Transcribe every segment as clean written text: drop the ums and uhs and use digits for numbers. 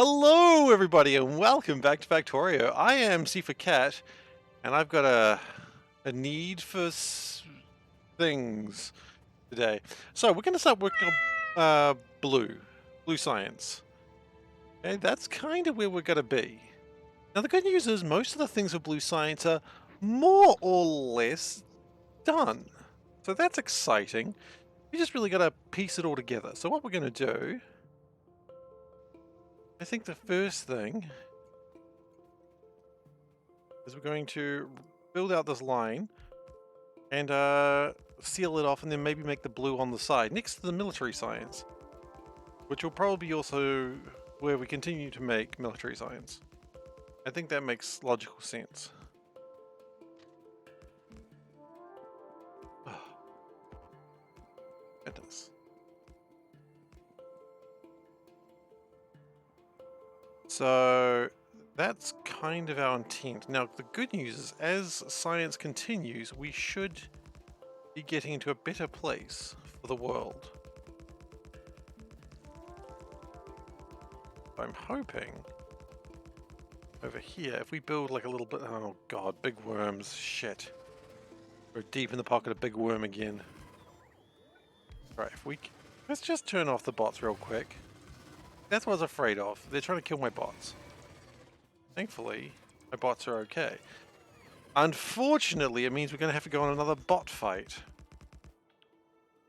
Hello, everybody, and welcome back to Factorio. I am SeiferKatt, and I've got a need for things today. So we're going to start working on blue science. Okay, that's kind of where we're going to be. Now, the good news is most of the things with blue science are more or less done. So that's exciting. We just really got to piece it all together. So what we're going to do, I think the first thing is we're going to build out this line and seal it off, and then maybe make the blue on the side next to the military science, which will probably be also where we continue to make military science. I think that makes logical sense. Oh, goodness. So that's kind of our intent. Now, the good news is, as science continues, we should be getting into a better place for the world. I'm hoping over here, if we build like a little bit, oh god, big worms, shit. We're deep in the pocket of big worm again. Right, let's just turn off the bots real quick. That's what I was afraid of. They're trying to kill my bots. Thankfully, my bots are okay. Unfortunately, it means we're going to have to go on another bot fight.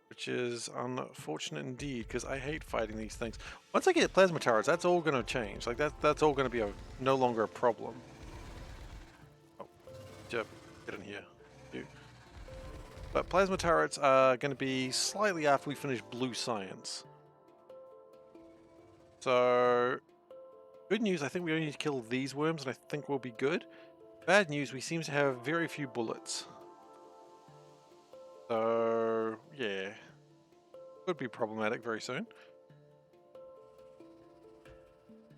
Which is unfortunate indeed, because I hate fighting these things. Once I get plasma turrets, that's all going to change. Like, that's all going to be no longer a problem. Oh, get in here. You. But plasma turrets are going to be slightly after we finish blue science. So, good news, I think we only need to kill these worms, and I think we'll be good. Bad news, we seem to have very few bullets. So, yeah. Could be problematic very soon.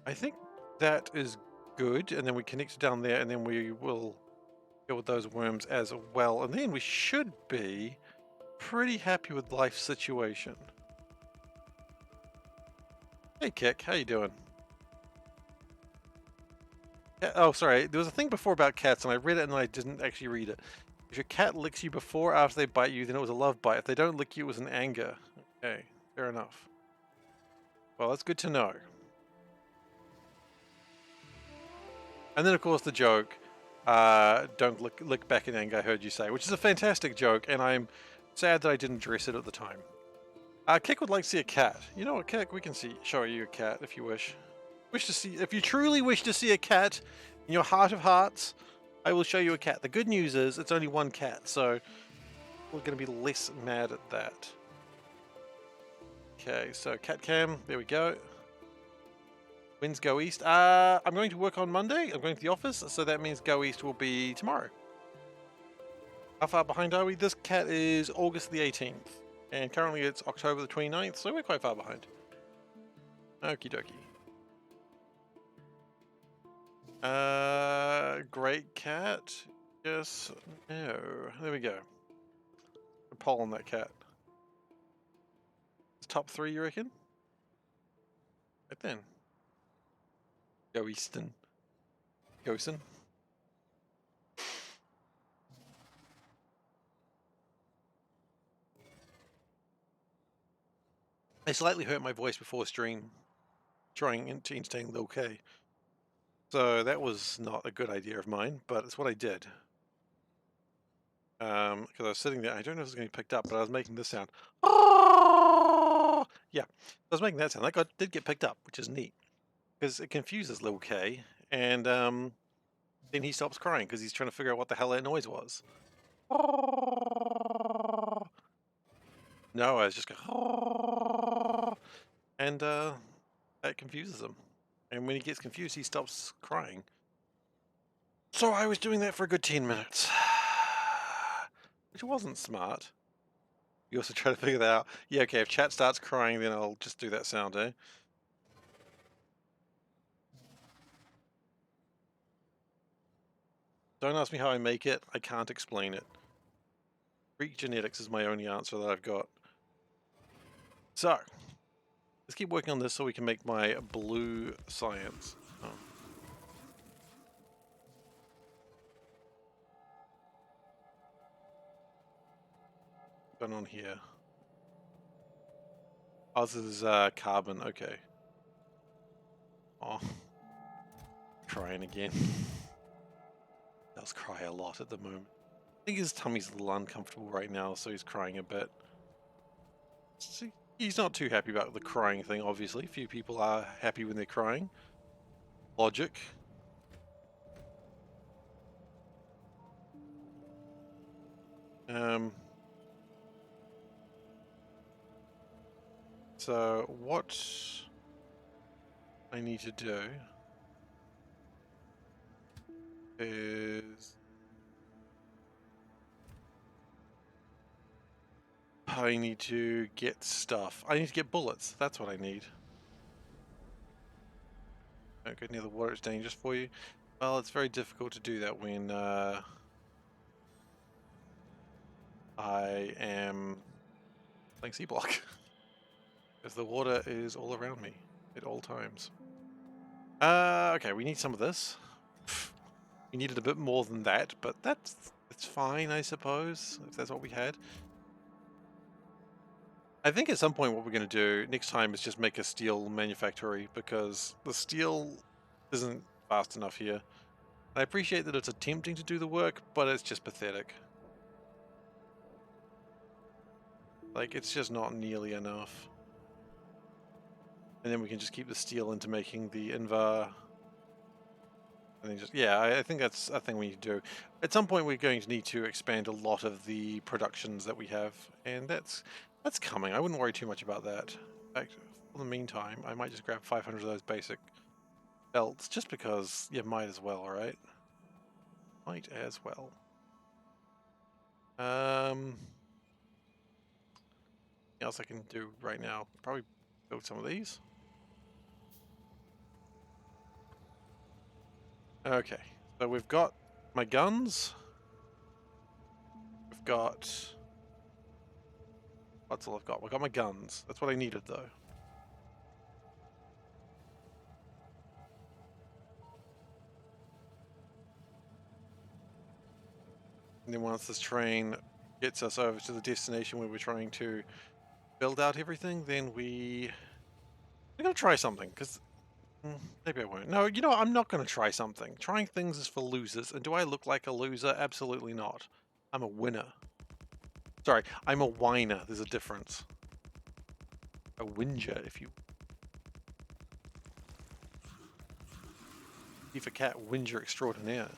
I think that is good, and then we connect it down there, and then we will go with those worms as well. And then we should be pretty happy with life situation. Hey, Kick, how you doing? Oh, sorry. There was a thing before about cats, and I read it and I didn't actually read it. If your cat licks you before or after they bite you, then it was a love bite. If they don't lick you, it was an anger. Okay, fair enough. Well, that's good to know. And then, of course, the joke, don't lick back in anger, I heard you say, which is a fantastic joke, and I'm sad that I didn't dress it at the time. Kick would like to see a cat. You know what, Kick? We can show you a cat if you wish. If you truly wish to see a cat in your heart of hearts, I will show you a cat. The good news is it's only one cat, so we're going to be less mad at that. Okay, so cat cam, there we go. Winds go east. I'm going to work on Monday. I'm going to the office, so that means go east will be tomorrow. How far behind are we? This cat is August the 18th, and currently it's October the 29th, so we're quite far behind. Okie dokie. Great cat. Yes, no. There we go. A poll on that cat. It's top 3, you reckon? Right then. Go Easton. Gosen. I slightly hurt my voice before stream, trying to entertain Lil K. So that was not a good idea of mine, but it's what I did. Because I was sitting there, I don't know if it's going to be picked up, but I was making this sound. Yeah, I was making that sound. That did get picked up, which is neat. Because it confuses Lil K, and then he stops crying because he's trying to figure out what the hell that noise was. No, I was just going, and that confuses him. And when he gets confused, he stops crying. So I was doing that for a good 10 minutes, which wasn't smart. You also try to figure that out. Yeah, okay, if chat starts crying, then I'll just do that sound, eh? Don't ask me how I make it. I can't explain it. Greek genetics is my only answer that I've got. So, Let's keep working on this so we can make my blue science. Oh. What's going on here? Oh, this is carbon. Okay. Oh, crying again. Does cry a lot at the moment. I think his tummy's a little uncomfortable right now, so he's crying a bit. See, he's not too happy about the crying thing, obviously. Few people are happy when they're crying. Logic. So what I need to do is I need to get stuff. I need to get bullets. That's what I need. Don't go near the water, it's dangerous for you. Well, it's very difficult to do that when I am playing Seablock. Because the water is all around me at all times. Okay, we need some of this. We needed a bit more than that, but it's fine, I suppose, if that's what we had. I think at some point what we're going to do next time is just make a steel manufactory, because the steel isn't fast enough here. I appreciate that it's attempting to do the work, but it's just pathetic. Like, it's just not nearly enough. And then we can just keep the steel into making the Invar. And then just, yeah, I think that's a thing we need to do. At some point we're going to need to expand a lot of the productions that we have, and that's coming. I wouldn't worry too much about that. In fact, for the meantime, I might just grab 500 of those basic belts, just because you might as well, right? Might as well. Anything else I can do right now? Probably build some of these. Okay, so we've got my guns. We've got... What's all I've got? We've got my guns. That's what I needed, though. And then once this train gets us over to the destination where we're trying to build out everything, then we're going to try something, because maybe I won't. No, you know what? I'm not going to try something. Trying things is for losers. And do I look like a loser? Absolutely not. I'm a winner. Sorry, I'm a whiner. There's a difference. A whinger, if you... SeiferKatt, whinger extraordinaire.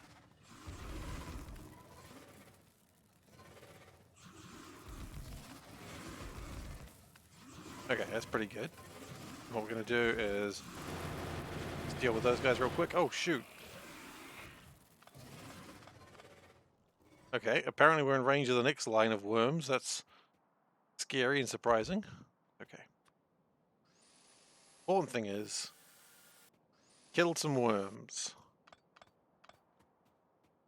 Okay, that's pretty good. What we're going to do is deal with those guys real quick. Oh, shoot. Okay, apparently we're in range of the next line of worms. That's scary and surprising. Okay. Important thing is, killed some worms.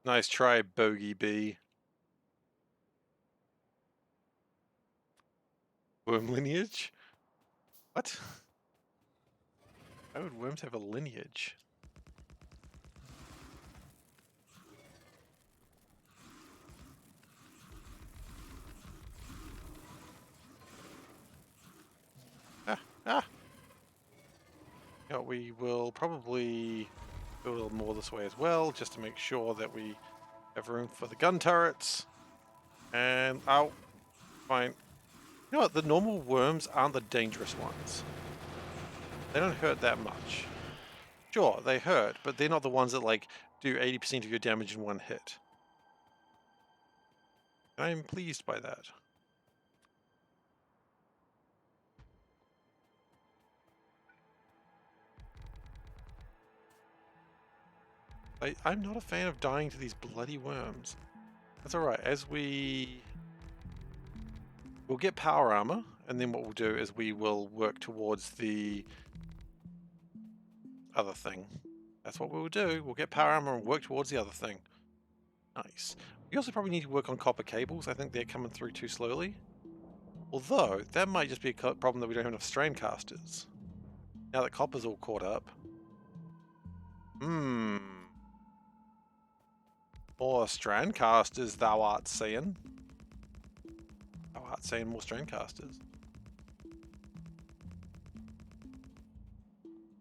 Nice try, Bogey Bee. Worm lineage? What? Why would worms have a lineage? Ah! You know, we will probably do a little more this way as well, just to make sure that we have room for the gun turrets. And, oh, fine. You know what, the normal worms aren't the dangerous ones. They don't hurt that much. Sure, they hurt, but they're not the ones that, like, do 80% of your damage in one hit. I'm pleased by that. I'm not a fan of dying to these bloody worms. That's alright, we'll get power armor, and then what we'll do is we will work towards the other thing. That's what we'll do. We'll get power armor and work towards the other thing. Nice. We also probably need to work on copper cables. I think they're coming through too slowly. Although, that might just be a problem that we don't have enough strain casters. Now that copper's all caught up. Hmm. More strand casters thou art seeing. Thou art seeing more strand casters.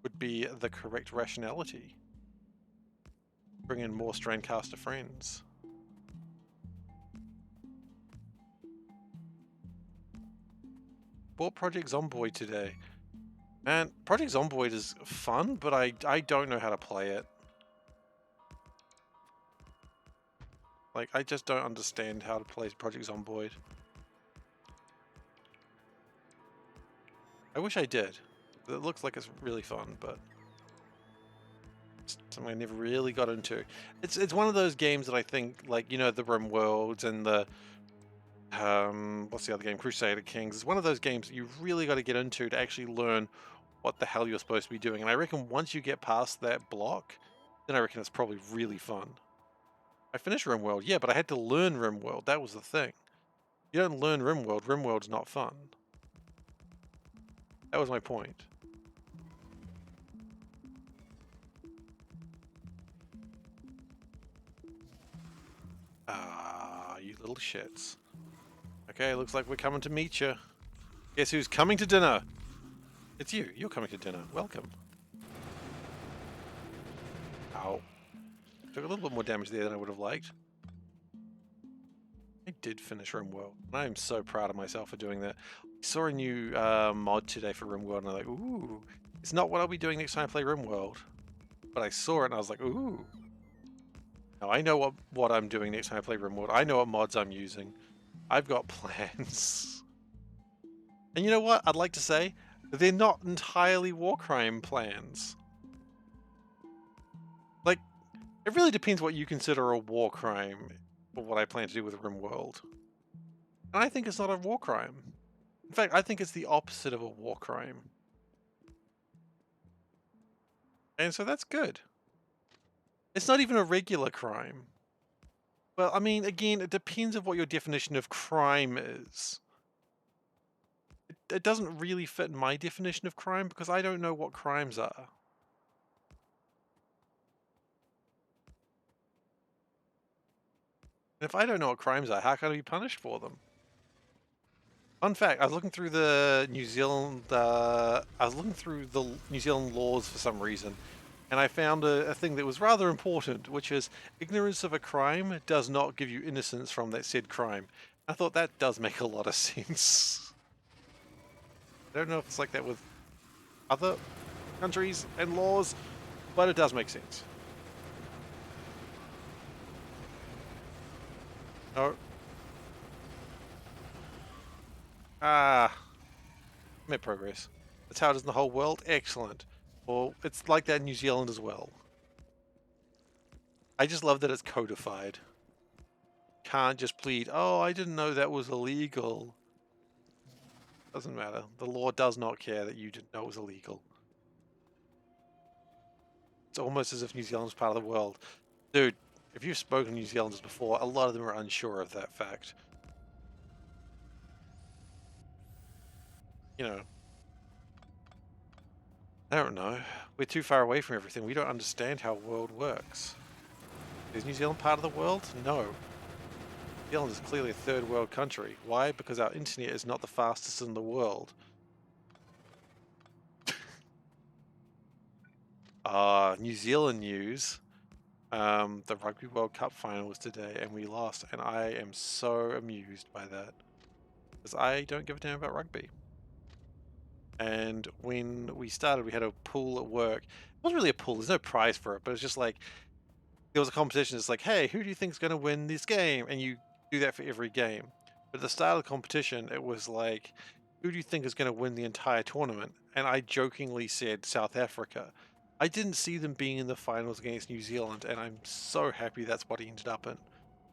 Would be the correct rationality. Bring in more strand caster friends. Bought Project Zomboid today. Man, Project Zomboid is fun, but I don't know how to play it. Like, I just don't understand how to play Project Zomboid. I wish I did. It looks like it's really fun, but it's something I never really got into. It's one of those games that I think, like, you know, the Rim Worlds and the what's the other game? Crusader Kings. It's one of those games that you really got to get into to actually learn what the hell you're supposed to be doing. And I reckon once you get past that block, then I reckon it's probably really fun. I finished RimWorld, yeah, but I had to learn RimWorld. That was the thing. You don't learn RimWorld. RimWorld's not fun. That was my point. Ah, you little shits. Okay, looks like we're coming to meet you. Guess who's coming to dinner? It's you. You're coming to dinner. Welcome. Ow. Took a little bit more damage there than I would have liked. I did finish RimWorld. I am so proud of myself for doing that. I saw a new mod today for RimWorld and I'm like, ooh, it's not what I'll be doing next time I play RimWorld. But I saw it and I was like, ooh. Now I know what I'm doing next time I play RimWorld. I know what mods I'm using. I've got plans. And you know what? I'd like to say, they're not entirely war crime plans. Like, it really depends what you consider a war crime for what I plan to do with RimWorld. And I think it's not a war crime. In fact, I think it's the opposite of a war crime. And so that's good. It's not even a regular crime. Well, I mean, again, it depends on what your definition of crime is. It doesn't really fit my definition of crime because I don't know what crimes are. And if I don't know what crimes are, how can I be punished for them? Fun fact, I was looking through the New Zealand laws for some reason, and I found a thing that was rather important, which is ignorance of a crime does not give you innocence from that said crime. I thought that does make a lot of sense. I don't know if it's like that with other countries and laws, but it does make sense. No. Ah, made progress. That's how it is in the whole world. Excellent. Well, it's like that in New Zealand as well. I just love that it's codified. Can't just plead, oh, I didn't know that was illegal. Doesn't matter. The law does not care that you didn't know it was illegal. It's almost as if New Zealand's part of the world. Dude, if you've spoken to New Zealanders before, a lot of them are unsure of that fact. You know, I don't know. We're too far away from everything. We don't understand how the world works. Is New Zealand part of the world? No. New Zealand is clearly a third world country. Why? Because our internet is not the fastest in the world. New Zealand news. The Rugby World Cup final was today and we lost, and I am so amused by that. Because I don't give a damn about rugby. And when we started, we had a pool at work. It wasn't really a pool, there's no prize for it, but it's just like, there was a competition. It's like, hey, who do you think is going to win this game? And you do that for every game. But at the start of the competition, it was like, who do you think is going to win the entire tournament? And I jokingly said South Africa. I didn't see them being in the finals against New Zealand, and I'm so happy that's what he ended up in.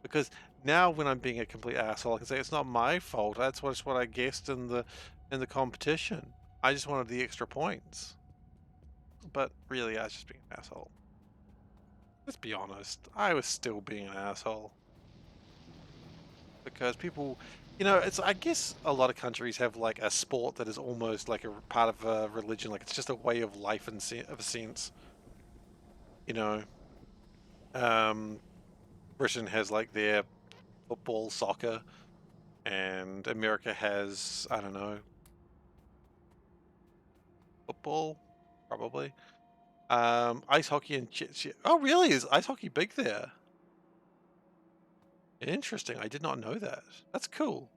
Because now when I'm being a complete asshole, I can say it's not my fault. That's what I guessed in the competition. I just wanted the extra points. But really, I was just being an asshole. Let's be honest, I was still being an asshole. Because people You know, it's, I guess a lot of countries have like a sport that is almost like a part of a religion. Like it's just a way of life of a sense. You know, um, Britain has like their football, soccer, and America has, I don't know, football, probably. Ice hockey and oh, really? Is ice hockey big there? Interesting. I did not know that. That's cool.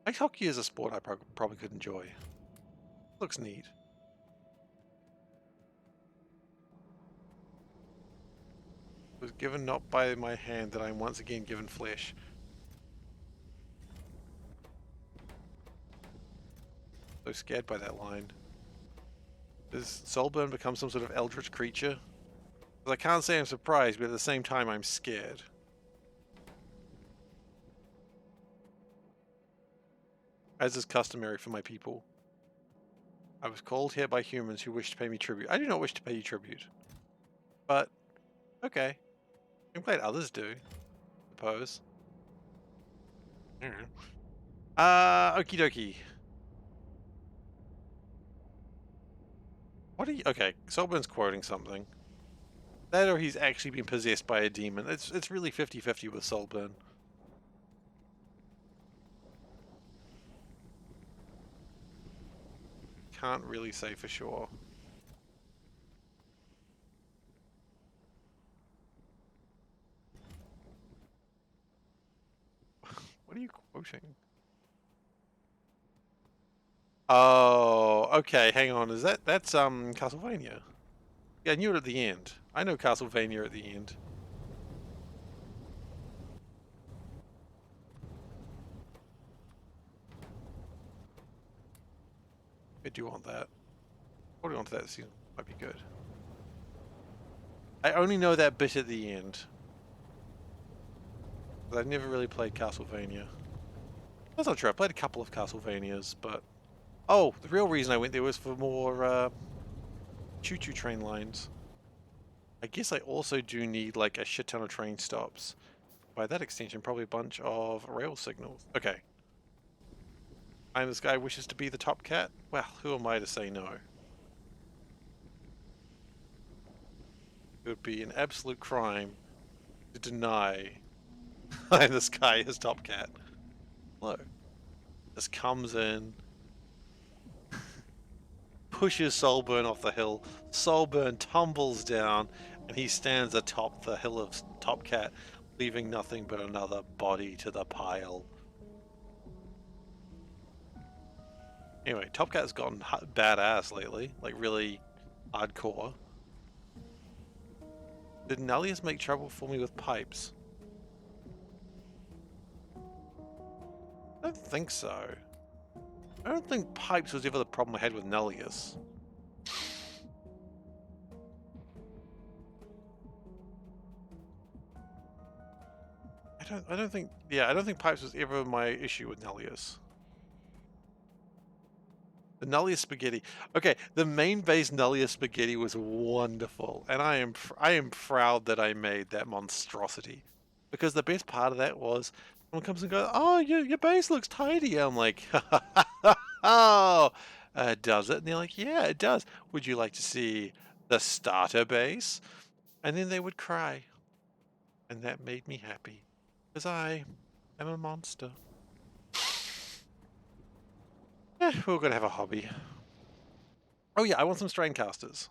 Ice hockey is a sport I probably could enjoy. Looks neat. Was given not by my hand that I am once again given flesh. So scared by that line. Does Soulburn become some sort of eldritch creature? Because I can't say I'm surprised, but at the same time I'm scared. As is customary for my people. I was called here by humans who wish to pay me tribute. I do not wish to pay you tribute. But, okay. I'm glad others do, I suppose. Okie dokie. What are you... Okay, Soulburn's quoting something. That or he's actually been possessed by a demon. It's really 50-50 with Soulburn. Can't really say for sure. What are you quoting? Oh, okay, hang on. That's Castlevania? Yeah, I knew it at the end. I know Castlevania at the end. I do want that. Holding on to that seems might be good. I only know that bit at the end. I've never really played Castlevania. That's not true. I played a couple of Castlevanias, but... Oh, the real reason I went there was for more choo-choo train lines. I guess I also do need like a shit ton of train stops. By that extension, probably a bunch of rail signals. Okay. And this guy wishes to be the top cat? Well, who am I to say no? It would be an absolute crime to deny this guy is top cat. Hello. Just comes in, pushes Soulburn off the hill. Soulburn tumbles down, and he stands atop the hill of Top Cat, leaving nothing but another body to the pile. Anyway, Top Cat's gotten badass lately, like really hardcore. Did Nullius make trouble for me with pipes? I don't think so. I don't think pipes was ever the problem I had with Nullius. I don't think pipes was ever my issue with Nullius. The Nullius spaghetti. Okay, the main base Nullius spaghetti was wonderful, and I am proud that I made that monstrosity. Because the best part of that was someone comes and goes, "Oh, your base looks tidy." I'm like, "Oh, does it?" And they're like, "Yeah, it does. Would you like to see the starter base?" And then they would cry, and that made me happy, because I am a monster. We're gonna have a hobby. Oh yeah, I want some strain casters.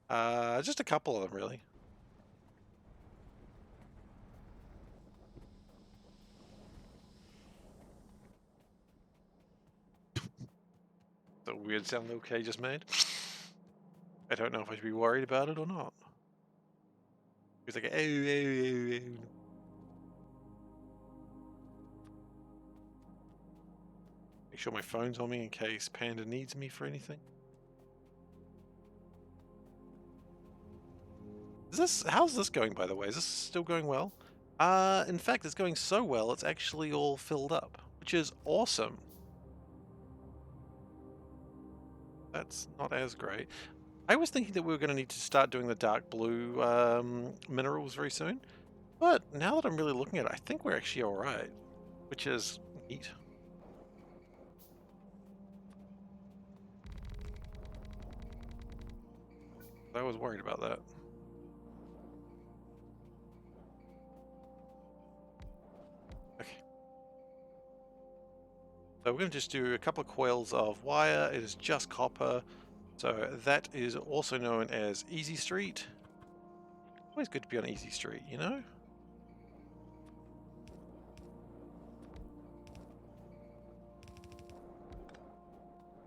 Just a couple of them, really. The weird sound Lil K just made. I don't know if I should be worried about it or not. He's like, oh, oh, oh, oh. Make sure my phone's on me in case Panda needs me for anything. How's this going, by the way? Is this still going well? In fact, it's going so well, it's actually all filled up, which is awesome. That's not as great. I was thinking that we were going to need to start doing the dark blue minerals very soon, but now that I'm really looking at it, I think we're actually alright. which is neat. I was worried about that. Okay. So we're going to just do a couple of coils of wire. It is just copper. So that is also known as Easy Street. Always good to be on Easy Street, you know?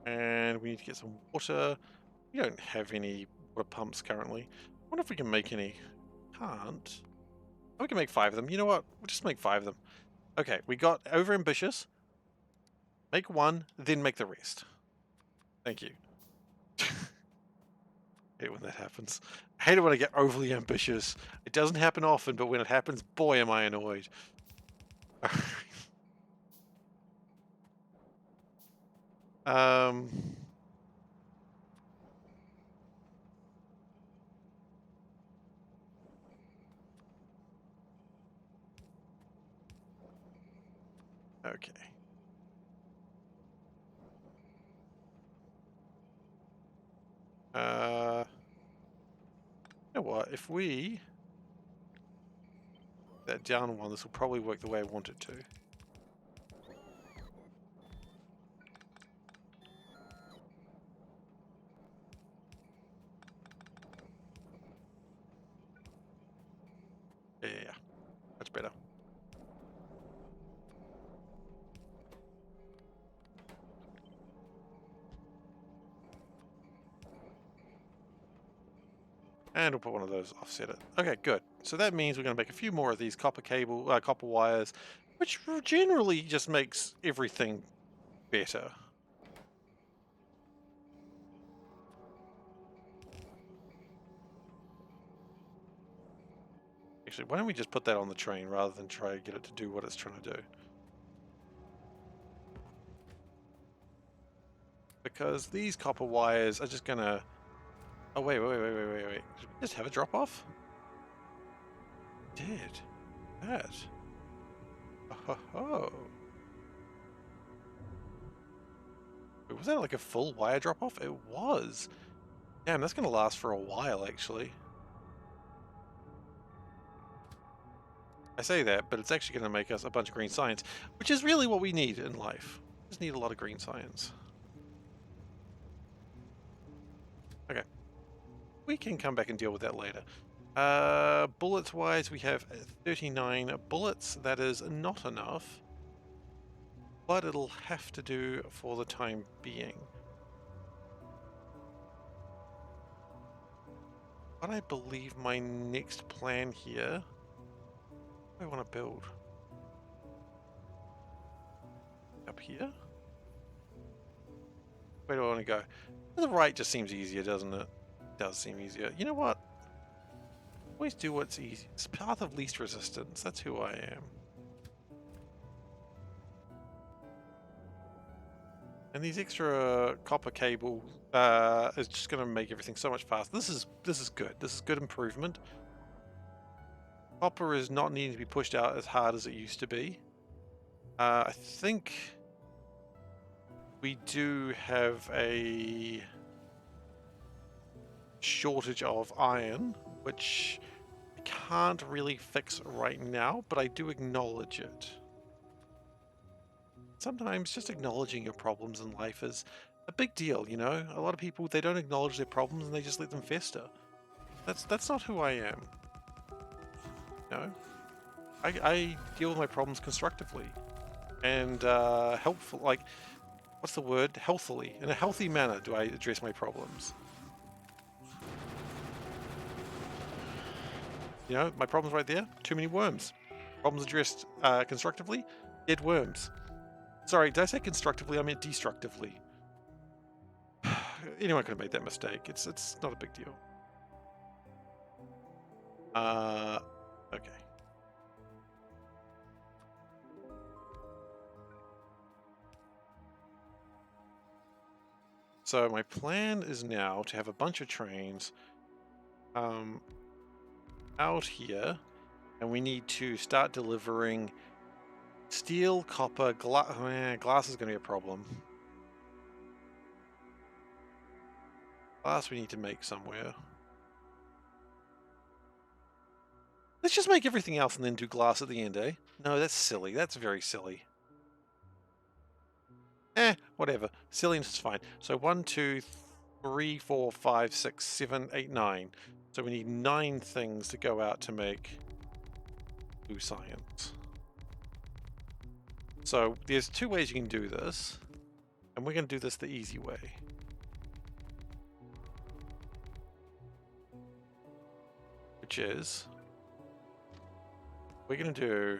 And we need to get some water. We don't have any water pumps currently. I wonder if we can make any. Can't. Oh, we can make 5 of them. You know what? We'll just make 5 of them. Okay, we got over ambitious. Make 1, then make the rest. Thank you. I hate when that happens. I hate it when I get overly ambitious. It doesn't happen often, but when it happens, boy, am I annoyed. Okay. You know what? If we that down one, this will probably work the way I want it to. Yeah. Much better. And we'll put one of those offset it. Okay, good. So that means we're going to make a few more of these copper wires, which generally just makes everything better. Actually, why don't we just put that on the train rather than try to get it to do what it's trying to do? Because these copper wires are just going to... Oh, wait. Did we just have a drop-off? Did. That. Oh. Wait, was that like a full wire drop-off? It was. Damn, that's going to last for a while, actually. I say that, but it's actually going to make us a bunch of green science, which is really what we need in life. We just need a lot of green science. Okay. We can come back and deal with that later. Bullets-wise, we have 39 bullets. That is not enough, but it'll have to do for the time being. But I believe my next plan here... What do I want to build? Up here? Where do I want to go? The right just seems easier, doesn't it? It does seem easier. You know what? Always do what's easy. It's path of least resistance. That's who I am. And these extra copper cable is just going to make everything so much faster. This is good. This is good improvement. Copper is not needing to be pushed out as hard as it used to be. I think we do have a shortage of iron, which I can't really fix right now, but I do acknowledge it. Sometimes just acknowledging your problems in life is a big deal, you know? A lot of people, they don't acknowledge their problems and they just let them fester. That's not who I am. You know? I deal with my problems constructively and helpful, like, what's the word? Healthily. In a healthy manner do I address my problems. You know, my problem's right there. Too many worms. Problems addressed constructively. Dead worms. Sorry, did I say constructively? I meant destructively. Anyone could have made that mistake. It's not a big deal. Okay. So my plan is now to have a bunch of trains out here, and we need to start delivering Steel, copper, glass is going to be a problem. Glass we need to make somewhere. Let's just make everything else and then do glass at the end, eh? No, that's silly. That's very silly. Whatever. Silliness is fine. So 1, 2, 3, 4, 5, 6, 7, 8, 9. So we need 9 things to go out to make blue science. So there's 2 ways you can do this, and we're going to do this the easy way. Which is, we're going to do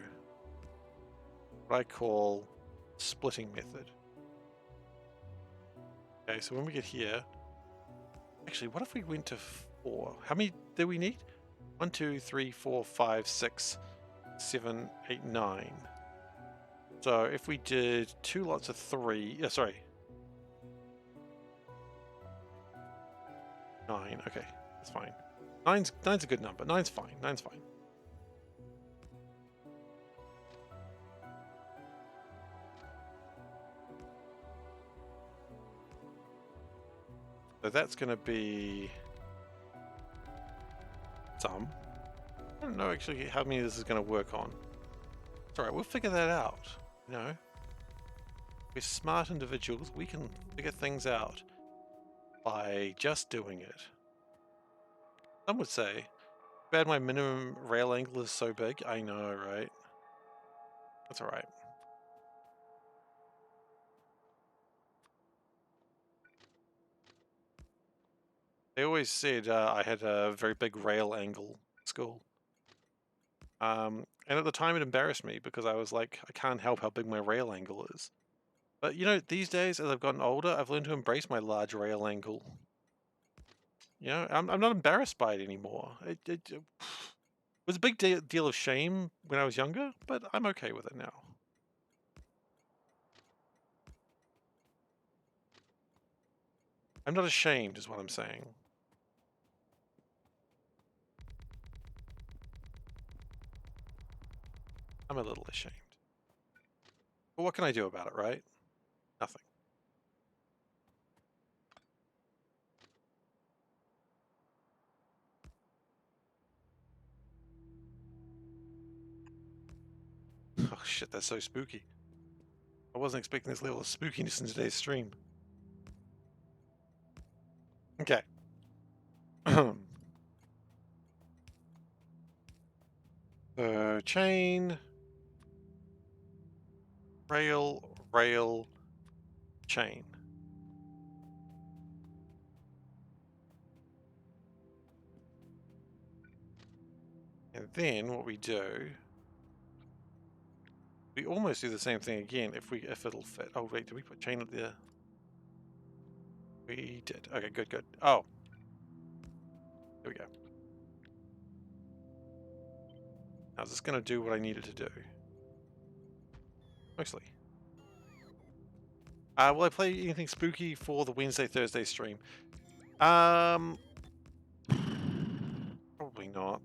what I call splitting method. Okay, so when we get here, actually, what if we went to 4? How many do we need? 1, 2, 3, 4, 5, 6, 7, 8, 9. So if we did 2 lots of 3, sorry. 9, okay, that's fine. Nine's a good number. 9's fine. 9's fine. So that's going to be some. I don't know actually how many this is going to work on. It's alright, we'll figure that out. You know, we're smart individuals. We can figure things out by just doing it. Some would say, bad my minimum rail angle is so big. I know, right? That's alright. They always said I had a very big rail angle at school. And at the time it embarrassed me because I was like, I can't help how big my rail angle is. But you know, these days, as I've gotten older, I've learned to embrace my large rail angle. You know, I'm not embarrassed by it anymore. It was a big deal of shame when I was younger, but I'm okay with it now. I'm not ashamed, is what I'm saying. I'm a little ashamed. But what can I do about it, right? Nothing. Oh shit, that's so spooky. I wasn't expecting this level of spookiness in today's stream. Okay. Chain, rail, chain. And then what we do, we almost do the same thing again if it'll fit. Oh wait, did we put chain up there? We did. Okay, good. Oh. There we go. Now is this gonna do what I needed to do? Mostly. Will I play anything spooky for the Wednesday-Thursday stream? Probably not.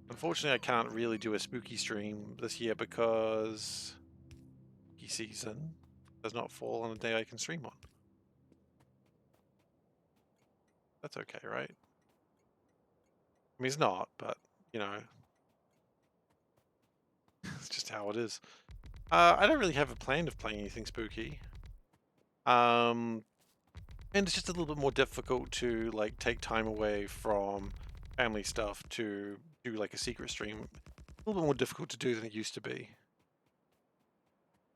Unfortunately, I can't really do a spooky stream this year because spooky season does not fall on a day I can stream on. That's okay, right? I mean, it's not, but, you know, it's just how it is. I don't really have a plan of playing anything spooky. And it's just a little bit more difficult to, like, take time away from family stuff to do, like, a secret stream. A little bit more difficult to do than it used to be.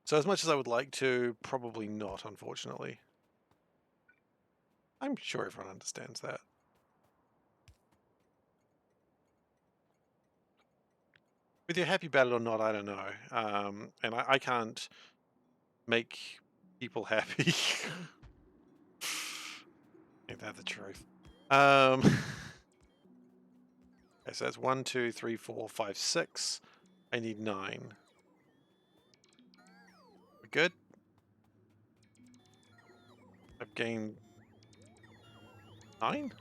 So as much as I would like to, probably not, unfortunately. I'm sure everyone understands that. Whether you're happy about it or not, I don't know. And I can't make people happy. Ain't that the truth? Okay, so that's 1, 2, 3, 4, 5, 6. I need 9. We're good? I've gained 9?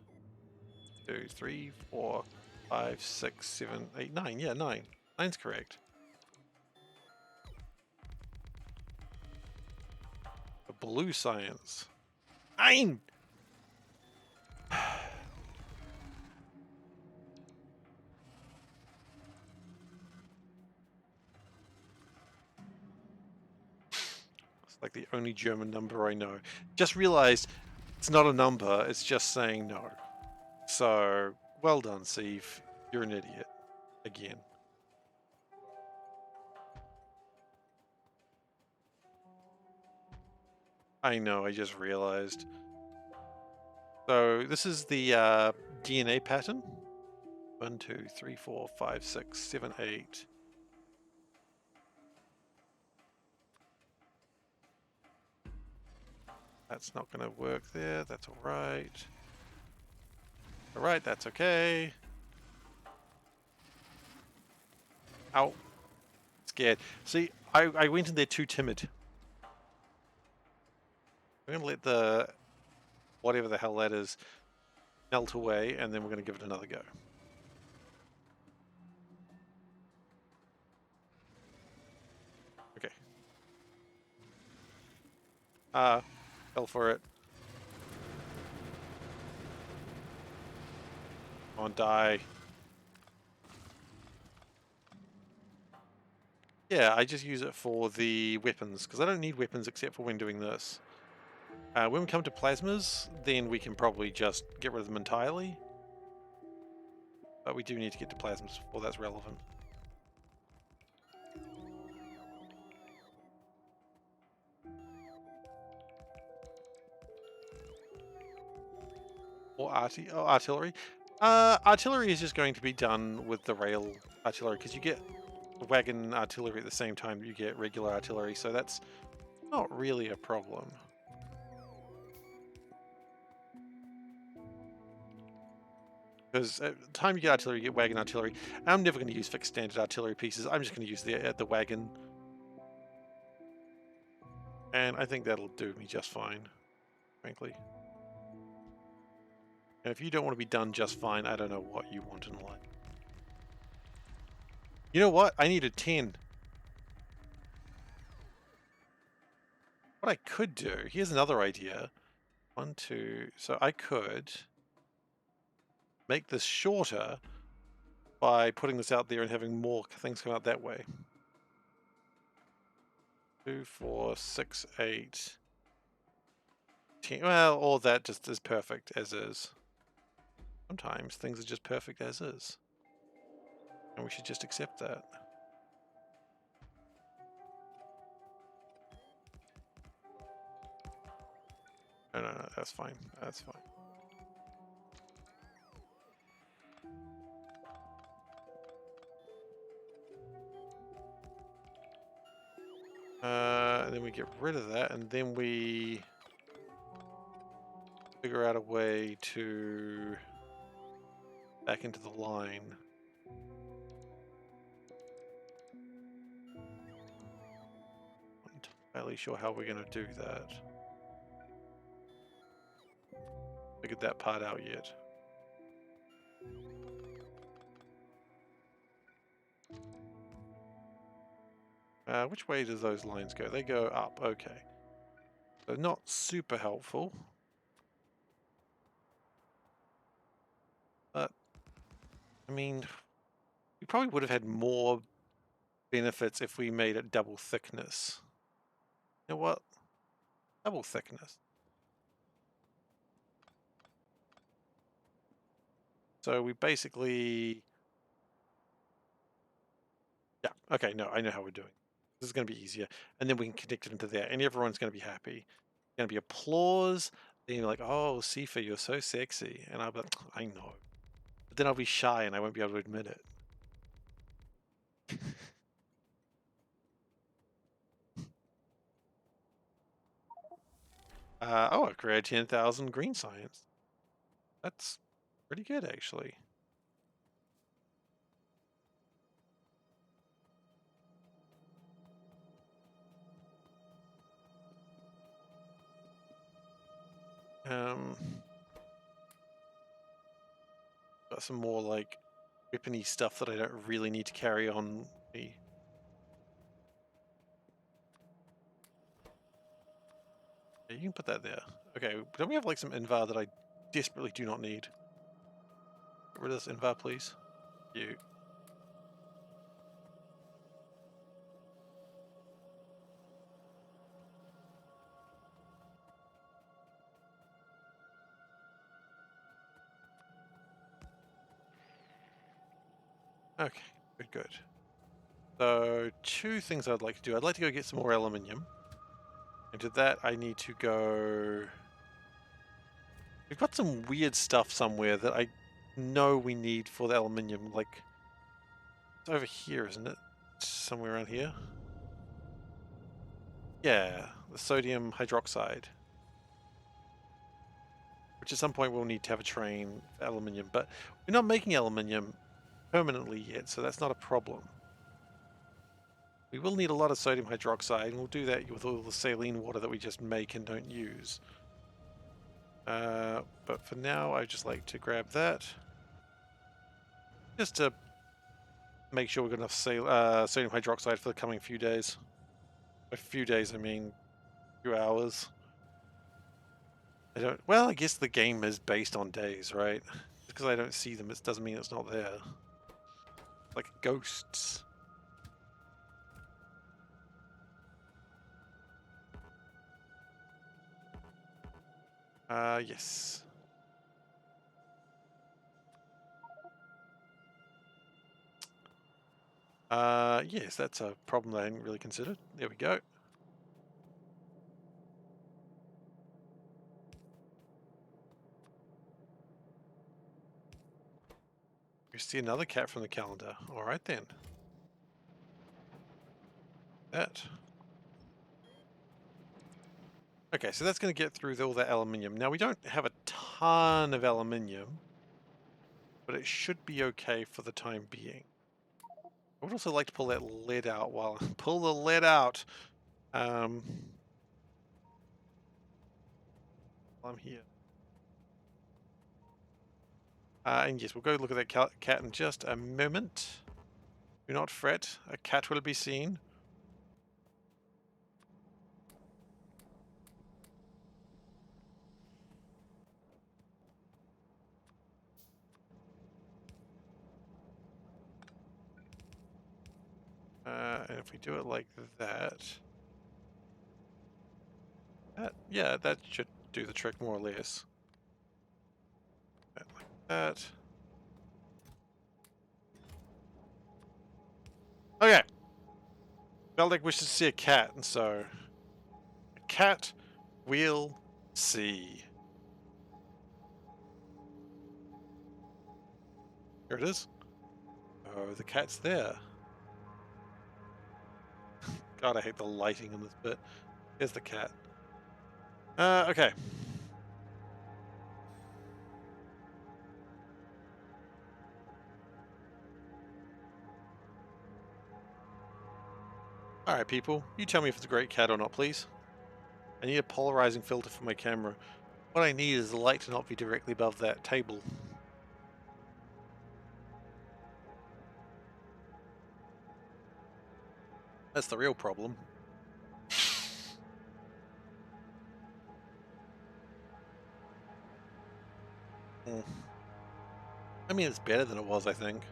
2, 3, 4, 5, 6, 7, 8, 9. Yeah, 9. 9's correct. A blue science. Ein! It's like the only German number I know. Just realized it's not a number, it's just saying no. So, well done, Steve. You're an idiot. Again. I know, I just realized. So, this is the DNA pattern. 1, 2, 3, 4, 5, 6, 7, 8. That's not going to work there. That's alright. Alright, that's okay. Ow. Scared. See, I went in there too timid. I'm going to let the, whatever the hell that is, melt away, and then we're going to give it another go. Okay. Fell for it. Come on, die. Yeah, I just use it for the weapons, because I don't need weapons except for when doing this. When we come to plasmas, then we can probably just get rid of them entirely. But we do need to get to plasmas before that's relevant. Or artillery. Artillery is just going to be done with the rail artillery, because you get wagon artillery at the same time you get regular artillery, so that's not really a problem. Because at the time you get artillery, you get wagon artillery. I'm never going to use fixed standard artillery pieces. I'm just going to use the wagon. And I think that'll do me just fine, frankly. And if you don't want to be done just fine, I don't know what you want in life. You know what? I need a 10. What I could do, here's another idea. 1, 2, so I could make this shorter by putting this out there and having more things come out that way. 2, 4, 6, 8, 10. Well, all that just is perfect as is. Sometimes things are just perfect as is. And we should just accept that. No, that's fine. That's fine. And then we get rid of that, and then we figure out a way to back into the line. Not entirely sure how we're going to do that. Figured that part out yet. Which way do those lines go? They go up, okay. So not super helpful. But, I mean, we probably would have had more benefits if we made it double thickness. You know what? Double thickness. So we basically... Yeah, okay, no, I know how we're doing. This is going to be easier. And then we can connect it into there, and everyone's going to be happy. Going to be applause. Then you're like, oh, Seifer, you're so sexy. And I'll be like, I know. But then I'll be shy and I won't be able to admit it. Oh, I created 10,000 green science. That's pretty good, actually. Got some more, like, weapony stuff that I don't really need to carry on me. you can put that there. Okay, don't we have like some invar that I desperately do not need? Get rid of this invar, please. You. Okay, good. So, two things I'd like to do. I'd like to go get some more aluminium. And to that, I need to go... We've got some weird stuff somewhere that I know we need for the aluminium. Like, it's over here, isn't it? Somewhere around here. Yeah, the sodium hydroxide. Which at some point we'll need to have a train for aluminium. But we're not making aluminium permanently yet, so that's not a problem. We will need a lot of sodium hydroxide, and we'll do that with all the saline water that we just make and don't use. But for now, I'd just like to grab that. Just to make sure we've got enough sodium hydroxide for the coming few days. By few days, I mean few hours. Well, I guess the game is based on days, right? Just because I don't see them, it doesn't mean it's not there. Like ghosts. Yes. Yes, that's a problem that I hadn't really considered. There we go. We see another cat from the calendar. All right then. That. Okay, so that's going to get through all that aluminium. Now we don't have a ton of aluminium, but it should be okay for the time being. I would also like to pull that lead out while pull the lead out. While I'm here. And yes, we'll go look at that cat in just a moment. Do not fret, a cat will be seen. And if we do it like that, yeah, that should do the trick more or less. Like that. Okay. Beldek wishes to see a cat, and so a cat will see. Here it is. Oh, the cat's there. God, I hate the lighting in this bit. Here's the cat. Okay. Alright, people. You tell me if it's a great cat or not, please. I need a polarizing filter for my camera. What I need is the light to not be directly above that table. That's the real problem. I mean, it's better than it was, I think.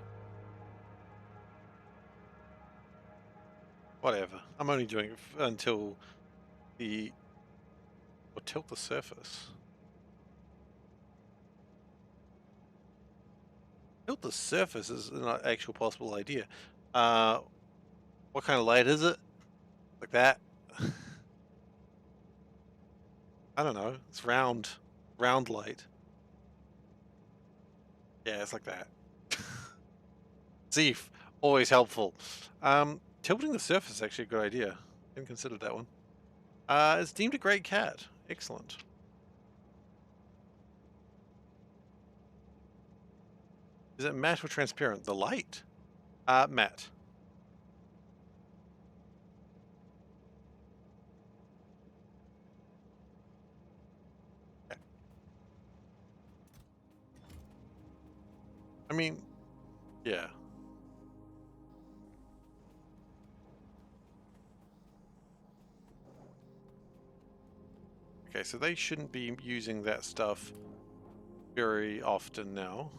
Whatever. I'm only doing it until the... Or tilt the surface. Tilt the surface is an actual possible idea. What kind of light is it? Like that? I don't know. It's round. Round light. Yeah, it's like that. Zeef, always helpful. Tilting the surface is actually a good idea. Didn't consider that one. It's deemed a great cat. Excellent. Is it matte or transparent? The light? Matte. Okay. I mean, yeah. Okay, so they shouldn't be using that stuff very often now.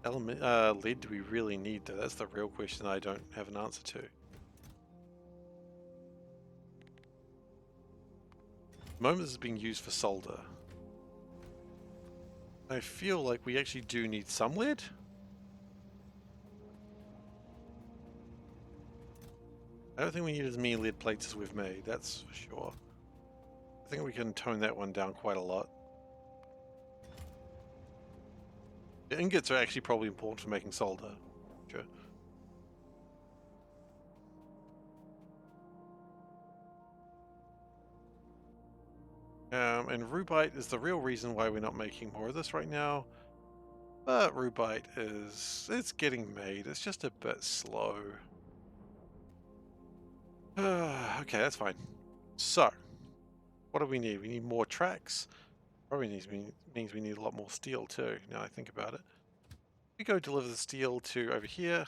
Lead do we really need though? That's the real question I don't have an answer to. At the moment this is being used for solder. I feel like we actually do need some lead. I don't think we need as many lead plates as we've made, that's for sure. I think we can tone that one down quite a lot. The ingots are actually probably important for making solder. Sure. And rubite is the real reason why we're not making more of this right now. But rubite it's getting made. It's just a bit slow. Okay, that's fine. So, what do we need? We need more tracks. Probably means we need a lot more steel too, now I think about it. We go deliver the steel to over here.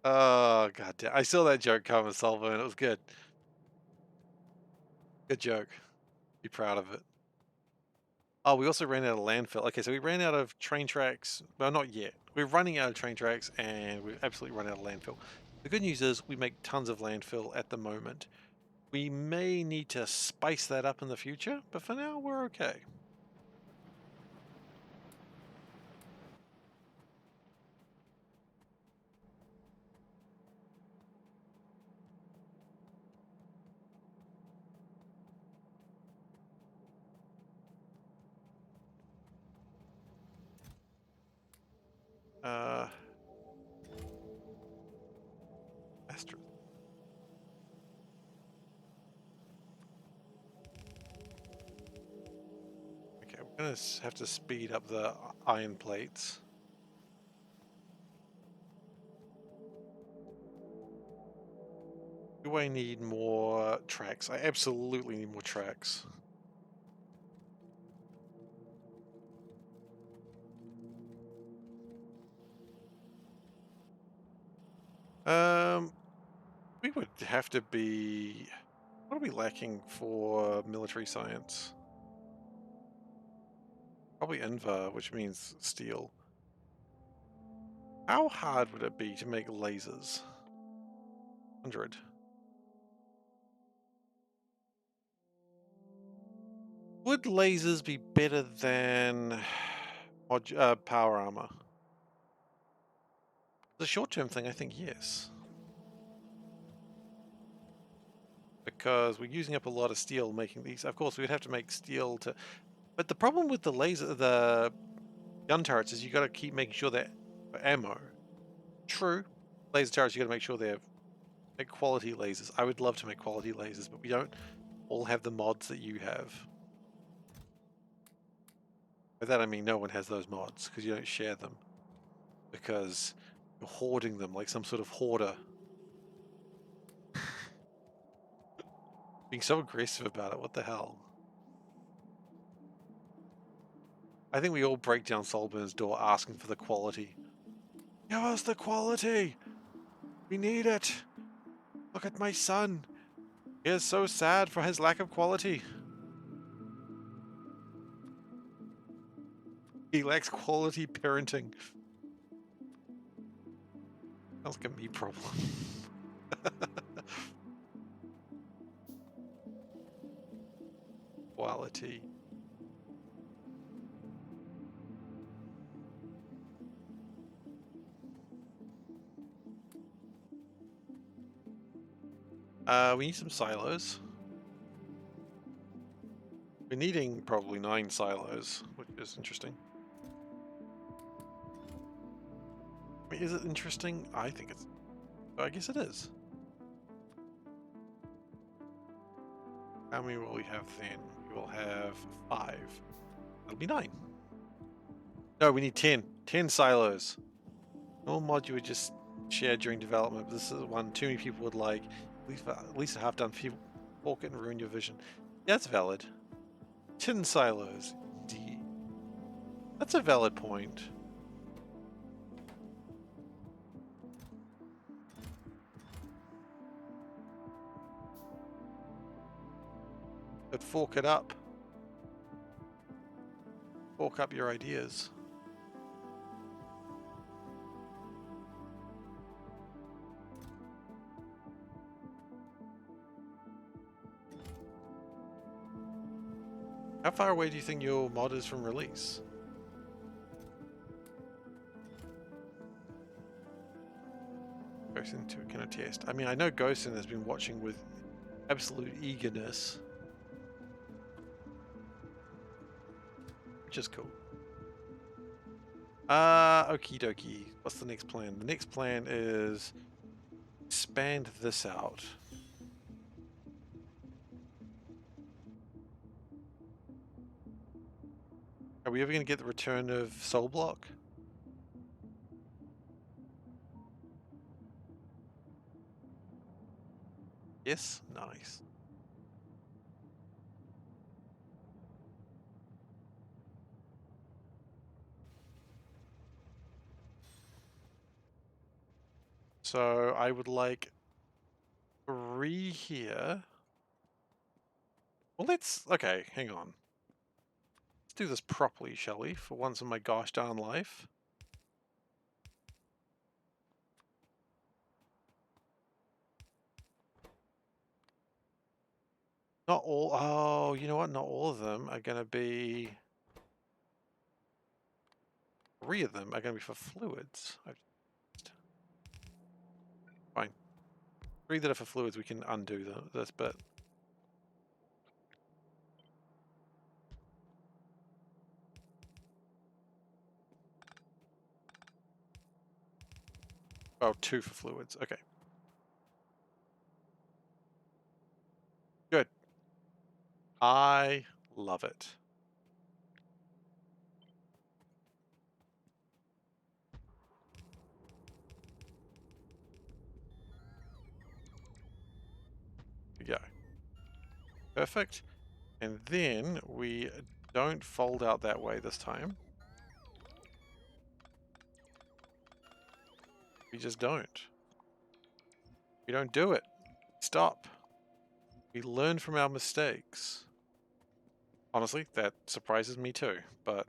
Oh, god damn. I saw that joke coming, Salvo, and it was good. Good joke. Be proud of it. Oh, we also ran out of landfill. Okay, so we ran out of train tracks. Well, not yet. We're running out of train tracks, and we've absolutely run out of landfill. The good news is we make tons of landfill at the moment. We may need to spice that up in the future, but for now, we're okay. Asterisk. Okay, we're going to have to speed up the iron plates. Do I need more tracks? I absolutely need more tracks. We would have to be... What are we lacking for military science? Probably Invar, which means steel. How hard would it be to make lasers? 100. Would lasers be better than power armor? The short-term thing, I think yes. Because we're using up a lot of steel making these. Of course, we'd have to make steel to... But the problem with the gun turrets is you got to keep making sure that for ammo. True. Laser turrets, you got to make sure they're quality lasers. I would love to make quality lasers, but we don't all have the mods that you have. By that I mean no one has those mods because you don't share them. Because you're hoarding them like some sort of hoarder. Being so aggressive about it, what the hell? I think we all break down Solburn's door asking for the quality. Give us the quality! We need it! Look at my son! He is so sad for his lack of quality. He lacks quality parenting. Sounds like a me problem. Quality. We need some silos. We're needing probably 9 silos, which is interesting. I mean, is it interesting? I think it's... I guess it is. How many will we have then? We will have 5. That'll be 9. No, we need 10. 10 silos. Normal mod you would just share during development, but this is one too many people would like. At least a half-done people walk it and ruin your vision. Yeah, that's valid. 10 silos. D. That's a valid point. But fork it up. Fork up your ideas. How far away do you think your mod is from release? Ghosten to kind of test. I mean, I know Ghosten has been watching with absolute eagerness, which is cool. Okie dokie. What's the next plan? The next plan is expand this out. Are we ever going to get the return of Seablock? Yes? Nice. So I would like 3 here. Well, okay, hang on. Let's do this properly, shall we? For once in my gosh darn life. Not all, oh, you know what? Not all of them are going to be, 3 of them are going to be for fluids. Fine. 3 that are for fluids, we can undo this bit. Oh, 2 for fluids, okay. Good. I love it. There we go. Perfect. And then we don't fold out that way this time. We just don't. We don't do it. Stop. We learn from our mistakes. Honestly, that surprises me too, but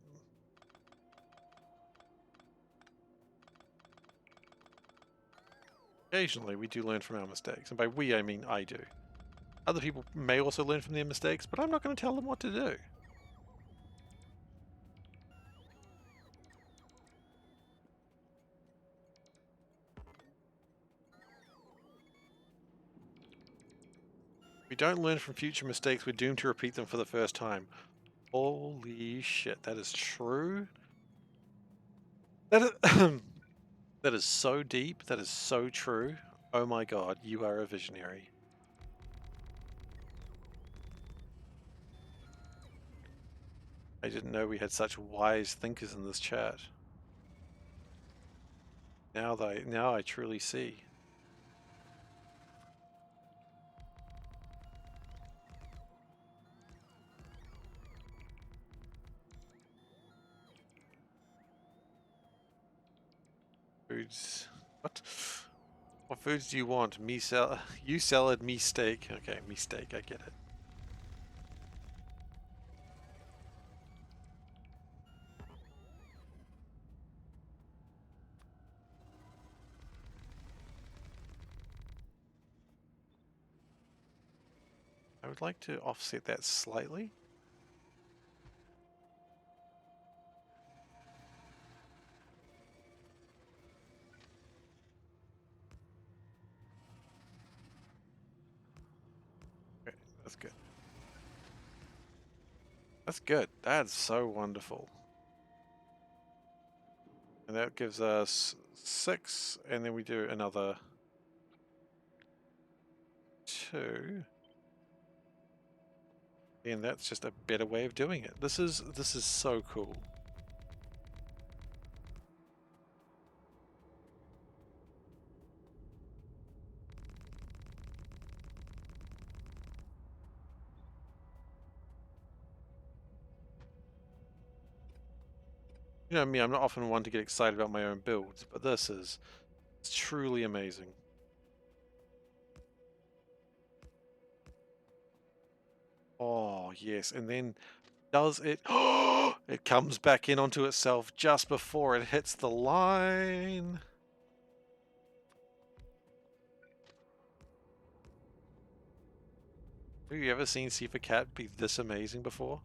occasionally we do learn from our mistakes. And by we, I mean I do. Other people may also learn from their mistakes, but I'm not going to tell them what to do. If we don't learn from future mistakes, we're doomed to repeat them for the first time. Holy shit, that is true. That is, that is so deep, that is so true. Oh my god, you are a visionary. I didn't know we had such wise thinkers in this chat. Now I truly see. Foods. What? What foods do you want? You salad, me steak. Okay, me steak, I get it. I would like to offset that slightly. Okay, that's good. That's good. That's so wonderful. And that gives us 6, and then we do another 2. And that's just a better way of doing it. This is so cool. You know me, I'm not often one to get excited about my own builds, but this is truly amazing. Oh. Oh, yes. And then does it... it comes back in onto itself just before it hits the line. Have you ever seen SeiferKatt be this amazing before?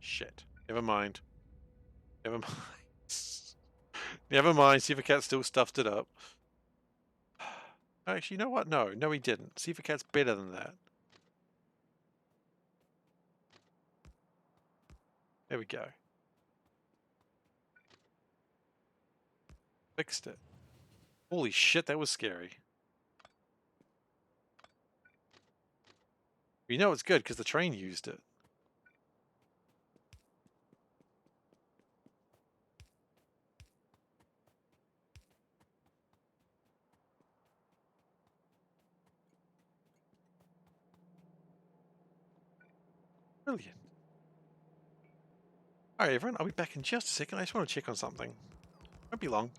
Shit. Never mind. Never mind. Never mind. SeiferKatt still stuffed it up. Actually, you know what? No, he didn't. SeiferKatt's better than that. There we go. Fixed it. Holy shit, that was scary. You know it's good because the train used it. Brilliant. Alright, everyone, I'll be back in just a second. I just want to check on something. Won't be long.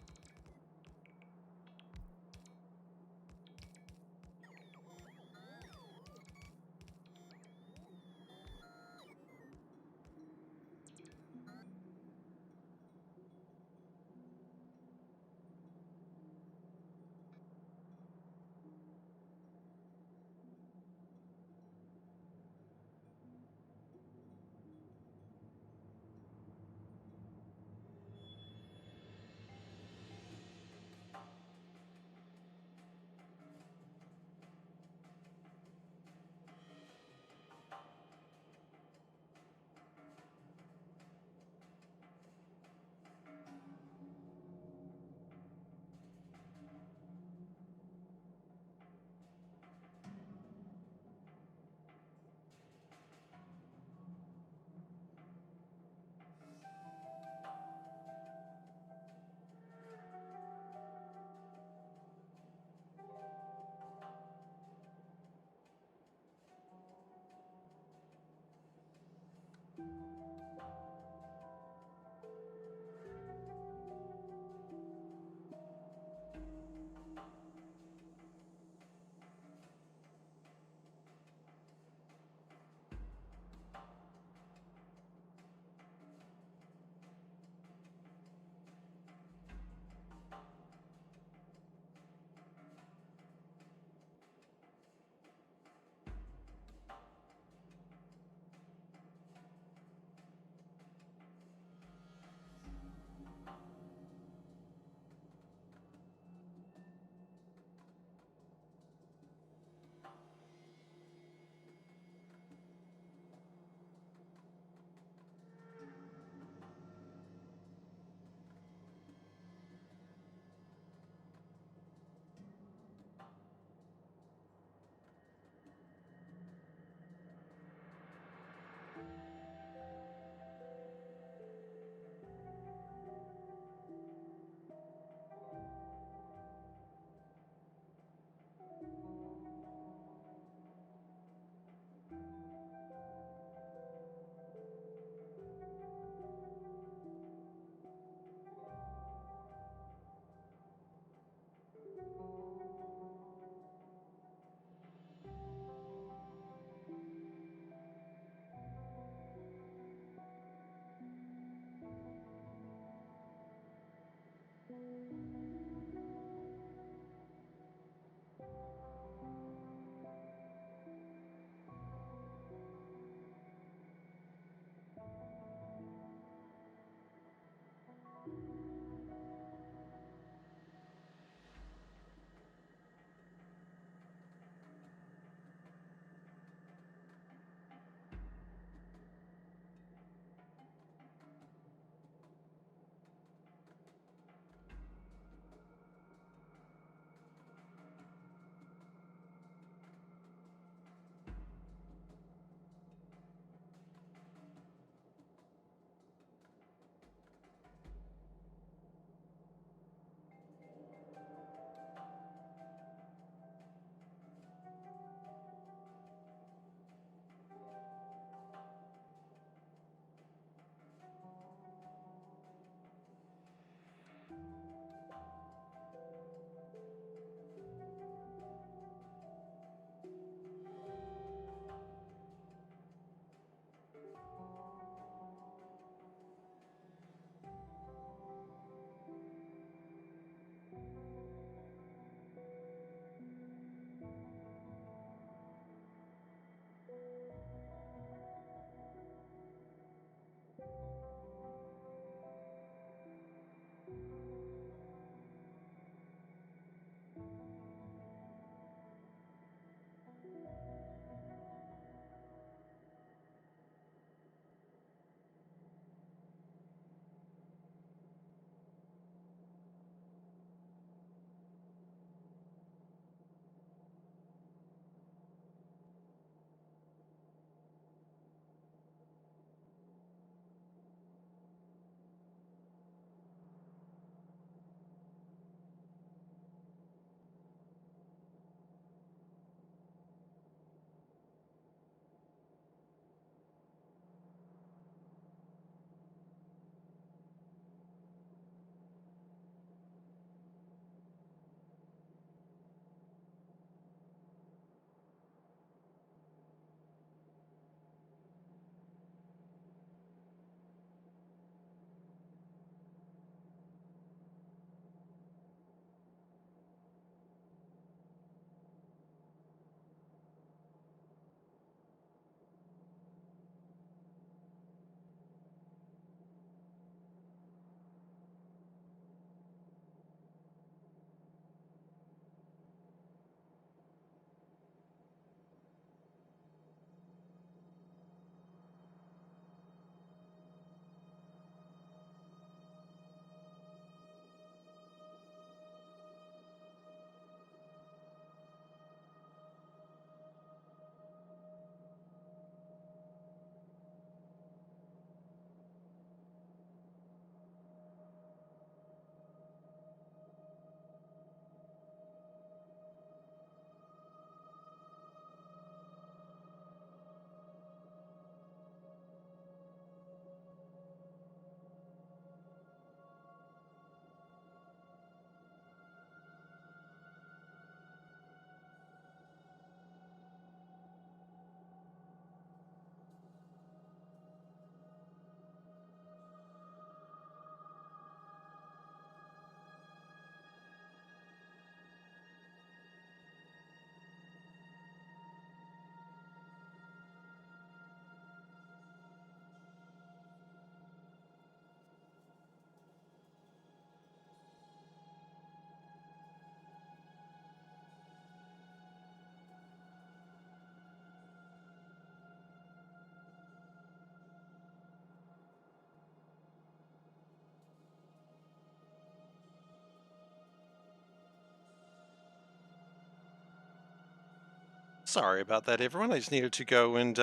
Sorry about that, everyone. I just needed to go and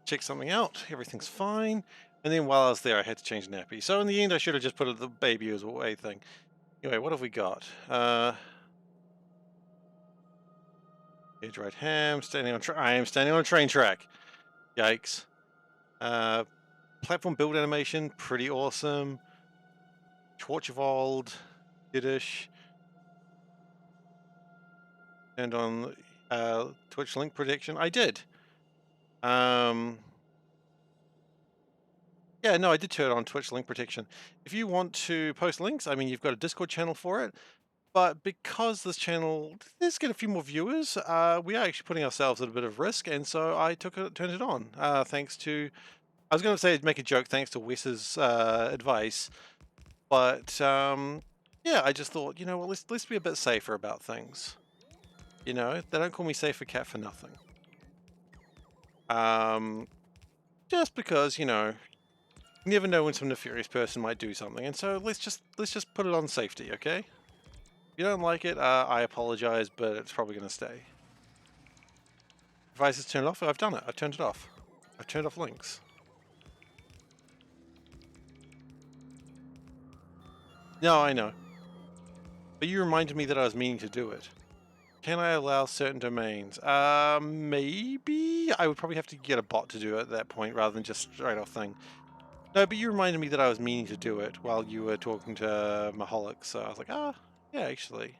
check something out. Everything's fine. And then while I was there, I had to change the nappy. So in the end, I should have just put the baby as away thing. Anyway, what have we got? Edge right ham, standing on I am standing on a train track. Yikes. Platform build animation, pretty awesome. Torchvold, Yiddish. And on Twitch link protection, I did. Yeah, no, I did turn on Twitch link protection. If you want to post links, I mean, you've got a Discord channel for it. But because this channel does get a few more viewers, we are actually putting ourselves at a bit of risk, and so I turned it on. Thanks to, I was going to say make a joke, thanks to Wes's advice, but yeah, I just thought, you know, well, let's be a bit safer about things. You know, they don't call me SeiferKatt for nothing. Just because, you know, you never know when some nefarious person might do something, and so let's just put it on safety, okay? If you don't like it, I apologize, but it's probably going to stay. If I just turn it off, I've done it. I've turned it off. I've turned off links. No, I know. But you reminded me that I was meaning to do it. Can I allow certain domains? Maybe? I would probably have to get a bot to do it at that point rather than just straight off thing. No, but you reminded me that I was meaning to do it while you were talking to Maholic, so I was like, yeah, actually.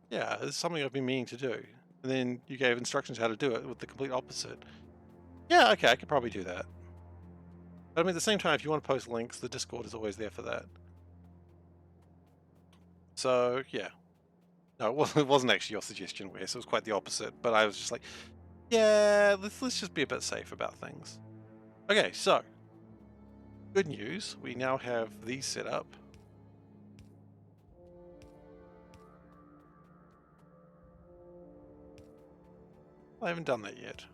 Yeah, it's something I've been meaning to do. And then you gave instructions how to do it with the complete opposite. Yeah, okay, I could probably do that. But I mean, at the same time, if you want to post links, the Discord is always there for that. So, yeah. No, it wasn't actually your suggestion, Wes. It was quite the opposite. But I was just like, yeah, let's just be a bit safe about things. Okay, so good news. We now have these set up. I haven't done that yet.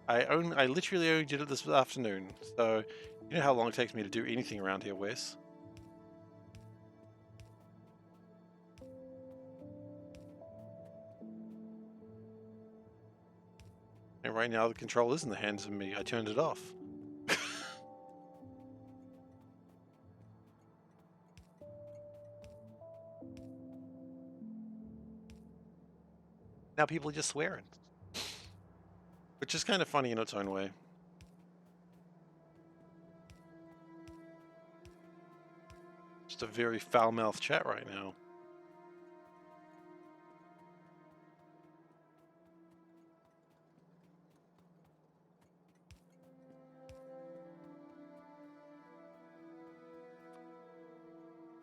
I literally only did it this afternoon. So you know how long it takes me to do anything around here, Wes? And right now the control is in the hands of me. I turned it off. Now people are just swearing. Which is kind of funny in its own way. Just a very foul-mouthed chat right now.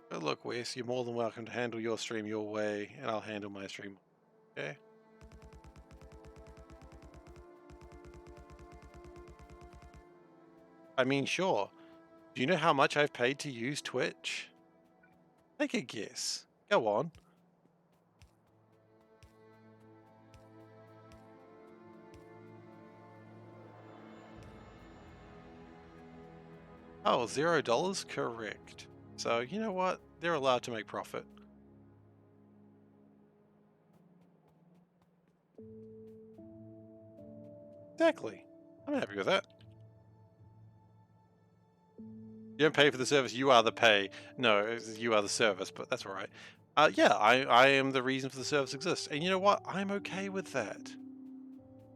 But look, Wes, you're more than welcome to handle your stream your way, and I'll handle my stream. Okay? I mean, sure. Do you know how much I've paid to use Twitch? Take a guess. Go on. Oh, $0? Correct. So, you know what? They're allowed to make profit. Exactly. I'm happy with that. You don't pay for the service, you are the pay. No, you are the service, but that's all right. Yeah, I am the reason for the service exists. And you know what? I'm okay with that.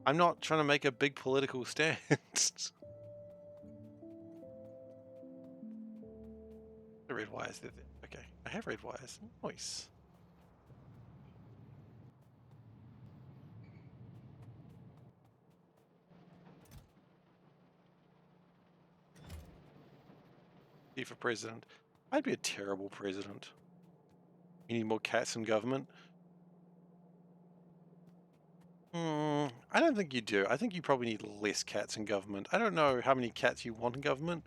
I'm not trying to make a big political stand. The red wires, they're there. Okay, I have red wires. Nice. Be for president. I'd be a terrible president. You need more cats in government? I don't think you do. I think you probably need less cats in government. I don't know how many cats you want in government,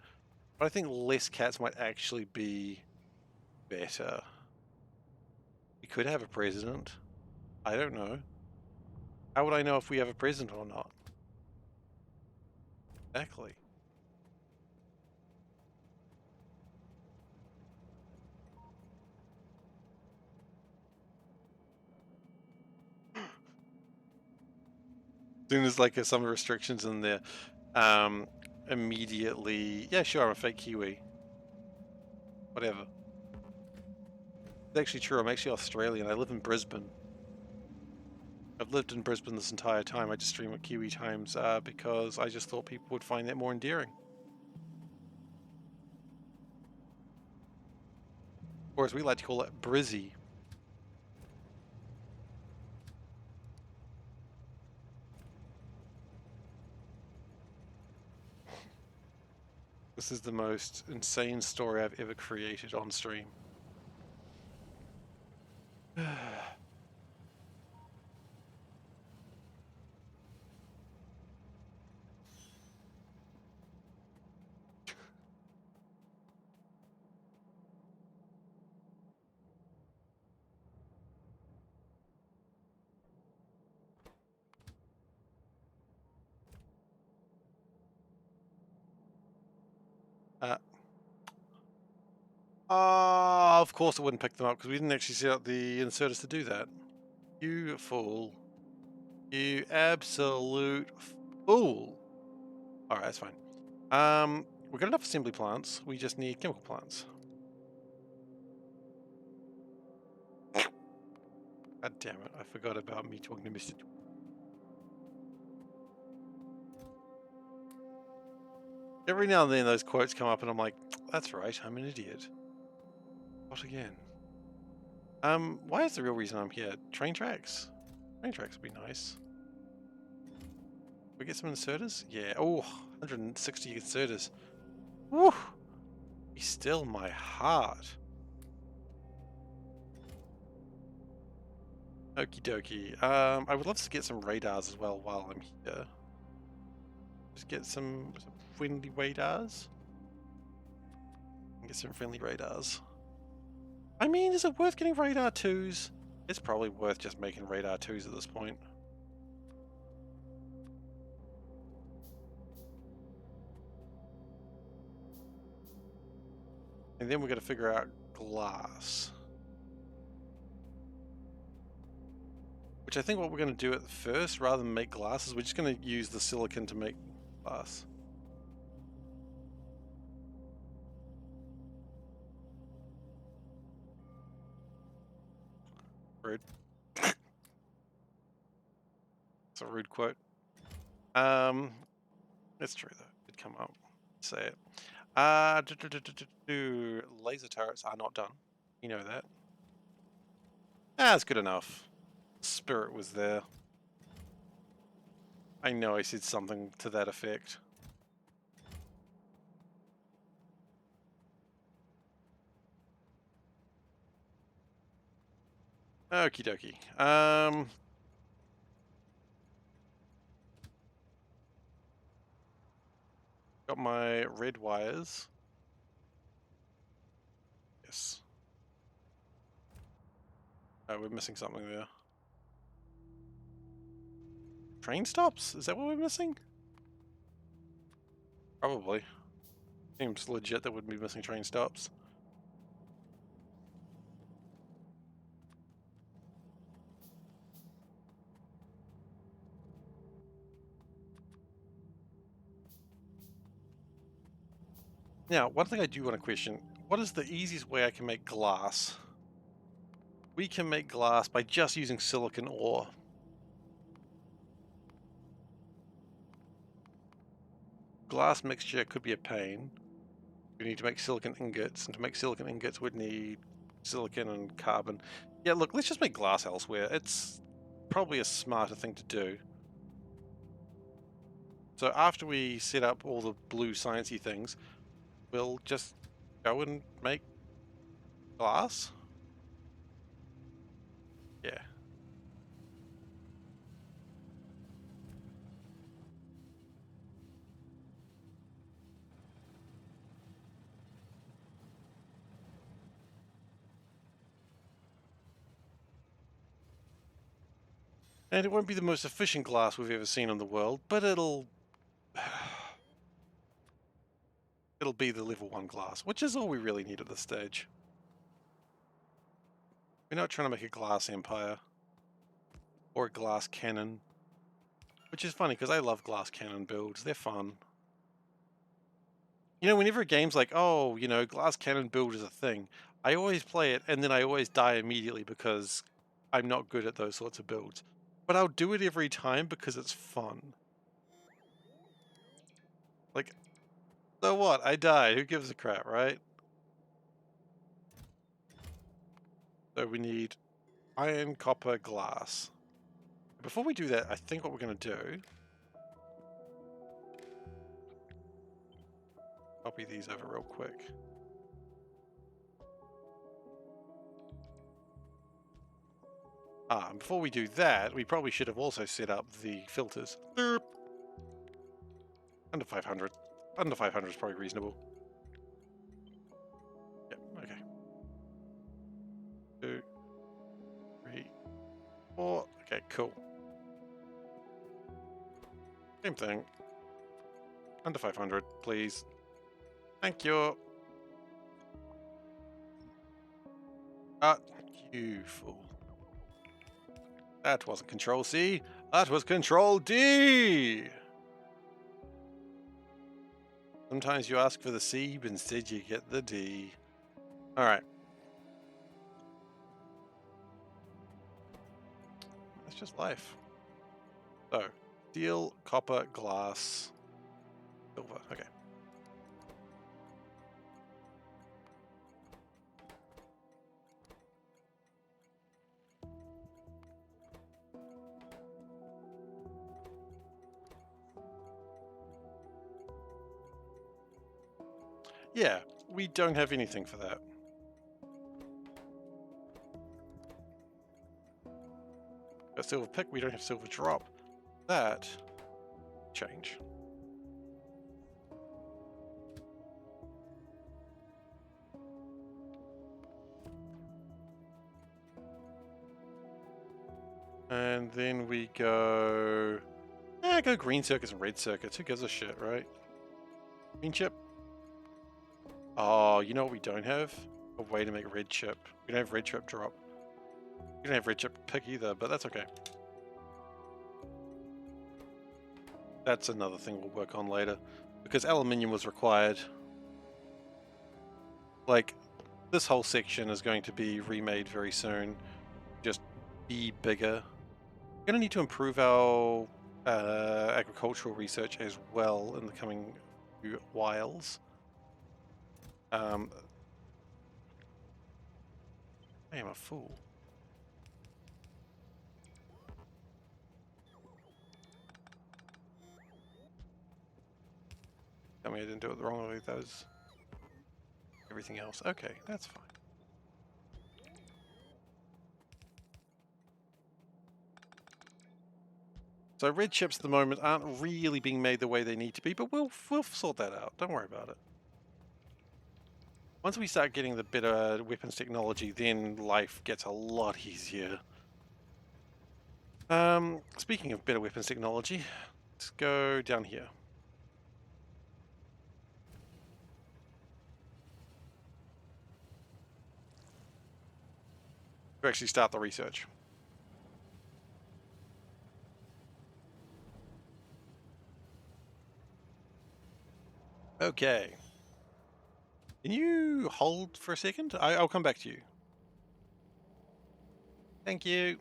but I think less cats might actually be better. We could have a president. I don't know. How would I know if we have a president or not? Exactly. soon as like some restrictions in there, immediately, yeah, sure, I'm a fake Kiwi. Whatever. It's actually true. I'm actually Australian. I live in Brisbane. I've lived in Brisbane this entire time. I just stream at Kiwi times because I just thought people would find that more endearing. Or as we like to call it, Brizzy. This is the most insane story I've ever created on stream. Of course it wouldn't pick them up because we didn't actually set up the inserters to do that. You fool. You absolute fool. Alright, that's fine. We've got enough assembly plants. We just need chemical plants. God damn it, I forgot about me talking to Mr. Every now and then those quotes come up and I'm like, that's right, I'm an idiot. What again? Why is the real reason I'm here? Train tracks? Train tracks would be nice. We get some inserters? Yeah. Oh, 160 inserters. Woo! Be still my heart. Okie dokie. I would love to get some radars as well while I'm here. Just get some friendly radars. Get some friendly radars. I mean, is it worth getting radar 2s? It's probably worth just making radar 2s at this point. And then we're going to figure out glass. Which I think what we're going to do at first, rather than make glass, is we're just going to use the silicon to make glass. Rude. It's a rude quote. It's true though. It'd come up. Say it. Laser turrets are not done. You know that. That's good enough. Spirit was there. I know I said something to that effect. Okie dokie. Got my red wires. Yes. Oh, we're missing something there. Train stops? Is that what we're missing? Probably. Seems legit that we'd be missing train stops. Now, one thing I do want to question, what is the easiest way I can make glass? We can make glass by just using silicon ore. Glass mixture could be a pain. We need to make silicon ingots, and to make silicon ingots we'd need silicon and carbon. Yeah, look, let's just make glass elsewhere. It's probably a smarter thing to do. So after we set up all the blue sciencey things, we'll just go and make glass. Yeah. And it won't be the most efficient glass we've ever seen in the world, but it'll be the level 1 glass, which is all we really need at this stage. We're not trying to make a glass empire or a glass cannon. Which is funny because I love glass cannon builds. They're fun. You know, whenever a game's like, oh, you know, glass cannon build is a thing, I always play it and then I always die immediately because I'm not good at those sorts of builds. But I'll do it every time because it's fun. Like, so what? I died. Who gives a crap, right? So we need iron, copper, glass. Before we do that, I think what we're going to do... Copy these over real quick. And before we do that, we probably should have also set up the filters. Derp. Under 500. Under 500 is probably reasonable. Yep, okay. 2, 3, 4. Okay, cool. Same thing. Under 500, please. Thank you. You fool. That wasn't Control C. That was Control D. Sometimes you ask for the C, but instead you get the D. All right. That's just life. So, steel, copper, glass, silver. Okay. Yeah, we don't have anything for that. Got silver pick, we don't have silver drop. That change. And then we go... go green circuits and red circuits. Who gives a shit, right? Green chip. Oh, you know what we don't have? A way to make red chip. We don't have red chip drop. We don't have red chip pick either, but that's okay. That's another thing we'll work on later. Because aluminium was required. Like, this whole section is going to be remade very soon. Just be bigger. We're going to need to improve our agricultural research as well in the coming few whiles. I am a fool. Tell me I didn't do it the wrong way with those. Everything else. Okay, that's fine. So red chips at the moment aren't really being made the way they need to be, but we'll sort that out. Don't worry about it. Once we start getting the better weapons technology, then life gets a lot easier. Speaking of better weapons technology, let's go down here. To actually start the research. Okay. Can you hold for a second? I'll come back to you. Thank you.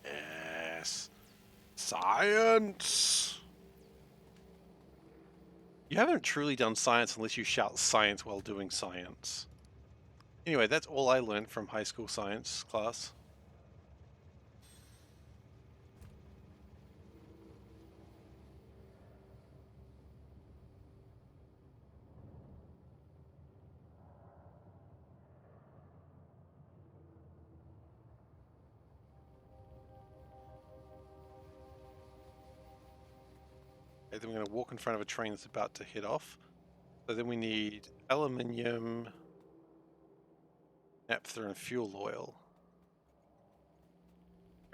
Yes. Science! You haven't truly done science unless you shout science while doing science. Anyway, that's all I learned from high school science class. Okay, then we're going to walk in front of a train that's about to head off. So then we need aluminium, naphtha, and fuel oil.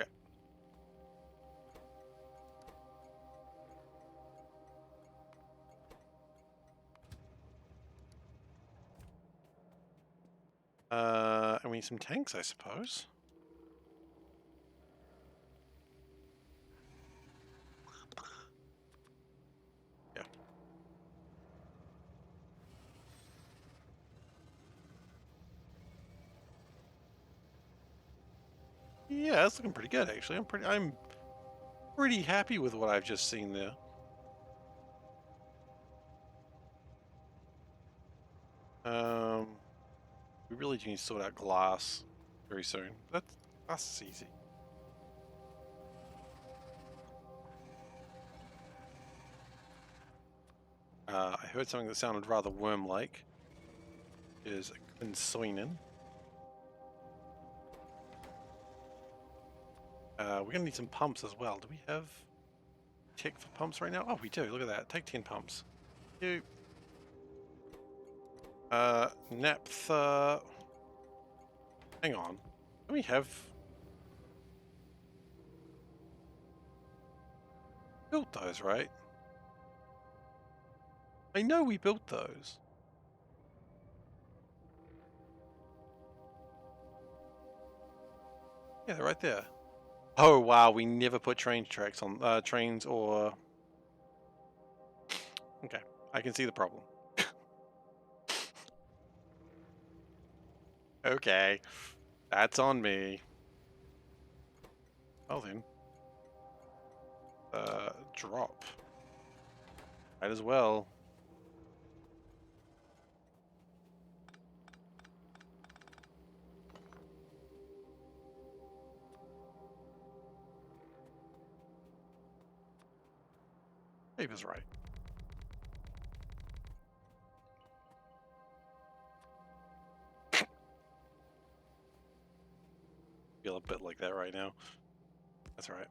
Okay. And we need some tanks, I suppose. Yeah. Yeah, that's looking pretty good actually. I'm pretty happy with what I've just seen there. We really do need to sort out glass very soon. That's easy. I heard something that sounded rather worm-like. It is consoinin. We're gonna need some pumps as well. Do we have tech for pumps right now? Oh, we do. Look at that. Take 10 pumps. You. Naphtha. Hang on. Do we have built those, right? I know we built those. Yeah, they're right there. Oh wow, we never put train tracks on trains or. Okay, I can see the problem. Okay, that's on me. Well then, drop. Might as well. Dave is right. Feel a bit like that right now. That's all right.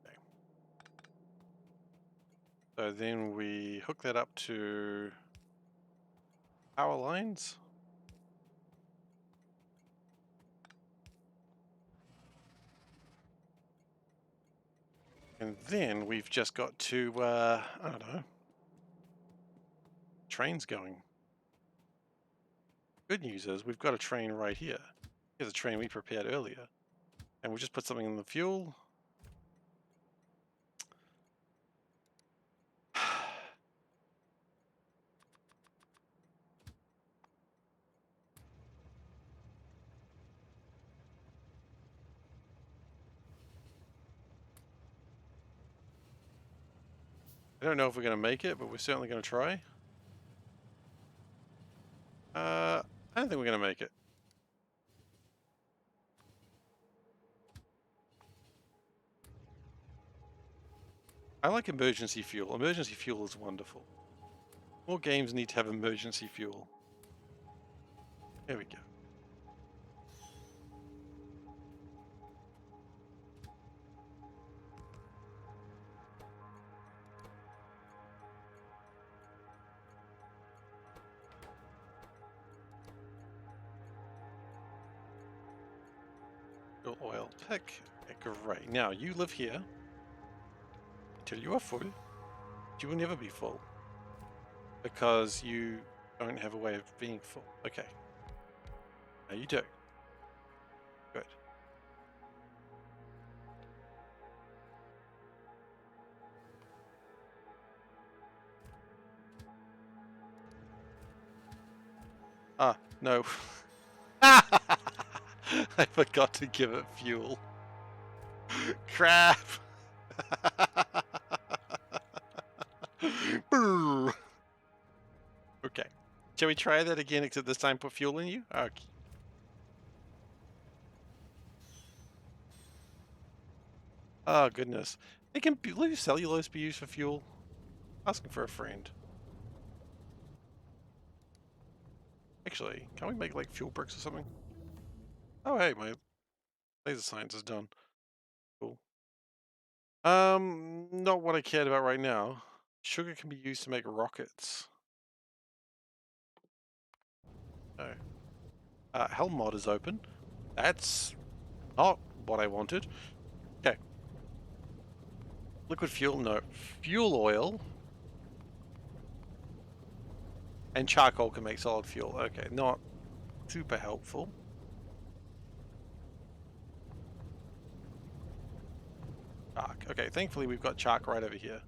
Okay. So then we hook that up to power lines. And then we've just got to, I don't know, trains going. Good news is we've got a train right here. Here's a train we prepared earlier. And we'll just put something in the fuel. I don't know if we're going to make it, but we're certainly going to try. I don't think we're going to make it. I like emergency fuel. Emergency fuel is wonderful. More games need to have emergency fuel. There we go. Fuel oil pick. Great. Now, you live here until you are full. You will never be full. Because you don't have a way of being full. Okay. Now you do. Good. Ah, no. I forgot to give it fuel. Crap! Okay. Shall we try that again, except this time put fuel in you? Okay. Oh, goodness. It can be, will cellulose be used for fuel? Asking for a friend. Actually, can we make like fuel bricks or something? Oh, hey, my laser science is done. Cool. Not what I cared about right now. Sugar can be used to make rockets. Oh. Helm mod is open. That's not what I wanted. Okay. Liquid fuel, no. Fuel oil and charcoal can make solid fuel. Okay, not super helpful. Chark. Okay, thankfully we've got chark right over here.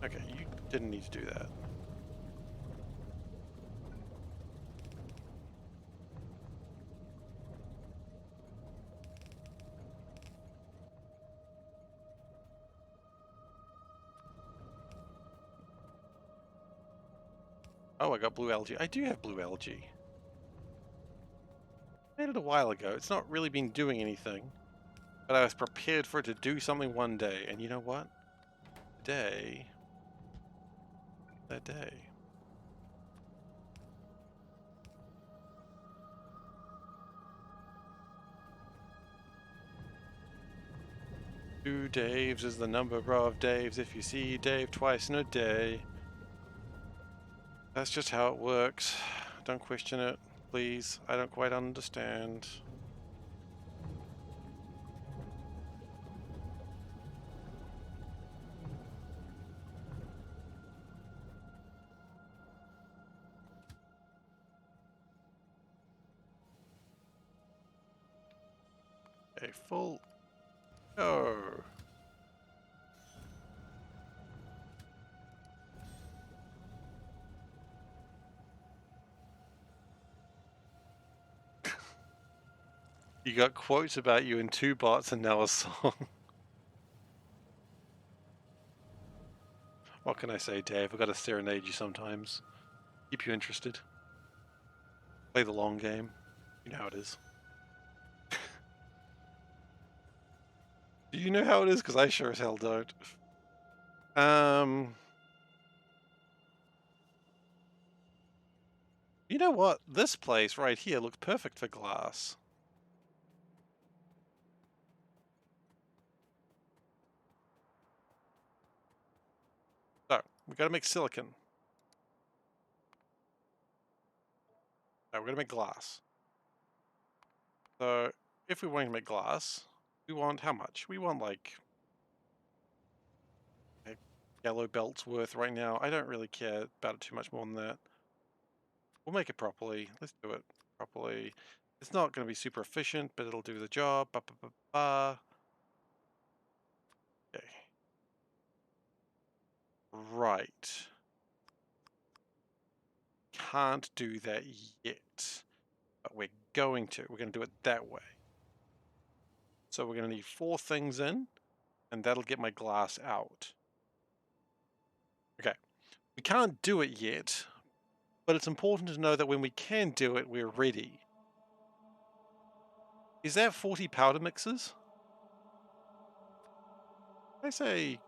Okay, you didn't need to do that. Oh, I got blue algae. I do have blue algae. I made it a while ago. It's not really been doing anything, but I was prepared for it to do something one day. And you know what? Today, that day. Two Daves is the number of Daves if you see Dave twice in a day. That's just how it works. Don't question it, please. I don't quite understand. Okay, full go. You got quotes about you in 2 bots and now a song. What can I say, Dave? I've got to serenade you sometimes. Keep you interested. Play the long game. You know how it is. Do you know how it is? Because I sure as hell don't. You know what? This place right here looks perfect for glass. So, we got to make silicon. We're going to make glass. So, if we want to make glass, we want how much? We want like a yellow belt's worth right now. I don't really care about it too much more than that. We'll make it properly. Let's do it properly. It's not going to be super efficient, but it'll do the job. Ba, ba, ba, ba. Okay. Right. Can't do that yet, but we're going to. We're going to do it that way. So we're going to need 4 things in, and that'll get my glass out. Okay. We can't do it yet, but it's important to know that when we can do it, we're ready. Is that 40 powder mixes? I say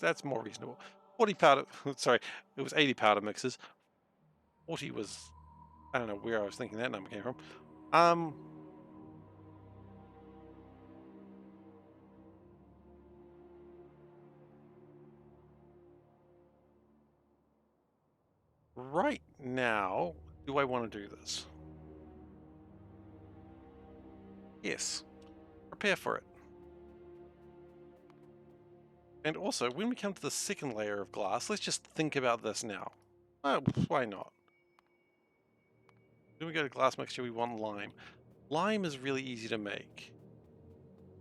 that's more reasonable. 40 powder, sorry, it was 80 powder mixes. 40 was, I don't know where I was thinking that number came from. Right now, do I want to do this? Yes. Prepare for it. And also, when we come to the second layer of glass, let's just think about this now. Oh, why not? When we go to glass mixture, we want lime. Lime is really easy to make,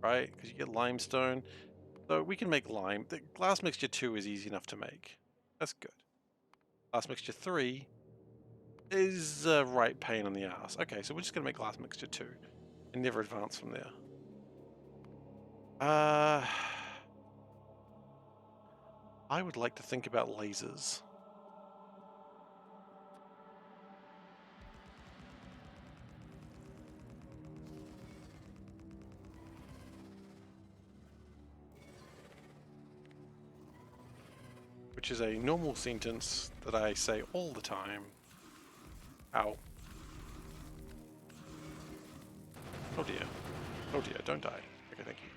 right? Because you get limestone. So we can make lime. The glass mixture 2 is easy enough to make. That's good. Glass mixture 3 is a right pain in the ass. Okay, so we're just going to make glass mixture 2 and never advance from there. I would like to think about lasers. Which is a normal sentence that I say all the time. Ow. Oh dear. Oh dear, don't die. Okay, thank you.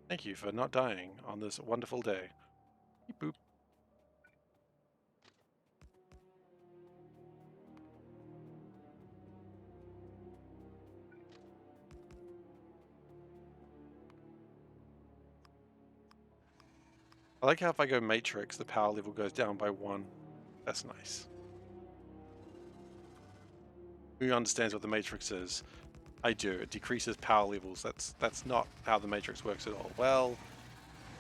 Thank you for not dying on this wonderful day. Beep boop. I like how if I go Matrix, the power level goes down by 1. That's nice. Who understands what the Matrix is? I do. It decreases power levels. That's not how the Matrix works at all. Well,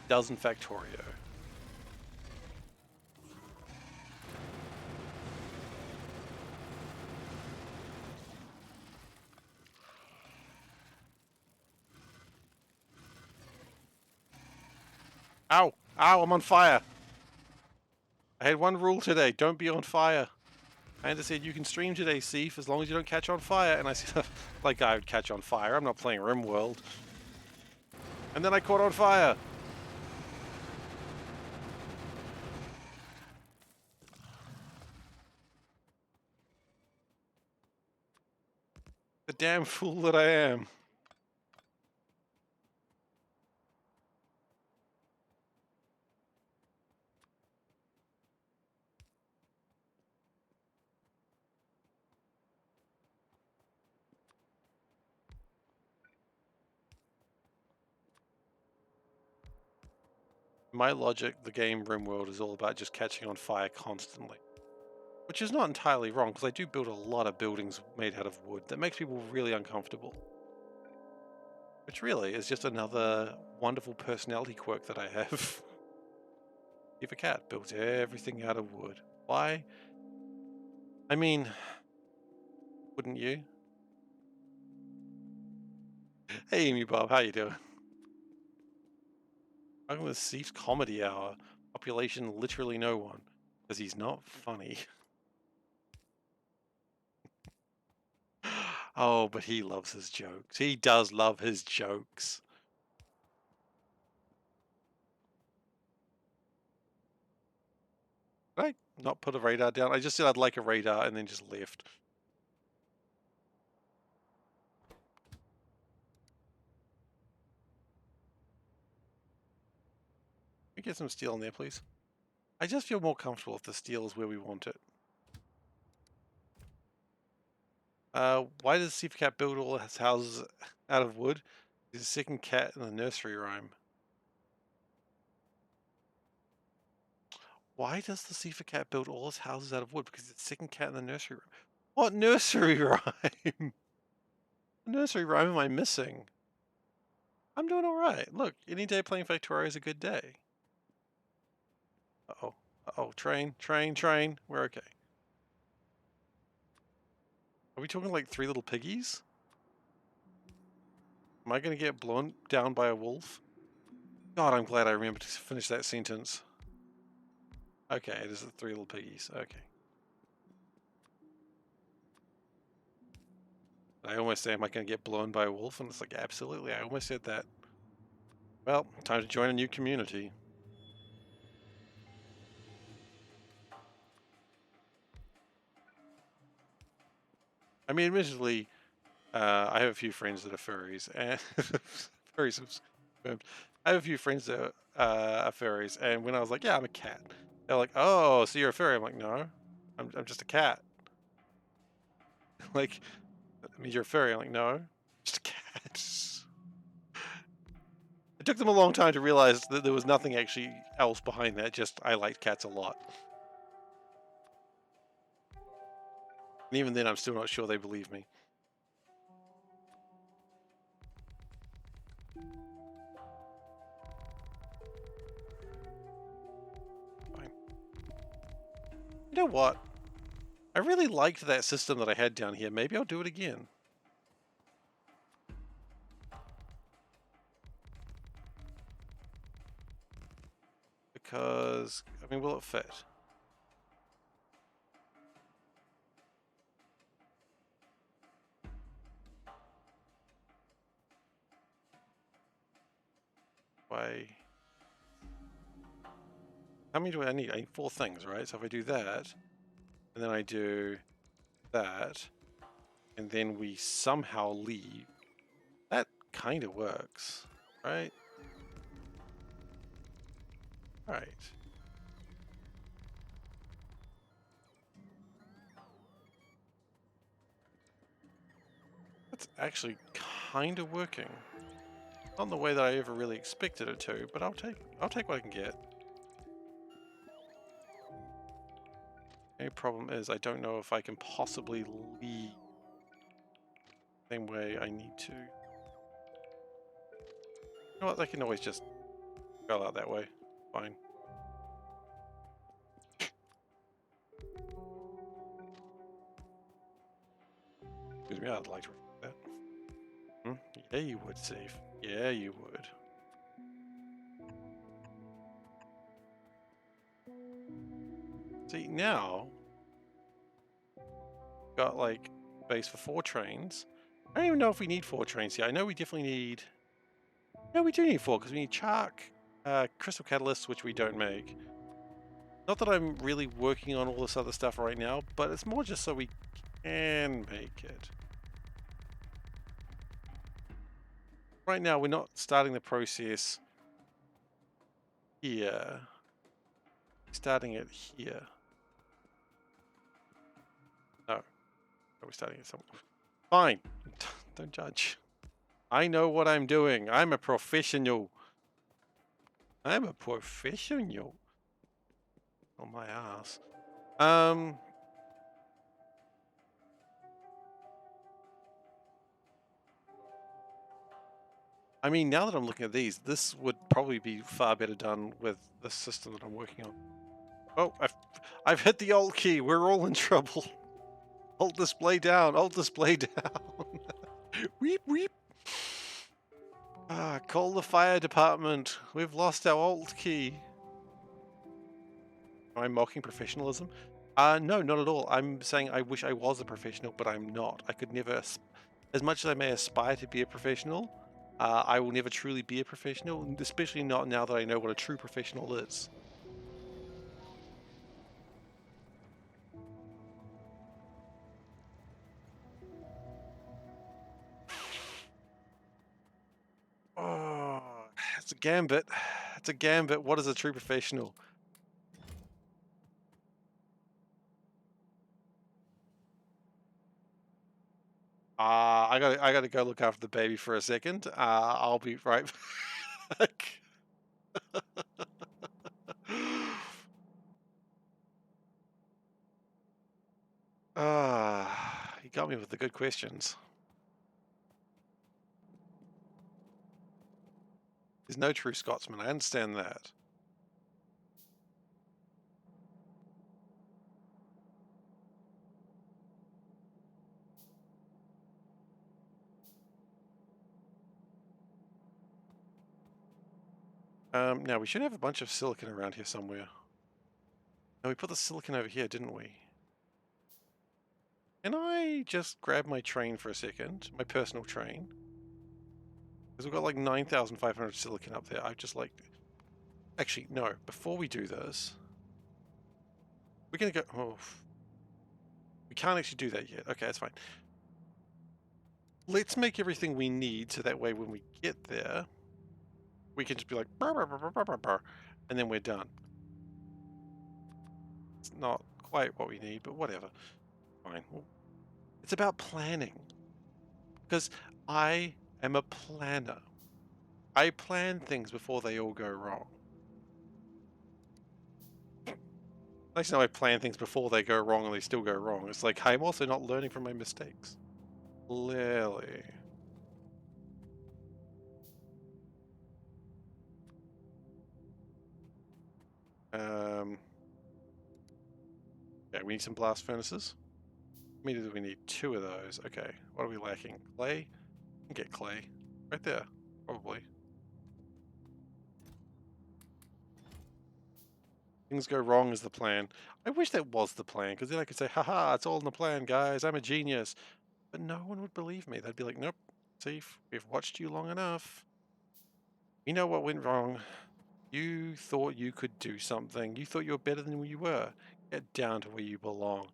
doesn't Factorio. Ow! Ow, I'm on fire! I had one rule today, don't be on fire. And I said, you can stream today, Seif, as long as you don't catch on fire. And I said, like I would catch on fire. I'm not playing RimWorld. And then I caught on fire. The damn fool that I am. My logic, the game RimWorld is all about just catching on fire constantly. Which is not entirely wrong, because I do build a lot of buildings made out of wood that makes people really uncomfortable. Which really is just another wonderful personality quirk that I have. SeiferKatt builds everything out of wood. Why? I mean, wouldn't you? Hey, Amy Bob, how you doing? Welcome to Seif's Comedy Hour. Population literally no one, because he's not funny. Oh, but he loves his jokes. He does love his jokes. Did I not put a radar down? I just said I'd like a radar and then just left. Can we get some steel in there, please? I just feel more comfortable if the steel is where we want it. Why does SeiferKatt build all his houses out of wood? He's the second cat in the nursery rhyme. Why does the SeiferKatt build all his houses out of wood? Because it's the second cat in the nursery rhyme. What nursery rhyme? What nursery rhyme am I missing? I'm doing alright. Look, any day playing Factorio is a good day. Uh-oh. Uh-oh. Train, train, train. We're okay. Are we talking like 3 little piggies? Am I going to get blown down by a wolf? God, I'm glad I remembered to finish that sentence. Okay, it is the 3 little piggies. Okay. I almost say, am I going to get blown by a wolf? And it's like, absolutely, I almost said that. Well, time to join a new community. I mean, admittedly, I have a few friends that are furries, and furries have confirmed. I have a few friends that are furries, and when I was like, yeah, I'm a cat, they're like, oh, so you're a furry? I'm like, no, I'm just a cat. Like, I mean, you're a furry? I'm like, no, just a cat. It took them a long time to realize that there was nothing actually else behind that, just I liked cats a lot. And even then, I'm still not sure they believe me. Fine. You know what? I really liked that system that I had down here. Maybe I'll do it again. Because, I mean, will it fit? Why? How many do I need? I need 4 things, right? So if I do that, and then I do that, and then we somehow leave, that kind of works, right? Alright. actually kind of working. Not in the way that I ever really expected it to, but I'll take what I can get. The only problem is I don't know if I can possibly leave the same way I need to. You know what? I can always just go out that way. Fine. Excuse me, I'd like to repeat that. Yeah, you would, Steve. Yeah, you would. See, now got like space for 4 trains. I don't even know if we need 4 trains here. I know we definitely need. No, we do need 4 because we need chalk, crystal catalysts, which we don't make. Not that I'm really working on all this other stuff right now, but it's more just so we can make it. Right now, we're not starting the process here. We're starting it here. No. Are we starting it somewhere? Fine. Don't judge. I know what I'm doing. I'm a professional. I'm a professional. On my ass. I mean, now that I'm looking at these, this would probably be far better done with the system that I'm working on. Oh, I've hit the Alt key. We're all in trouble. Alt display down. Alt display down. Weep, weep. Call the fire department. We've lost our Alt key. Am I mocking professionalism? No, not at all. I'm saying I wish I was a professional, but I'm not. I could never, as much as I may aspire to be a professional, I will never truly be a professional, especially not now that I know what a true professional is. Oh, it's a gambit. It's a gambit. What is a true professional? I gotta go look after the baby for a second. I'll be right back. You got me with the good questions. There's no true Scotsman. I understand that. Now we should have a bunch of silicon around here somewhere. No, we put the silicon over here, didn't we? Can I just grab my train for a second? My personal train? Because we've got like 9,500 silicon up there. I just like... Actually, no. Before we do this... We're going to go... Oh, we can't actually do that yet. Okay, that's fine. Let's make everything we need so that way when we get there, we can just be like... Burr, burr, burr, burr, burr, burr, and then we're done. It's not quite what we need, but whatever. Fine. It's about planning. Because I am a planner. I plan things before they all go wrong. Actually, no, I plan things before they go wrong and they still go wrong. It's like, I'm also not learning from my mistakes. Clearly. Yeah, we need some blast furnaces. How many do we need? 2 of those. Okay, what are we lacking? Clay? We can get clay. Right there, probably. Things go wrong is the plan. I wish that was the plan, because then I could say, haha, it's all in the plan, guys. I'm a genius. But no one would believe me. They'd be like, nope, Seif, we've watched you long enough. You know what went wrong. You thought you could do something. You thought you were better than you were. Get down to where you belong.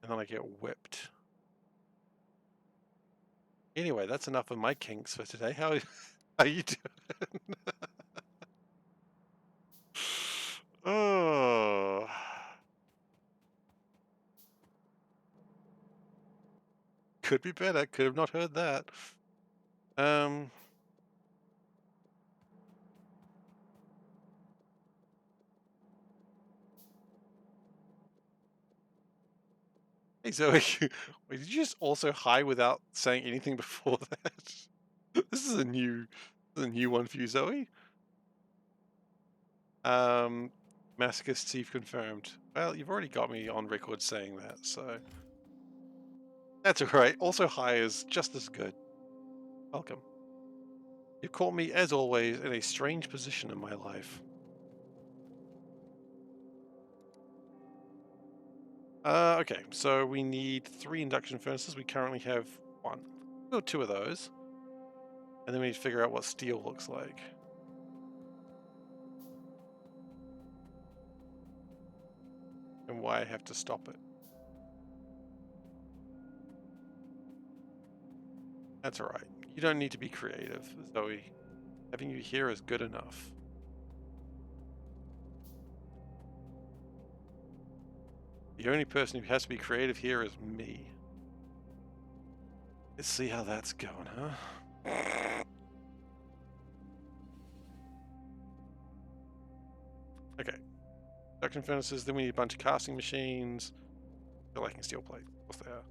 And then I get whipped. Anyway, that's enough of my kinks for today. How are you doing? Oh. Could be better. Could have not heard that. Hey Zoe, wait, did you just also hi without saying anything before that? This is a new one for you, Zoe. Masochist thief confirmed. Well, you've already got me on record saying that, so that's alright. Also, hi is just as good. Welcome. You've caught me, as always, in a strange position in my life. Okay, so we need 3 induction furnaces. We currently have 1. We'll build 2 of those. And then we need to figure out what steel looks like. And why I have to stop it. That's alright. You don't need to be creative, Zoe. Having you here is good enough. The only person who has to be creative here is me. Let's see how that's going, huh? Okay. Induction furnaces, then we need a bunch of casting machines. They're liking steel plate. Of course they are.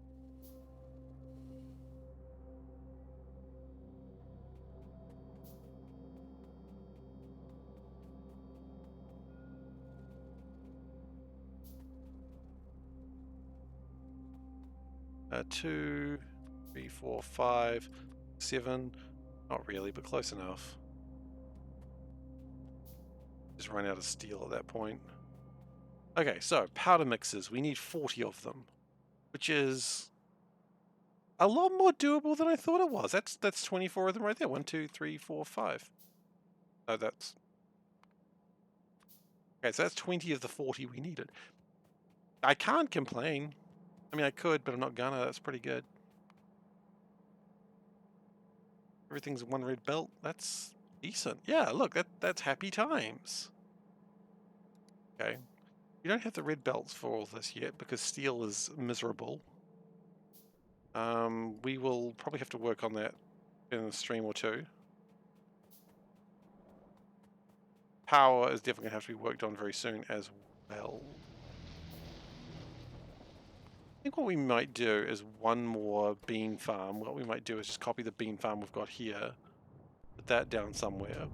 Two, 3, 4, 5, 7. Not really, but close enough. Just run out of steel at that point. Okay, so powder mixers. We need 40 of them, which is a lot more doable than I thought it was. That's 24 of them right there. 1, 2, 3, 4, 5. Oh, that's okay. So that's 20 of the 40 we needed. I can't complain. I mean, I could, but I'm not gonna. That's pretty good. Everything's 1 red belt. That's decent. Yeah, look, that's happy times. Okay. You don't have the red belts for all this yet because steel is miserable. We will probably have to work on that in a stream or 2. Power is definitely going to have to be worked on very soon as well. I think what we might do is 1 more bean farm. What we might do is just copy the bean farm we've got here, put that down somewhere.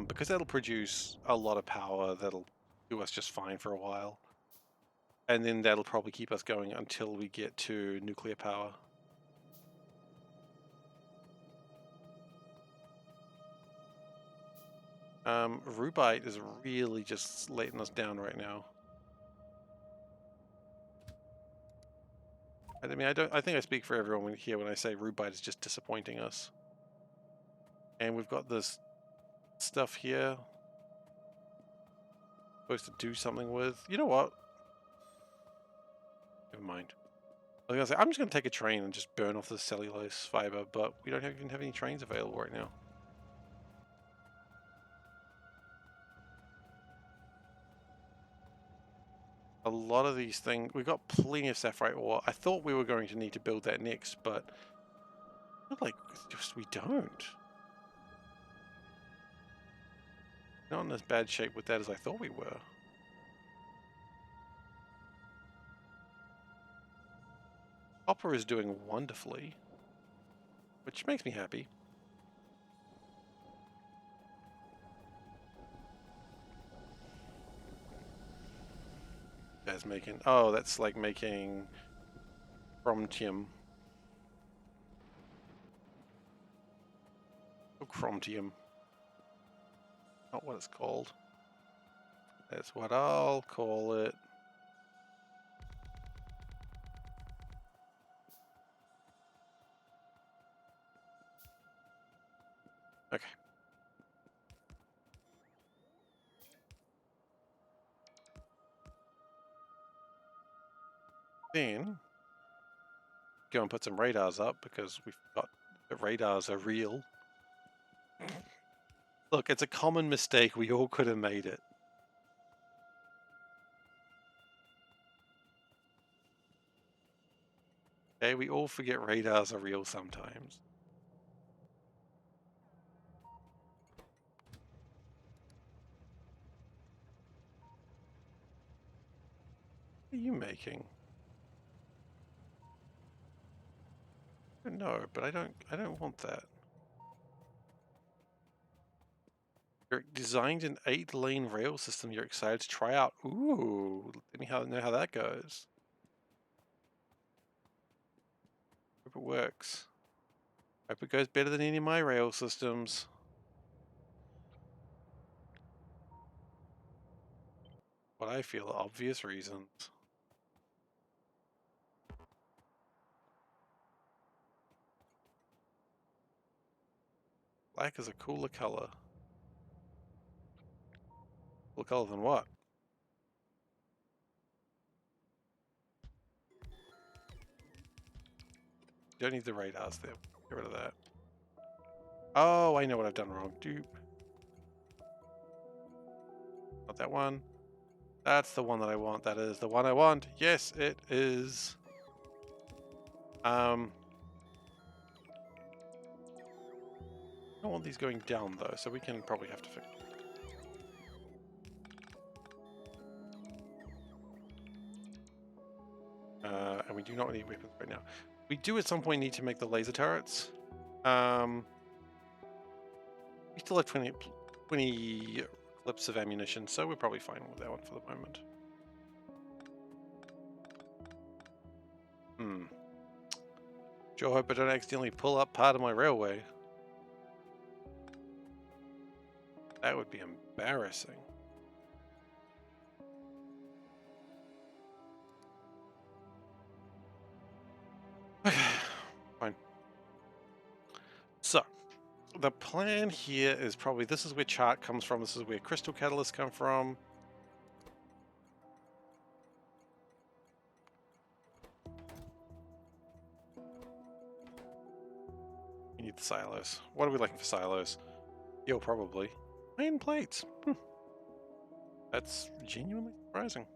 Because that'll produce a lot of power that'll do us just fine for a while. And then that'll probably keep us going until we get to nuclear power. Rubite is really just letting us down right now. I mean, I think I speak for everyone here when I say Rubite is just disappointing us. And we've got this stuff here. Supposed to do something with. You know what? Never mind. I was gonna say, I'm just gonna take a train and just burn off the cellulose fiber, but we don't even have any trains available right now. A lot of these things, we've got plenty of sapphire ore. I thought we were going to need to build that next, but like, just we don't. Not in as bad shape with that as I thought we were. Copper is doing wonderfully, which makes me happy. That's making, oh, that's like making chromium. Oh, chromium. Not what it's called. That's what I'll call it. Okay. Then go and put some radars up because we've got the radars are real. Look, it's a common mistake. We all could have made it. Okay, we all forget radars are real sometimes. What are you making? I don't know, but I don't want that. You're designed an 8-lane rail system you're excited to try out. Ooh, let me know how that goes. Hope it works. Hope it goes better than any of my rail systems. What I feel are obvious reasons. Black is a cooler color. Cooler color than what? Don't need the radars there. Get rid of that. Oh, I know what I've done wrong. Dupe. Not that one. That's the one that I want. That is the one I want. Yes, it is. I don't want these going down though, so we can probably have to fix. And we do not need weapons right now. We do at some point need to make the laser turrets. We still have 20 clips of ammunition, so we're probably fine with that one for the moment. Sure hope I don't accidentally pull up part of my railway. That would be embarrassing. Fine. So, the plan here is probably this is where chart comes from. This is where crystal catalysts come from. We need the silos. What are we looking for silos? Yo, probably. Iron plates. That's genuinely surprising.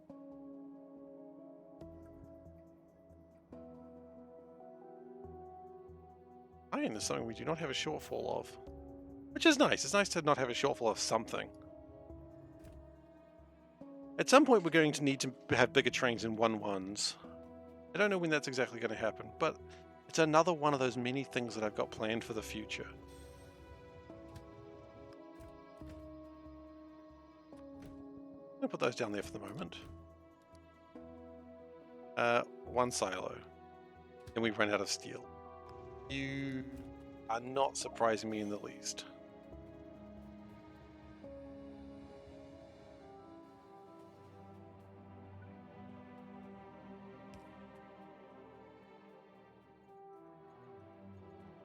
Iron is something we do not have a shortfall of. Which is nice. It's nice to not have a shortfall of something. At some point, we're going to need to have bigger trains in 1-1s. I don't know when that's exactly going to happen, but it's another one of those many things that I've got planned for the future. I'm going to put those down there for the moment. 1 silo. Then we run out of steel. You are not surprising me in the least.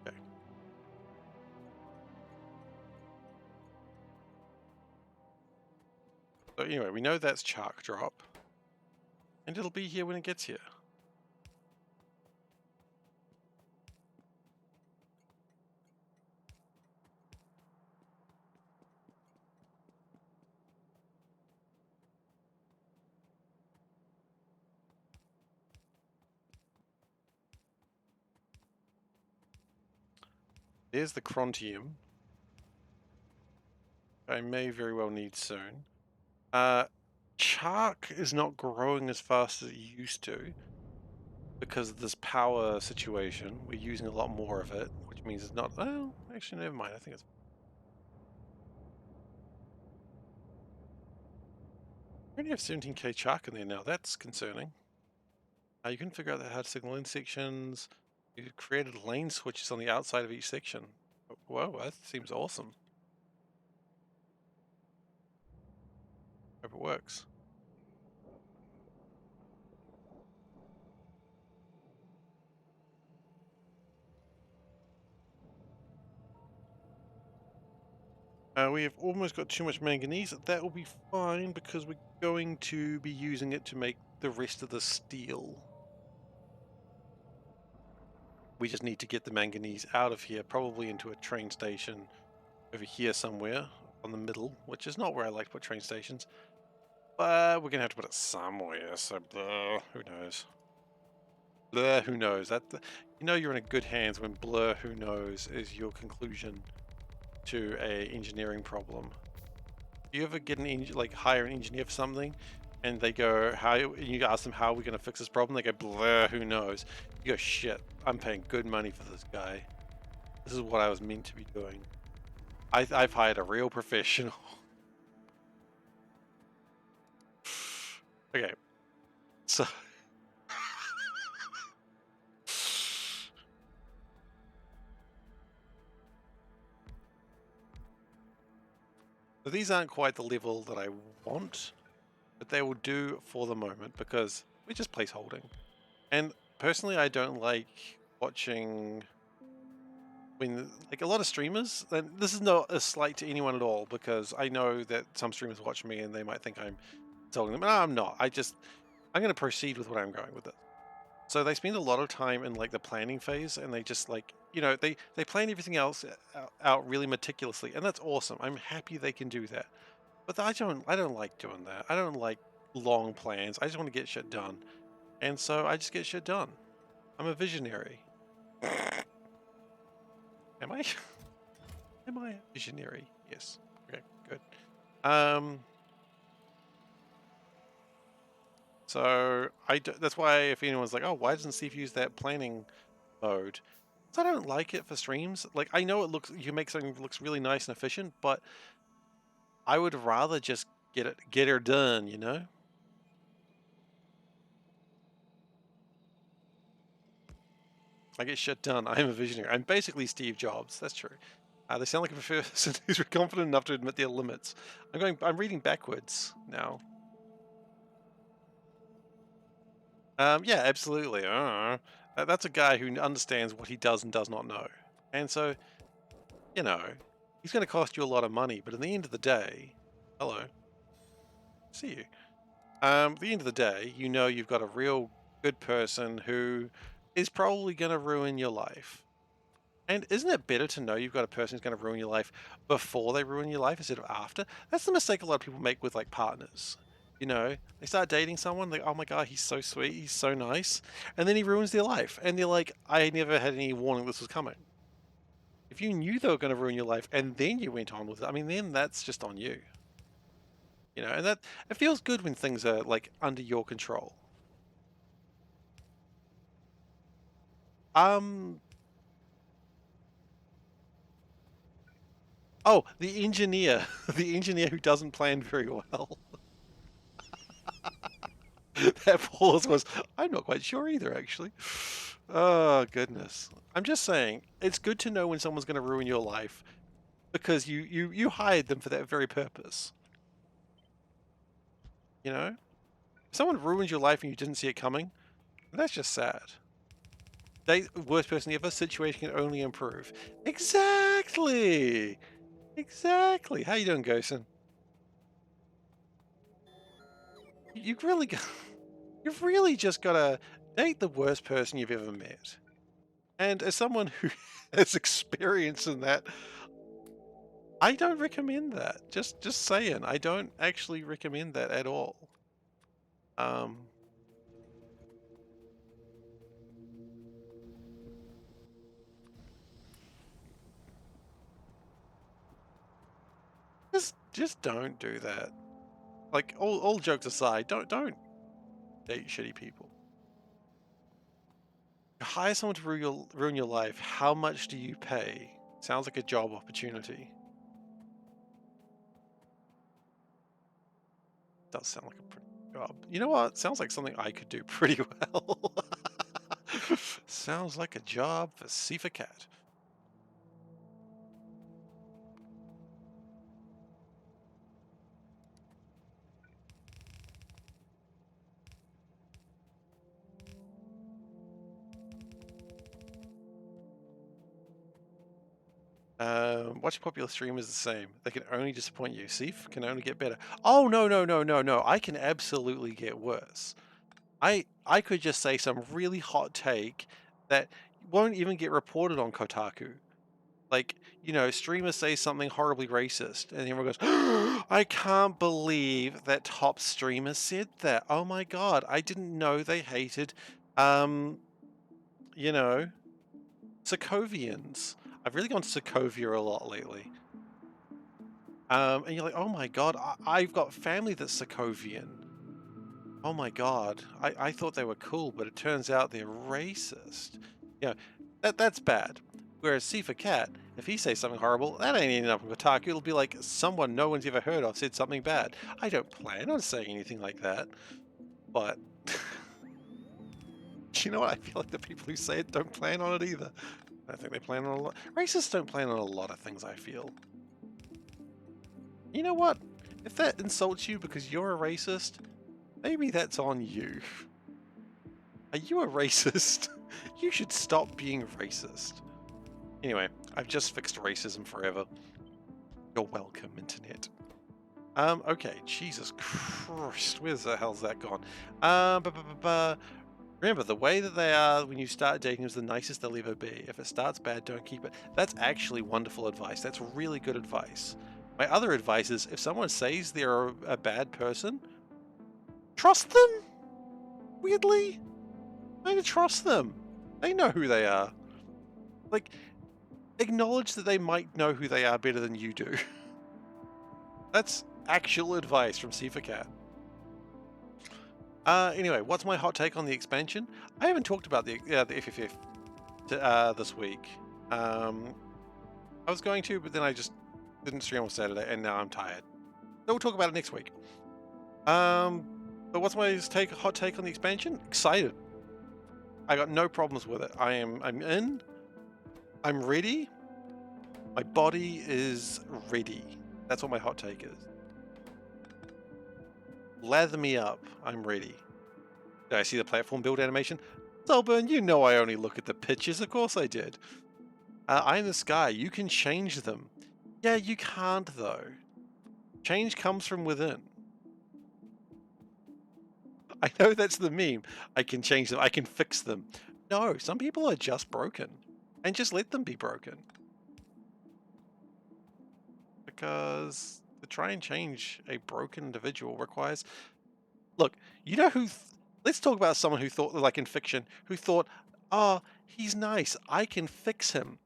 Okay. So anyway, we know that's Chark Drop. And it'll be here when it gets here. There's the Chrontium. I may very well need soon. Chark is not growing as fast as it used to because of this power situation. We're using a lot more of it, which means it's not... Oh, actually, never mind. I think it's... We only have 17k Chark in there now. That's concerning. You can figure out how to signal in sections. You created lane switches on the outside of each section. Whoa, that seems awesome. Hope it works. We have almost got too much manganese. That will be fine because we're going to be using it to make the rest of the steel. We just need to get the manganese out of here, probably into a train station over here somewhere on the middle, which is not where I like to put train stations. But we're going to have to put it somewhere, so who knows. blur who knows. You know you're in a good hands when blur who knows is your conclusion to a engineering problem. You ever get like hire an engineer for something, and they go, "How?" And you ask them, "How are we going to fix this problem?" They go, "Blur, who knows?" You go, "Shit, I'm paying good money for this guy. This is what I was meant to be doing. I've hired a real professional." Okay, so these aren't quite the level that I want, but they will do for the moment because we're just placeholding. And personally, I don't like watching when, like, a lot of streamers, and this is not a slight to anyone at all, because I know that some streamers watch me and they might think I'm telling them, no, I'm not. I'm going to proceed with what I'm going with it. So they spend a lot of time in like the planning phase, and they just like, they plan everything else out really meticulously, and that's awesome. I'm happy they can do that. But I don't like doing that. I don't like long plans. I just want to get shit done. And so I just get shit done. I'm a visionary. Am I? Am I a visionary? Yes. Okay, good. So that's why if anyone's like, oh, why doesn't Steve use that planning mode? I don't like it for streams. Like, I know you can make something that looks really nice and efficient, but I would rather just get her done, you know? I get shit done. I am a visionary. I'm basically Steve Jobs. That's true. They sound like a person who's confident enough to admit their limits. I'm reading backwards now. Yeah, absolutely. That's a guy who understands what he does and does not know. And so, you know, he's going to cost you a lot of money, but at the end of the day, hello, see you. At the end of the day, you know you've got a real good person who is probably going to ruin your life. And isn't it better to know you've got a person who's going to ruin your life before they ruin your life instead of after? That's the mistake a lot of people make with like partners. You know, they start dating someone, like, oh my God, he's so sweet, he's so nice. And then he ruins their life. And they're like, I never had any warning this was coming. If you knew they were going to ruin your life and then you went on with it, I mean, then that's just on you. You know, and that it feels good when things are like under your control. Um, oh, the engineer, the engineer who doesn't plan very well. That pause was, I'm not quite sure either, actually. Oh, goodness. I'm just saying, it's good to know when someone's going to ruin your life because you hired them for that very purpose. You know? If someone ruins your life and you didn't see it coming, that's just sad. Worst person ever, situation can only improve. Exactly! Exactly. How you doing, Gosen? You've really got, you've really just got to date the worst person you've ever met. And as someone who has experience in that, I don't recommend that. Just saying, I don't actually recommend that at all. Um, just don't do that. Like, all jokes aside, don't date shitty people. Hire someone to ruin your life. How much do you pay? Sounds like a job opportunity. Does sound like a pretty job. You know what? Sounds like something I could do pretty well. Sounds like a job for SeiferKatt. Watching popular streamers is the same. They can only disappoint you. Seif can only get better. Oh, no, no, no, no, no. I can absolutely get worse. I could just say some really hot take that won't even get reported on Kotaku. Like, streamers say something horribly racist, and everyone goes, I can't believe that top streamer said that. Oh my God, I didn't know they hated you know, Sokovians. I've really gone to Sokovia a lot lately. And you're like, oh my god, I've got family that's Sokovian. Oh my god, I thought they were cool, but it turns out they're racist. You know, that's bad. Whereas SeiferKatt, if he says something horrible, that ain't ending up in Kotaku. It'll be like someone no one's ever heard of said something bad. I don't plan on saying anything like that, but you know what? I feel like the people who say it don't plan on it either. I think they plan on a lot. Racists don't plan on a lot of things, I feel. You know what? If that insults you because you're a racist, maybe that's on you. Are you a racist? You should stop being racist. Anyway, I've just fixed racism forever. You're welcome, internet. Okay, Jesus Christ, where's the hell's that gone? Remember, the way that they are when you start dating is the nicest they'll ever be. If it starts bad, don't keep it. That's actually wonderful advice. That's really good advice. My other advice is, if someone says they're a bad person, trust them? Weirdly? I need to trust them. They know who they are. Like, acknowledge that they might know who they are better than you do. That's actual advice from SeiferKatt. Anyway, what's my hot take on the expansion? I haven't talked about the FFF this week. I was going to, but then I just didn't stream on Saturday, and now I'm tired. So we'll talk about it next week. But what's my hot take on the expansion? Excited. I got no problems with it. I'm in. I'm ready. My body is ready. That's what my hot take is. Lather me up. I'm ready. Did I see the platform build animation? Selburn, you know I only look at the pictures. Of course I did. Eye in the sky. You can change them. Yeah, you can't though. Change comes from within. I know that's the meme. I can change them. I can fix them. No, some people are just broken. And just let them be broken. Because to try and change a broken individual requires... Look, you know who... Let's talk about someone who thought, like in fiction, who thought, oh, he's nice, I can fix him.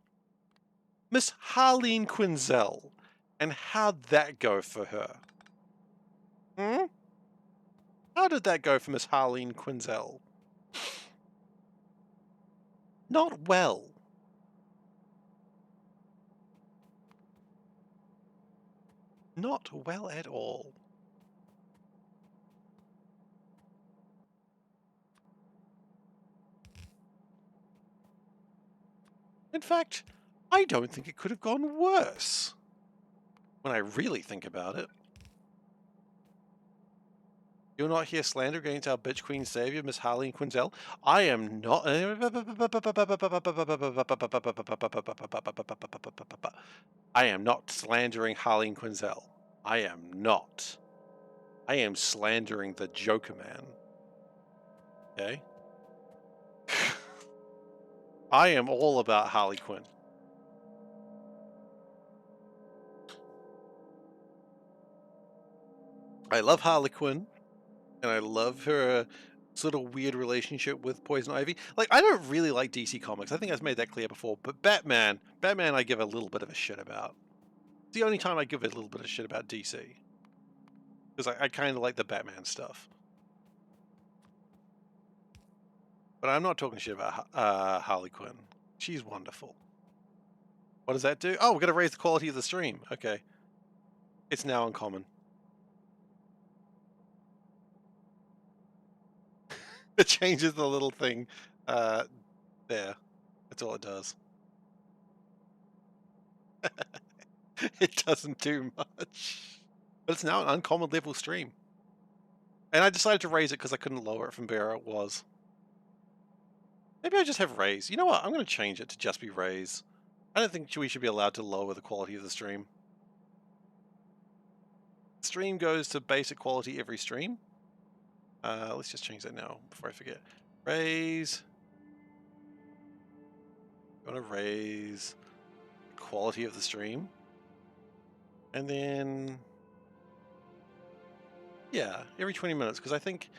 Miss Harleen Quinzel. And how'd that go for her? Hmm? How did that go for Miss Harleen Quinzel? Not well. Not well at all. In fact, I don't think it could have gone worse. When I really think about it. You're not here slander against our bitch queen savior, Miss Harleen Quinzel. I am not. I am not slandering Harleen Quinzel. I am not. I am slandering the Joker Man. Okay? I am all about Harley Quinn. I love Harley Quinn, and I love her sort of weird relationship with Poison Ivy. Like, I don't really like DC Comics. I think I've made that clear before. But Batman I give a little bit of a shit about. It's the only time I give a little bit of shit about DC. Because I kind of like the Batman stuff. But I'm not talking shit about Harley Quinn. She's wonderful. What does that do? Oh, we're going to raise the quality of the stream. Okay. It's now uncommon. It changes the little thing there. That's all it does. It doesn't do much. But it's now an uncommon level stream. And I decided to raise it because I couldn't lower it from where it was. Maybe I just have raise. You know what? I'm going to change it to just be raise. I don't think we should be allowed to lower the quality of the stream. The stream goes to basic quality every stream. Let's just change that now before I forget. Raise. I'm going to raise the quality of the stream. And then... yeah, every 20 minutes, because I think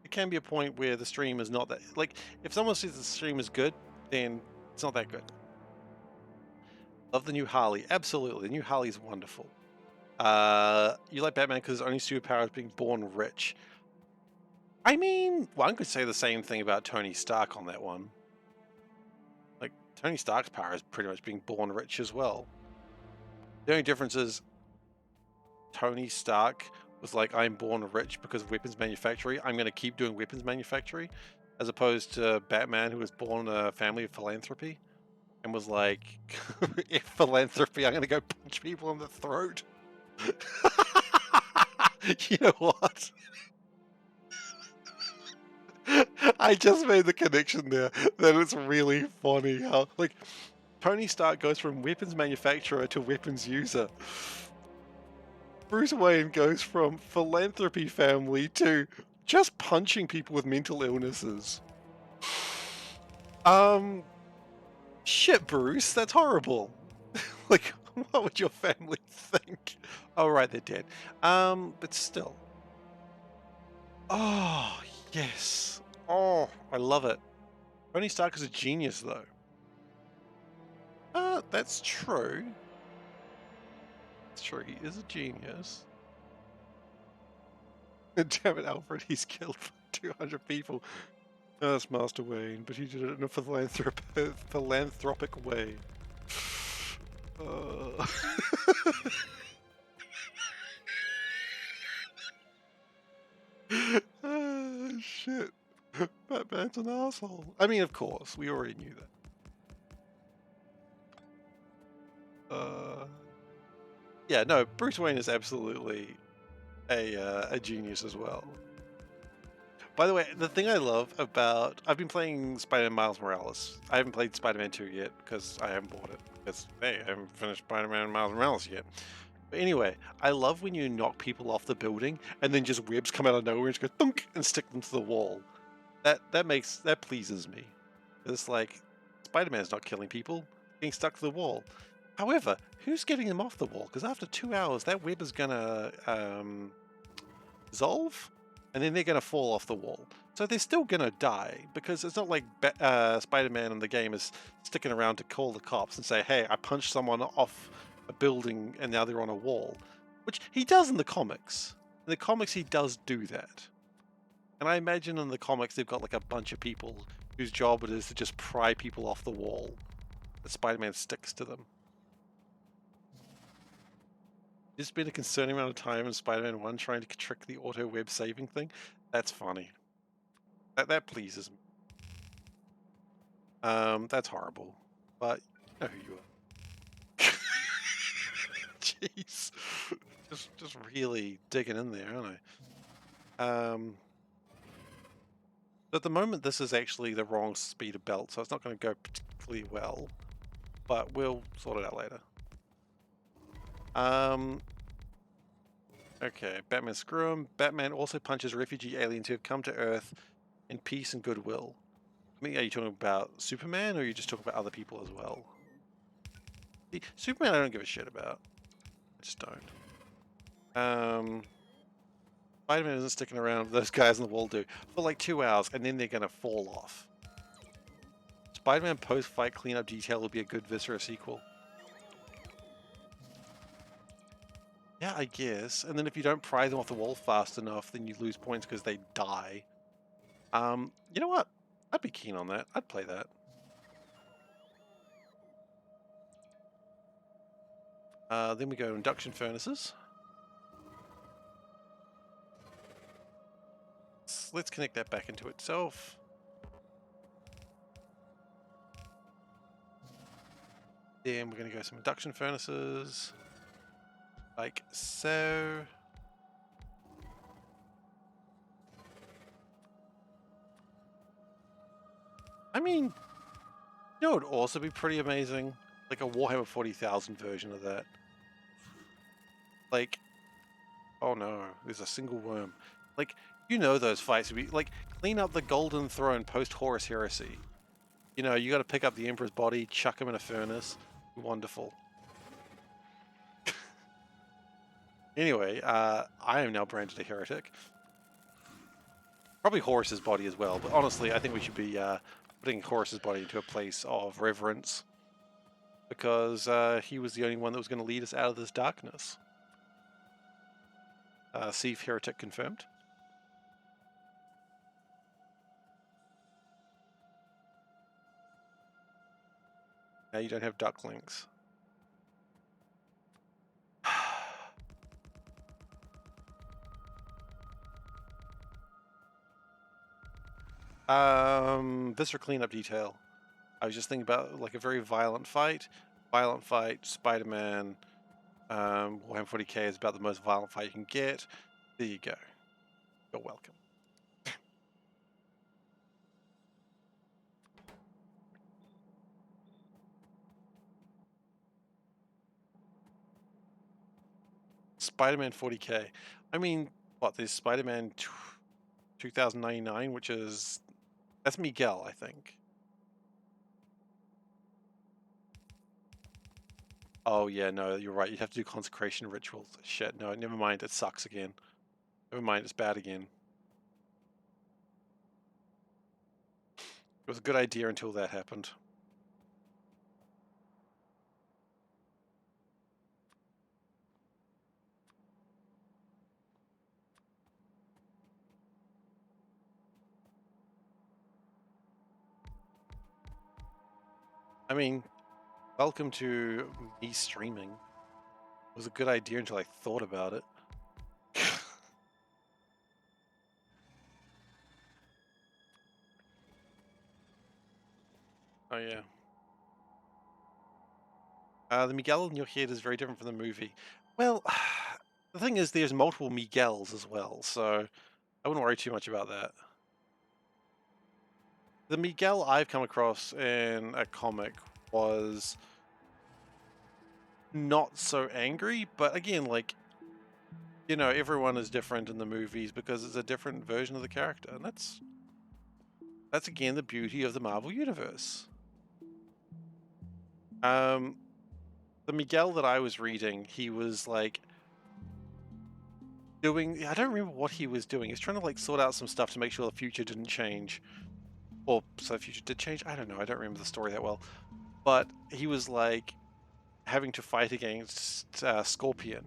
it can be a point where the stream is not that... like, if someone says the stream is good, then it's not that good. Love the new Harley. Absolutely. The new Harley is wonderful. You like Batman because his only superpower is being born rich. I mean, one could say the same thing about Tony Stark on that one. Like, Tony Stark's power is pretty much being born rich as well. The only difference is Tony Stark was like, I'm born rich because of weapons manufacturing. I'm going to keep doing weapons manufacturing. As opposed to Batman, who was born in a family of philanthropy. And was like, if philanthropy, I'm going to go punch people in the throat. You know what? I just made the connection there that it's really funny how, like, Tony Stark goes from weapons manufacturer to weapons user. Bruce Wayne goes from philanthropy family to just punching people with mental illnesses. Shit, Bruce, that's horrible. Like, what would your family think? Oh, right, they're dead. But still. Oh, yes. Oh, I love it. Tony Stark is a genius, though. That's true. That's true, he is a genius. Damn it, Alfred, he's killed 200 people. Oh, that's Master Wayne, but he did it in a philanthropic way. Shit. Batman's an asshole. I mean, of course, we already knew that. Yeah, no, Bruce Wayne is absolutely a genius as well. By the way, the thing I love about... I've been playing Spider-Man Miles Morales. I haven't played Spider-Man 2 yet because I haven't bought it. Because, hey, I haven't finished Spider-Man Miles Morales yet. But anyway, I love when you knock people off the building and then just webs come out of nowhere and just go thunk and stick them to the wall. That pleases me. It's like, Spider-Man's not killing people, getting stuck to the wall. However, who's getting them off the wall? Because after 2 hours, that web is gonna dissolve, and then they're gonna fall off the wall. So they're still gonna die, because it's not like Spider-Man in the game is sticking around to call the cops and say, hey, I punched someone off a building and now they're on a wall. Which he does in the comics. In the comics, he does do that. And I imagine in the comics, they've got like a bunch of people whose job it is to just pry people off the wall. But Spider-Man sticks to them. There's been a concerning amount of time in Spider-Man 1 trying to trick the auto web saving thing. That's funny. That pleases me. That's horrible. But you know who you are. Jeez. Just really digging in there, aren't I? But at the moment, this is actually the wrong speed of belt, so it's not going to go particularly well. But we'll sort it out later. Okay, Batman screw him. Batman also punches refugee aliens who have come to Earth in peace and goodwill. I mean, are you talking about Superman, or are you just talking about other people as well? See, Superman I don't give a shit about. I just don't. Spider-Man isn't sticking around, those guys on the wall do, for like 2 hours, and then they're gonna fall off. Spider-Man post-fight cleanup detail will be a good Viscera sequel. Yeah, I guess. And then if you don't pry them off the wall fast enough, then you lose points because they die. You know what? I'd be keen on that. I'd play that. Then we go to induction furnaces. Let's connect that back into itself. Then we're going to go some induction furnaces. Like so. I mean, you know, it would also be pretty amazing. Like a Warhammer 40,000 version of that. Like, oh no, there's a single worm. Like, you know those fights would be like, clean up the Golden Throne post Horus Heresy. You know, you got to pick up the Emperor's body, chuck him in a furnace. Wonderful. Anyway, I am now branded a heretic. Probably Horus's body as well, but honestly, I think we should be putting Horus's body into a place of reverence, because he was the only one that was going to lead us out of this darkness. SeiferKatt confirmed. Now you don't have ducklings. Viscer cleanup detail. I was just thinking about like a very violent fight. Violent fight, Spider-Man, Warhammer 40k is about the most violent fight you can get. There you go. You're welcome. Spider-Man 40k. I mean, what, there's Spider-Man 2099, which is... That's Miguel, I think. Oh, yeah, no, you're right. You'd have to do consecration rituals. Shit, no, never mind. It sucks again. Never mind, it's bad again. It was a good idea until that happened. I mean, welcome to me streaming. It was a good idea until I thought about it. Oh, yeah. The Miguel in your head is very different from the movie. Well, the thing is, there's multiple Miguels as well, so I wouldn't worry too much about that. The Miguel I've come across in a comic was not so angry, but again, like, you know, everyone is different in the movies because it's a different version of the character, and that's again the beauty of the Marvel Universe. The Miguel that I was reading, he was like doing, I don't remember what he was doing. He was trying to like sort out some stuff to make sure the future didn't change. Or so the future did change. I don't know. I don't remember the story that well. But he was like having to fight against Scorpion.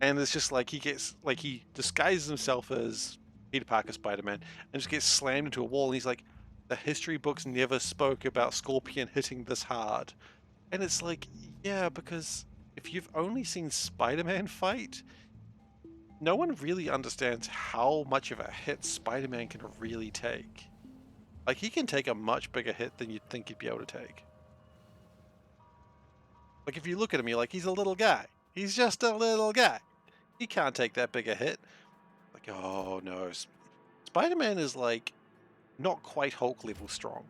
And it's just like he disguises himself as Peter Parker Spider-Man and just gets slammed into a wall. And he's like, the history books never spoke about Scorpion hitting this hard. And it's like, yeah, because if you've only seen Spider-Man fight, no one really understands how much of a hit Spider-Man can really take. Like, he can take a much bigger hit than you'd think he'd be able to take. Like, if you look at him, you're like, he's a little guy. He's just a little guy. He can't take that big a hit. Like, oh no. Spider-Man is like, not quite Hulk level strong.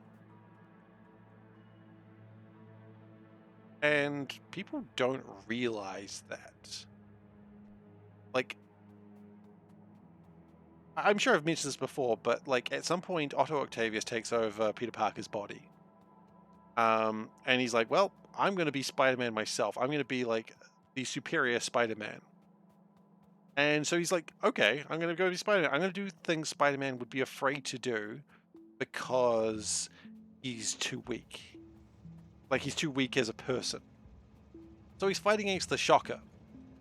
And people don't realize that. Like, I'm sure I've mentioned this before, but like at some point Otto Octavius takes over Peter Parker's body. And he's like, well, I'm going to be Spider-Man myself. I'm going to be like the superior Spider-Man. And so he's like, okay, I'm going to go be Spider-Man. I'm going to do things Spider-Man would be afraid to do because he's too weak. Like, he's too weak as a person. So he's fighting against the Shocker,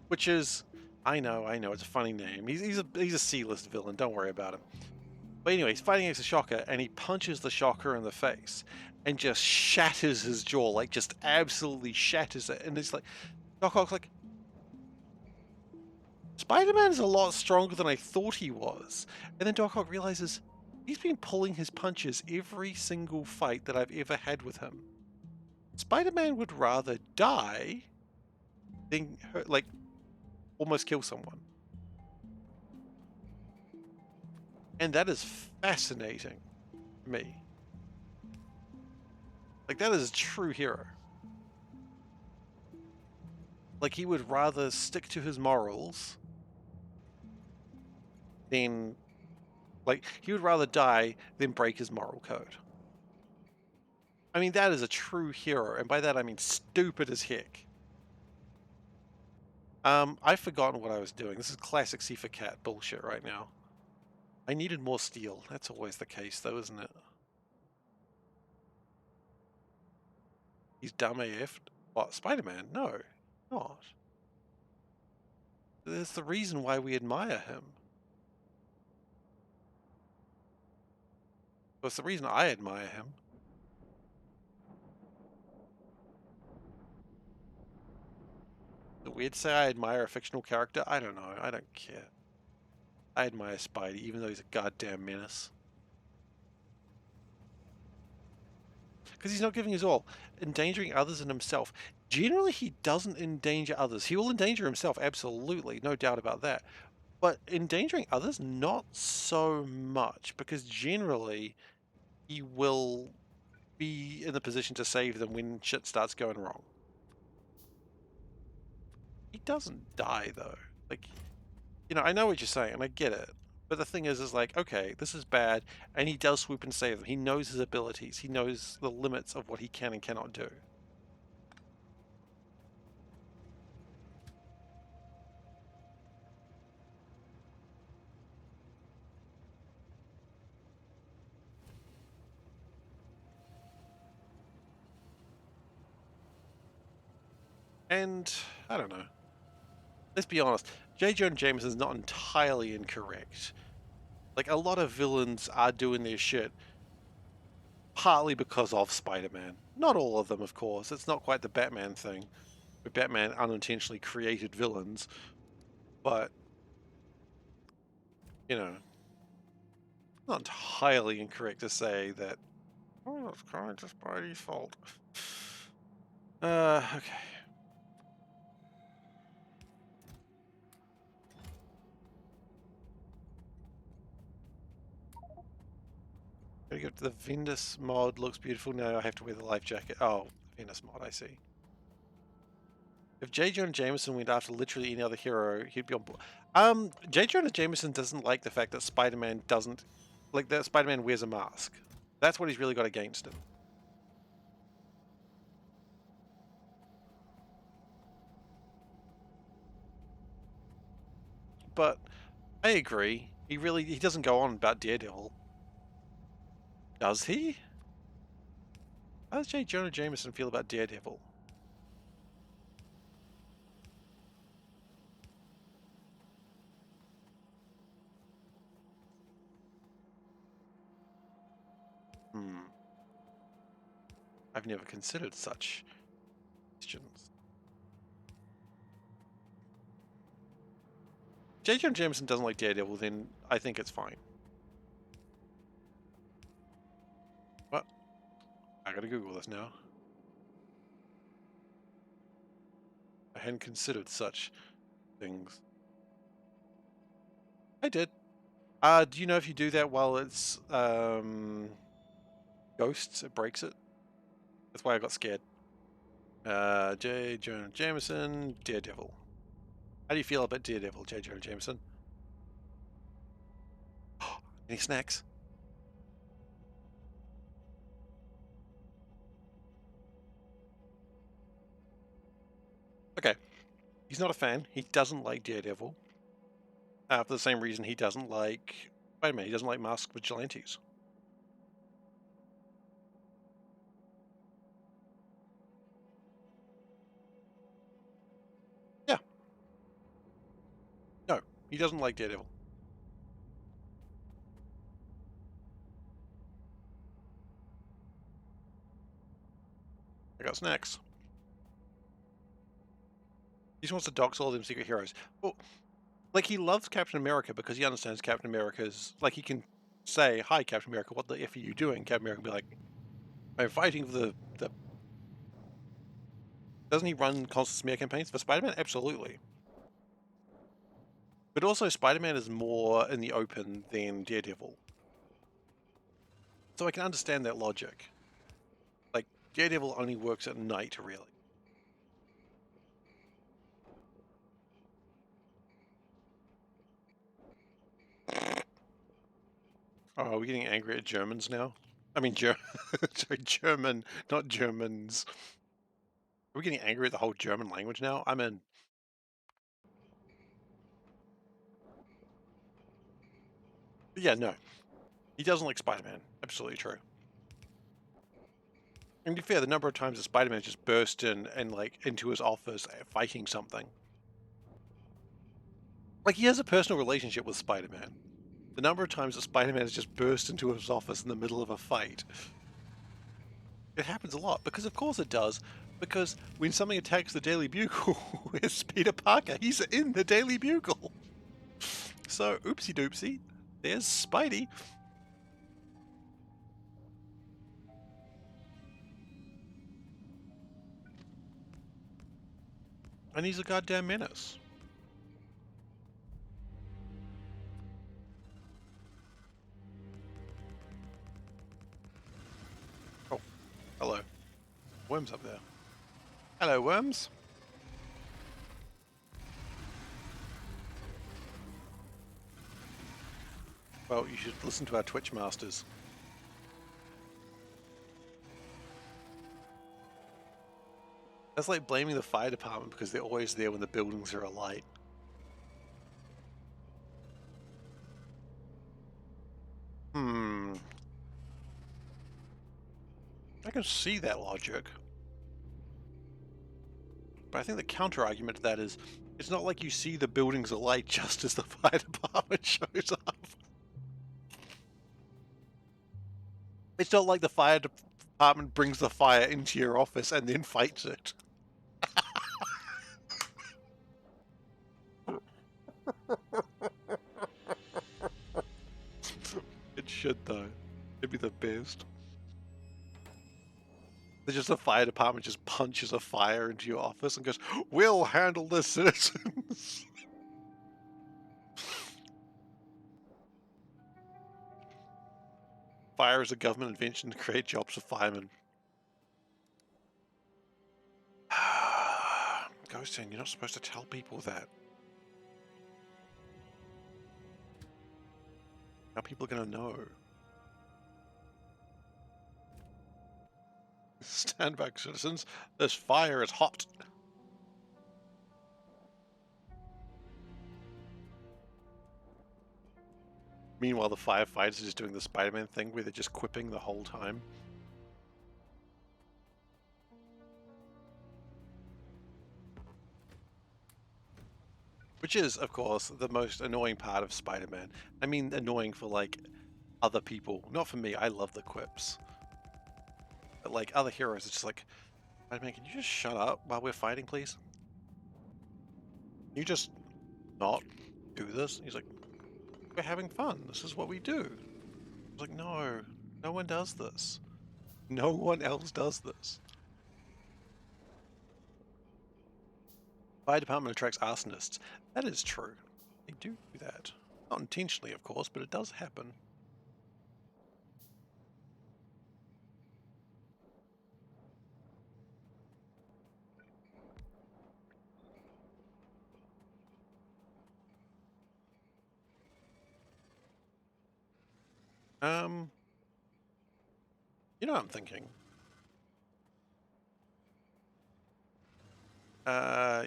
which is, I know, it's a funny name. He's a C-list villain. Don't worry about him. But anyway, he's fighting against the Shocker, and he punches the Shocker in the face and just shatters his jaw, like just absolutely shatters it. And it's like, Doc Ock's like, Spider-Man is a lot stronger than I thought he was. And then Doc Ock realizes he's been pulling his punches every single fight that I've ever had with him. Spider-Man would rather die than hurt, like almost kill someone. And that is fascinating to me. Like, that is a true hero. Like, he would rather stick to his morals than... Like, he would rather die than break his moral code. I mean, that is a true hero, and by that I mean stupid as heck. I've forgotten what I was doing. This is classic SeiferKatt bullshit right now. I needed more steel. That's always the case, though, isn't it? He's dumb AF. What, Spider-Man? No, not. There's the reason why we admire him. That's the reason I admire him. Is it weird to say I admire a fictional character? I don't know. I don't care. I admire Spidey, even though he's a goddamn menace. Because he's not giving his all. Endangering others and himself. Generally, he doesn't endanger others. He will endanger himself, absolutely. No doubt about that. But endangering others, not so much. Because generally, he will be in the position to save them when shit starts going wrong. He doesn't die, though. Like, you know, I know what you're saying, and I get it. But the thing is like, okay, this is bad, and he does swoop and save them. He knows his abilities. He knows the limits of what he can and cannot do. And, I don't know. Let's be honest, J. Jonah Jameson's not entirely incorrect. Like, a lot of villains are doing their shit partly because of Spider-Man. Not all of them, of course. It's not quite the Batman thing, where Batman unintentionally created villains. But, you know, not entirely incorrect to say that, oh, it's kind of Spidey's fault. Okay. Gotta go to the Venus mod. Looks beautiful. Now I have to wear the life jacket. Oh, Venus mod, I see. If J. Jonah Jameson went after literally any other hero, he'd be on board. J. Jonah Jameson doesn't like the fact that Spider-Man doesn't... Like, that Spider-Man wears a mask. That's what he's really got against him. But I agree. He doesn't go on about Daredevil. Does he? How does J. Jonah Jameson feel about Daredevil? I've never considered such questions. J. Jonah Jameson doesn't like Daredevil, then I think it's fine. What? I gotta Google this now. I hadn't considered such things. I did. Do you know if you do that while it's ghosts, it breaks it? That's why I got scared. J. Jonah Jameson, Daredevil. How do you feel about Daredevil, J. Jonah Jameson? Any snacks? Okay. He's not a fan. He doesn't like Daredevil. For the same reason he doesn't like... Wait a minute, he doesn't like masked vigilantes. Yeah. No, he doesn't like Daredevil. I got snacks. He just wants to dox all them secret heroes. Well, like, he loves Captain America because he understands Captain America's... Like, he can say, hi, Captain America, what the F are you doing? Captain America will be like, I'm fighting for the... Doesn't he run constant smear campaigns for Spider-Man? Absolutely. But also, Spider-Man is more in the open than Daredevil. So I can understand that logic. Like, Daredevil only works at night, really. Oh, are we getting angry at Germans now? I mean, sorry, German, not Germans. Are we getting angry at the whole German language now? I'm in. But yeah, no. He doesn't like Spider-Man. Absolutely true. And to be fair, the number of times that Spider-Man just burst in and like into his office fighting something. Like he has a personal relationship with Spider-Man. The number of times that Spider-Man has just burst into his office in the middle of a fight. It happens a lot, because of course it does. Because when something attacks the Daily Bugle, it's Peter Parker. He's in the Daily Bugle. So, oopsie doopsie. There's Spidey. And he's a goddamn menace. Oh, hello. Worm's up there. Hello, Worms. Well, you should listen to our Twitch masters. That's like blaming the fire department because they're always there when the buildings are alight. I can see that logic. But I think the counter argument to that is, it's not like you see the buildings alight just as the fire department shows up. It's not like the fire department brings the fire into your office and then fights it. It should, though. It'd be the best. Just the fire department just punches a fire into your office and goes, "We'll handle this, citizens." Fire is a government invention to create jobs for firemen. Ghosting, you're not supposed to tell people that. How are people gonna know? Stand back, citizens. This fire is hot. Meanwhile, the firefighters are just doing the Spider-Man thing where they're just quipping the whole time. Which is, of course, the most annoying part of Spider-Man. I mean, annoying for, like, other people. Not for me, I love the quips. But, like, other heroes, it's just like, Spider-Man, can you just shut up while we're fighting, please? Can you just not do this? He's like, we're having fun. This is what we do. I was like, no, no one does this. No one else does this. Fire department attracts arsonists. That is true. They do that. Not intentionally, of course, but it does happen. You know what I'm thinking?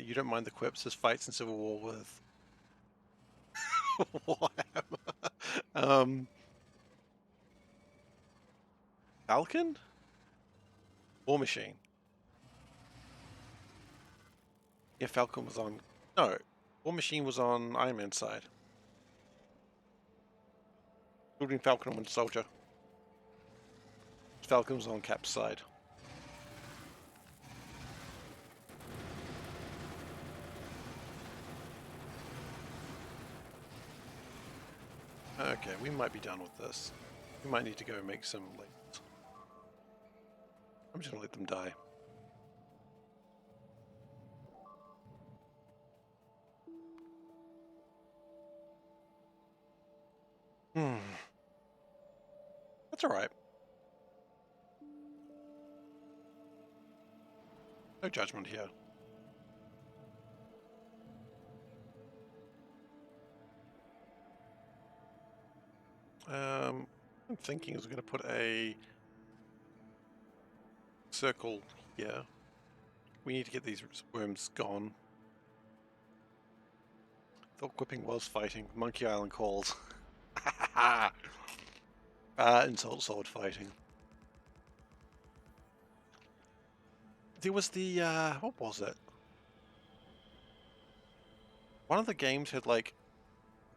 You don't mind the quips as fights in Civil War with Warhammer. Falcon? War Machine. Yeah, Falcon was on... No, War Machine was on Iron Man's side. Including Falcon and Winter Soldier. Falcon was on Cap's side. Okay, we might be done with this. We might need to go make some labels. I'm just gonna let them die. That's alright. No judgment here. I'm thinking is going to put a circle here. We need to get these worms gone. Thought quipping was fighting. Monkey Island calls. Insult sword fighting. There was the what was it? One of the games had like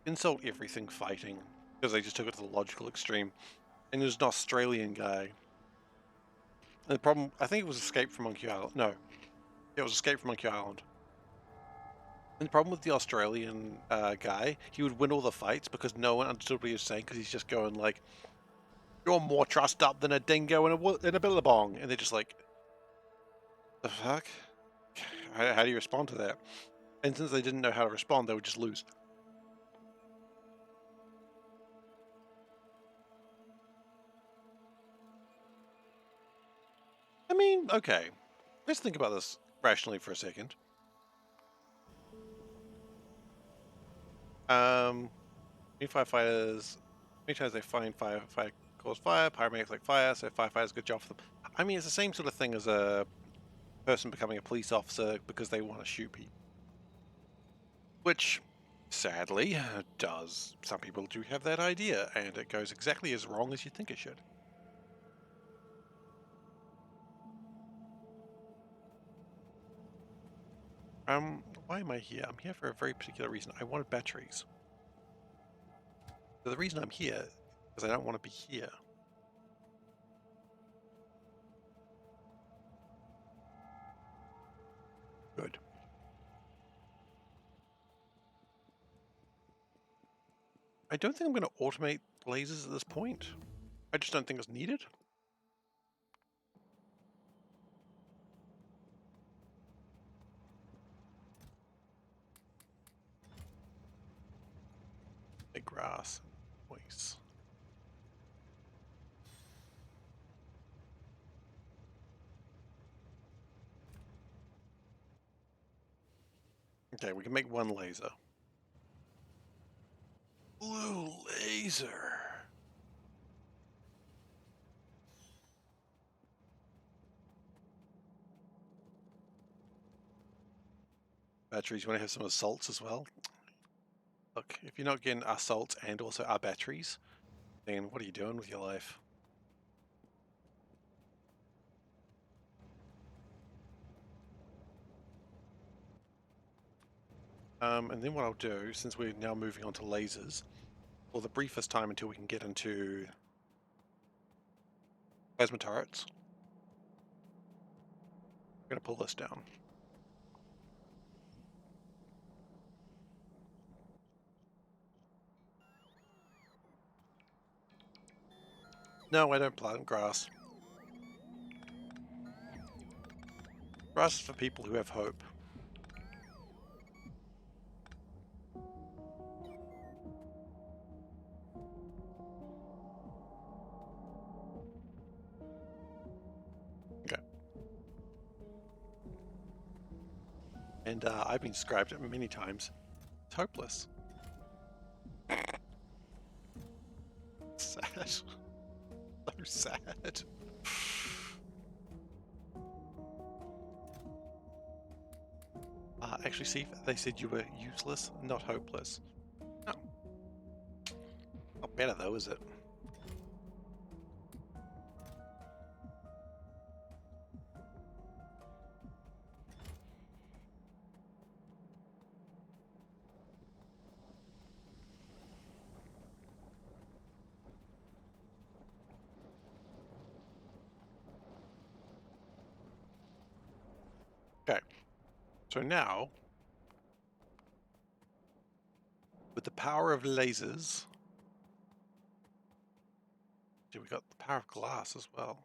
insult everything fighting because they just took it to the logical extreme. And there's an Australian guy. And the problem, I think it was Escape from Monkey Island. No, it was Escape from Monkey Island. And the problem with the Australian guy, he would win all the fights because no one understood what he was saying because he's just going like, "You're more trussed up than a dingo in a billabong," and they're just like, "The fuck? How do you respond to that?" And since they didn't know how to respond, they would just lose. I mean, okay, let's think about this rationally for a second. Firefighters, many times they find fire cause fire, paramedics like fire, so firefighters, good job for them. I mean, it's the same sort of thing as a person becoming a police officer because they want to shoot people. Which, sadly, does. Some people do have that idea, and it goes exactly as wrong as you think it should. Why am I here? I'm here for a very particular reason. I wanted batteries. So the reason I'm here is I don't want to be here. Good. I don't think I'm going to automate lasers at this point. I just don't think it's needed. Big grass. Voice. Okay, we can make one laser. Blue laser. Batteries, you want to have some assaults as well? Look, if you're not getting assaults and also our batteries, then what are you doing with your life? And then what I'll do, since we're now moving on to lasers, for the briefest time until we can get into plasma turrets, I'm going to pull this down. No, I don't plant grass. Grass is for people who have hope. Okay. And I've been described it many times. It's hopeless. Sad. So sad. Actually, see, they said you were useless, not hopeless. Oh. Not better though, is it? Okay. So now, with the power of lasers, we got the power of glass as well.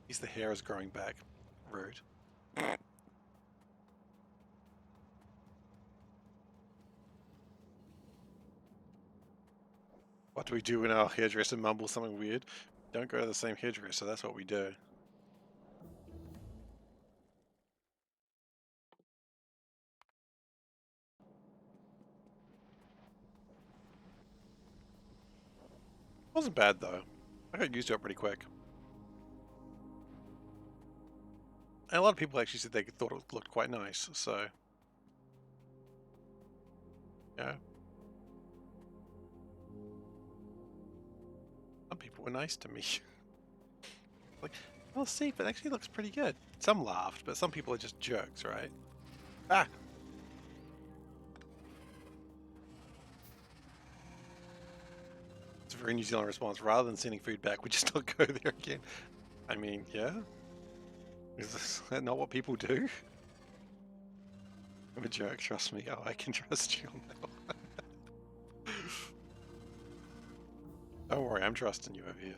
At least the hair is growing back. Rude. What do we do when our hairdresser mumbles something weird? Don't go to the same hairdresser, that's what we do. Wasn't bad though. I got used to it pretty quick. And a lot of people actually said they thought it looked quite nice, so yeah. Some people were nice to me. Like, well, see, but actually looks pretty good. Some laughed, but some people are just jerks, right? Ah! It's a very New Zealand response. Rather than sending food back, we just not go there again. I mean, yeah? Is that not what people do? I'm a jerk, trust me. Oh, I can trust you on that one. Don't worry, I'm trusting you over here.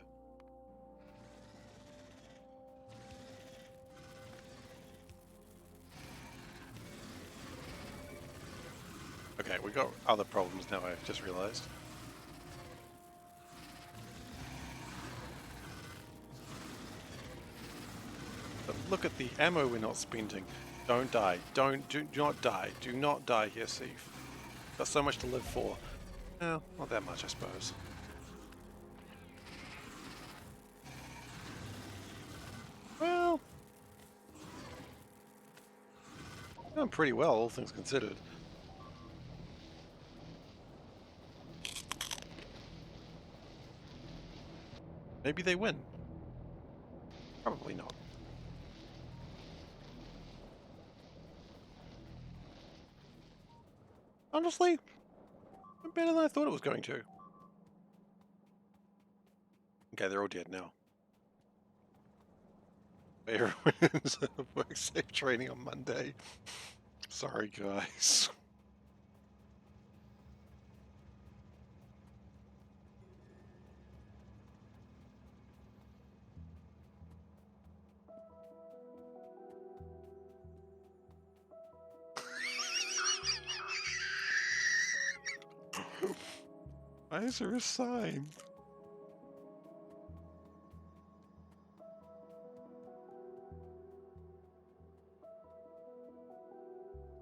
Okay, we got other problems now, I've just realized. But look at the ammo we're not spending. Don't die. Do not die. Do not die here, Seif. Got so much to live for. Well, not that much, I suppose. Well, doing pretty well, all things considered. Maybe they win. Probably not. Honestly, better than I thought it was going to. Okay, they're all dead now. Everyone's work safe training on Monday. Sorry, guys. Why is there a sign?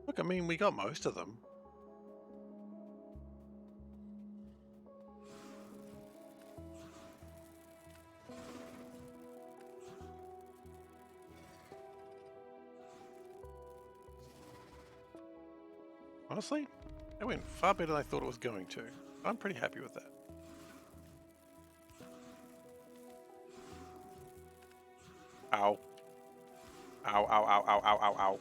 Look, I mean, we got most of them. Honestly, it went far better than I thought it was going to. I'm pretty happy with that. Ow. Ow, ow, ow, ow, ow, ow, ow.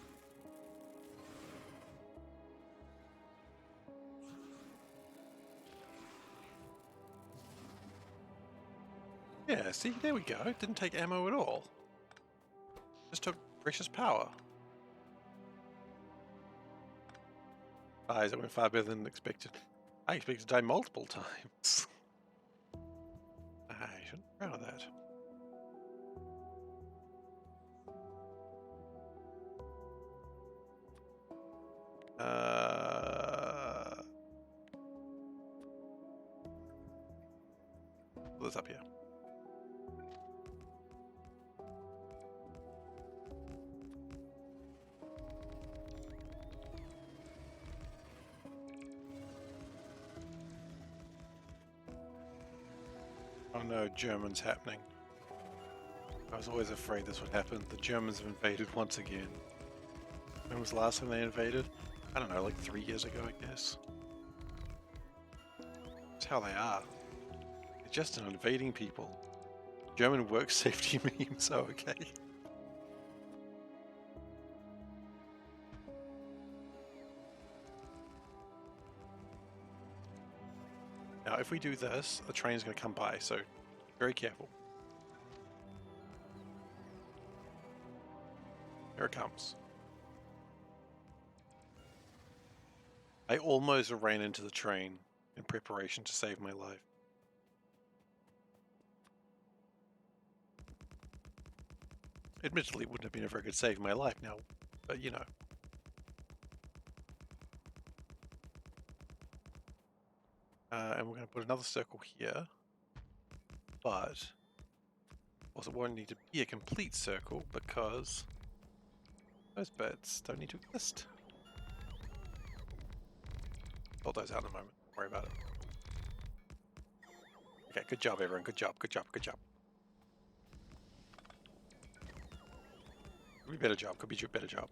Yeah, see, there we go. It didn't take ammo at all. Just took precious power. Guys, it went far better than expected. I expected to die multiple times. I shouldn't be proud of that. What's up here? Oh no, Germans happening. I was always afraid this would happen. The Germans have invaded once again. When was the last time they invaded? I don't know, like 3 years ago, I guess. That's how they are. They're just an invading people. German work safety memes, oh, okay. Now, if we do this, the train's going to come by, so very careful. Here it comes. I almost ran into the train in preparation to save my life. Admittedly, it wouldn't have been a very good save my life now, but you know. And we're going to put another circle here, but also it won't need to be a complete circle because those bits don't need to exist. Sort those out in a moment. Don't worry about it. Okay, good job, everyone. Good job, good job, good job. Could be a better job, could be a better job.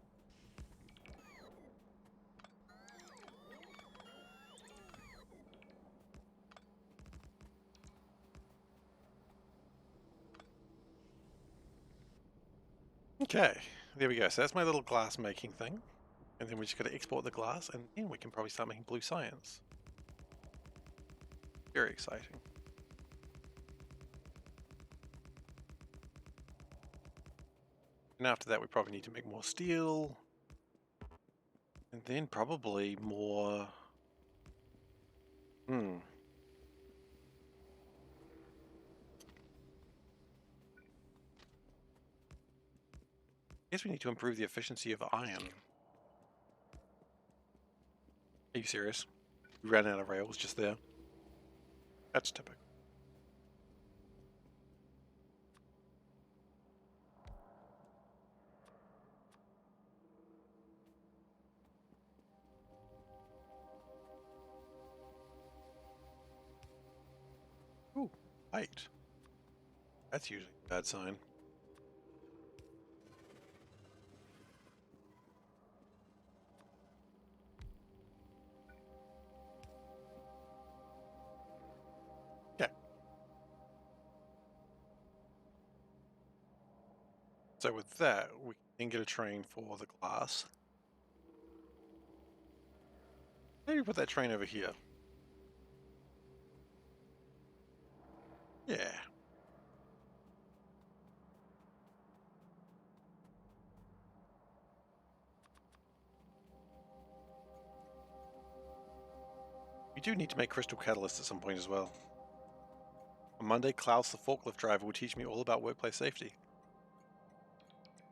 Okay, there we go. So that's my little glass making thing. And then we just got to export the glass, and then we can probably start making blue science. Very exciting. And after that, we probably need to make more steel. And then probably more... I guess we need to improve the efficiency of iron. Are you serious? We ran out of rails just there. That's typical. Ooh, light. That's usually a bad sign. Okay. So with that, we can get a train for the glass. Maybe put that train over here. Yeah. We do need to make crystal catalysts at some point as well. On Monday, Klaus, the forklift driver, will teach me all about workplace safety.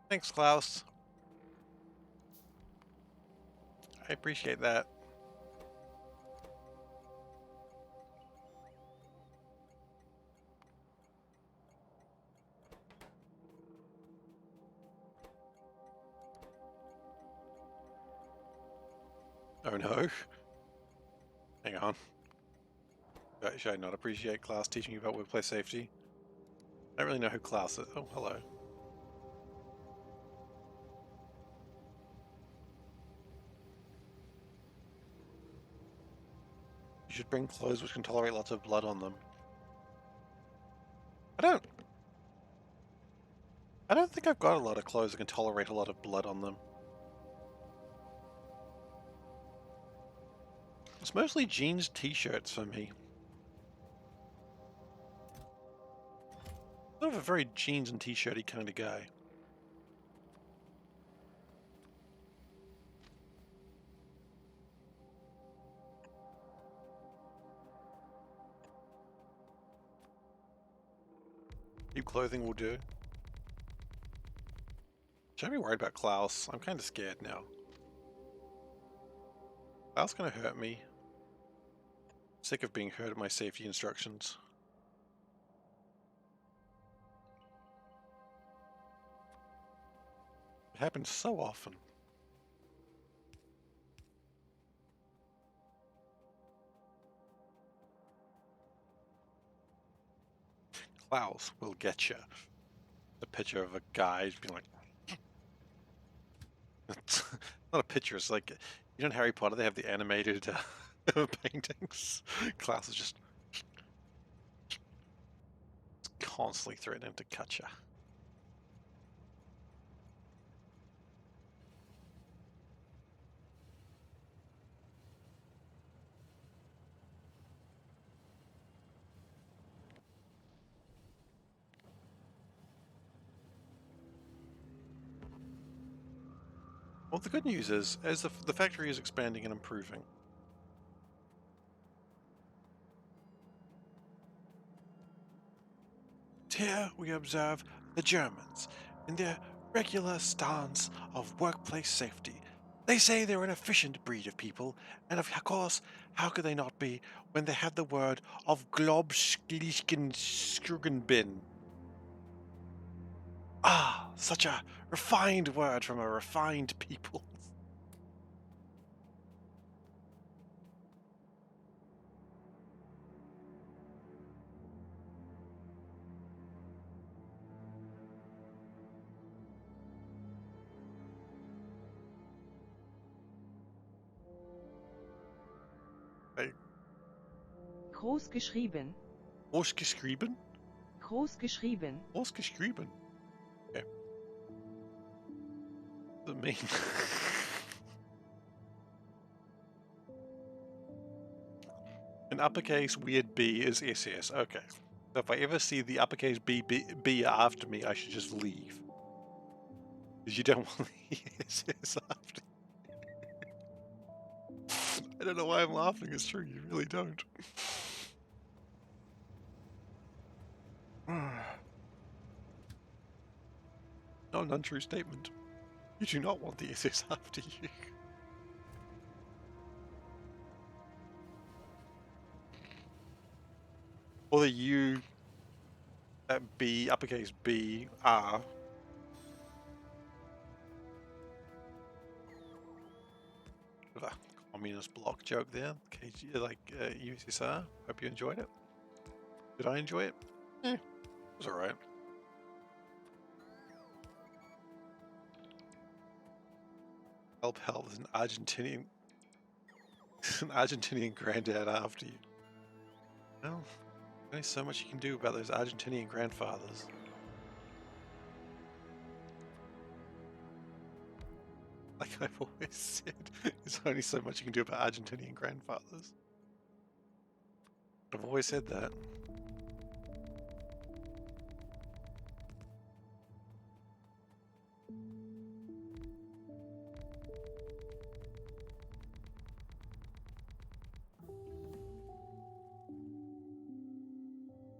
Thanks, Klaus. I appreciate that. Oh no. Hang on. Should I not appreciate Klaus teaching you about workplace safety? I don't really know who Klaus is. Oh, hello. You should bring clothes which can tolerate lots of blood on them. I don't think I've got a lot of clothes that can tolerate a lot of blood on them. It's mostly jeans, t-shirts for me. I'm a very jeans and t-shirty kind of guy. Cheap clothing will do. Should I be worried about Klaus? I'm kind of scared now. Klaus gonna hurt me. Sick of being hurt at my safety instructions. It happens so often. Klaus will get you. The picture of a guy being like... It's not a picture, it's like... You know in Harry Potter they have the animated paintings? Klaus is just... constantly threatening to cut you. Well, the good news is, as the factory is expanding and improving, here we observe the Germans in their regular stance of workplace safety. They say they're an efficient breed of people, and of course, how could they not be when they have the word of Globschlichtenskrugenbin? Ah, such a refined word from a refined people. Groß geschrieben. Groß geschrieben? Groß geschrieben. Groß geschrieben. Okay. What does it mean? An uppercase weird B is SS. Okay. So if I ever see the uppercase B after me, I should just leave. Because you don't want the SS after you. I don't know why I'm laughing. It's true. You really don't. Not an untrue statement. You do not want the SS after you. Or the U, that B, uppercase B, R. Bit of a communist block joke there. KG, like USSR. Hope you enjoyed it. Did I enjoy it? Eh, it was alright. Help, there's an Argentinian granddad after you. Well, only so much you can do about those Argentinian grandfathers. Like I've always said, there's only so much you can do about Argentinian grandfathers. I've always said that.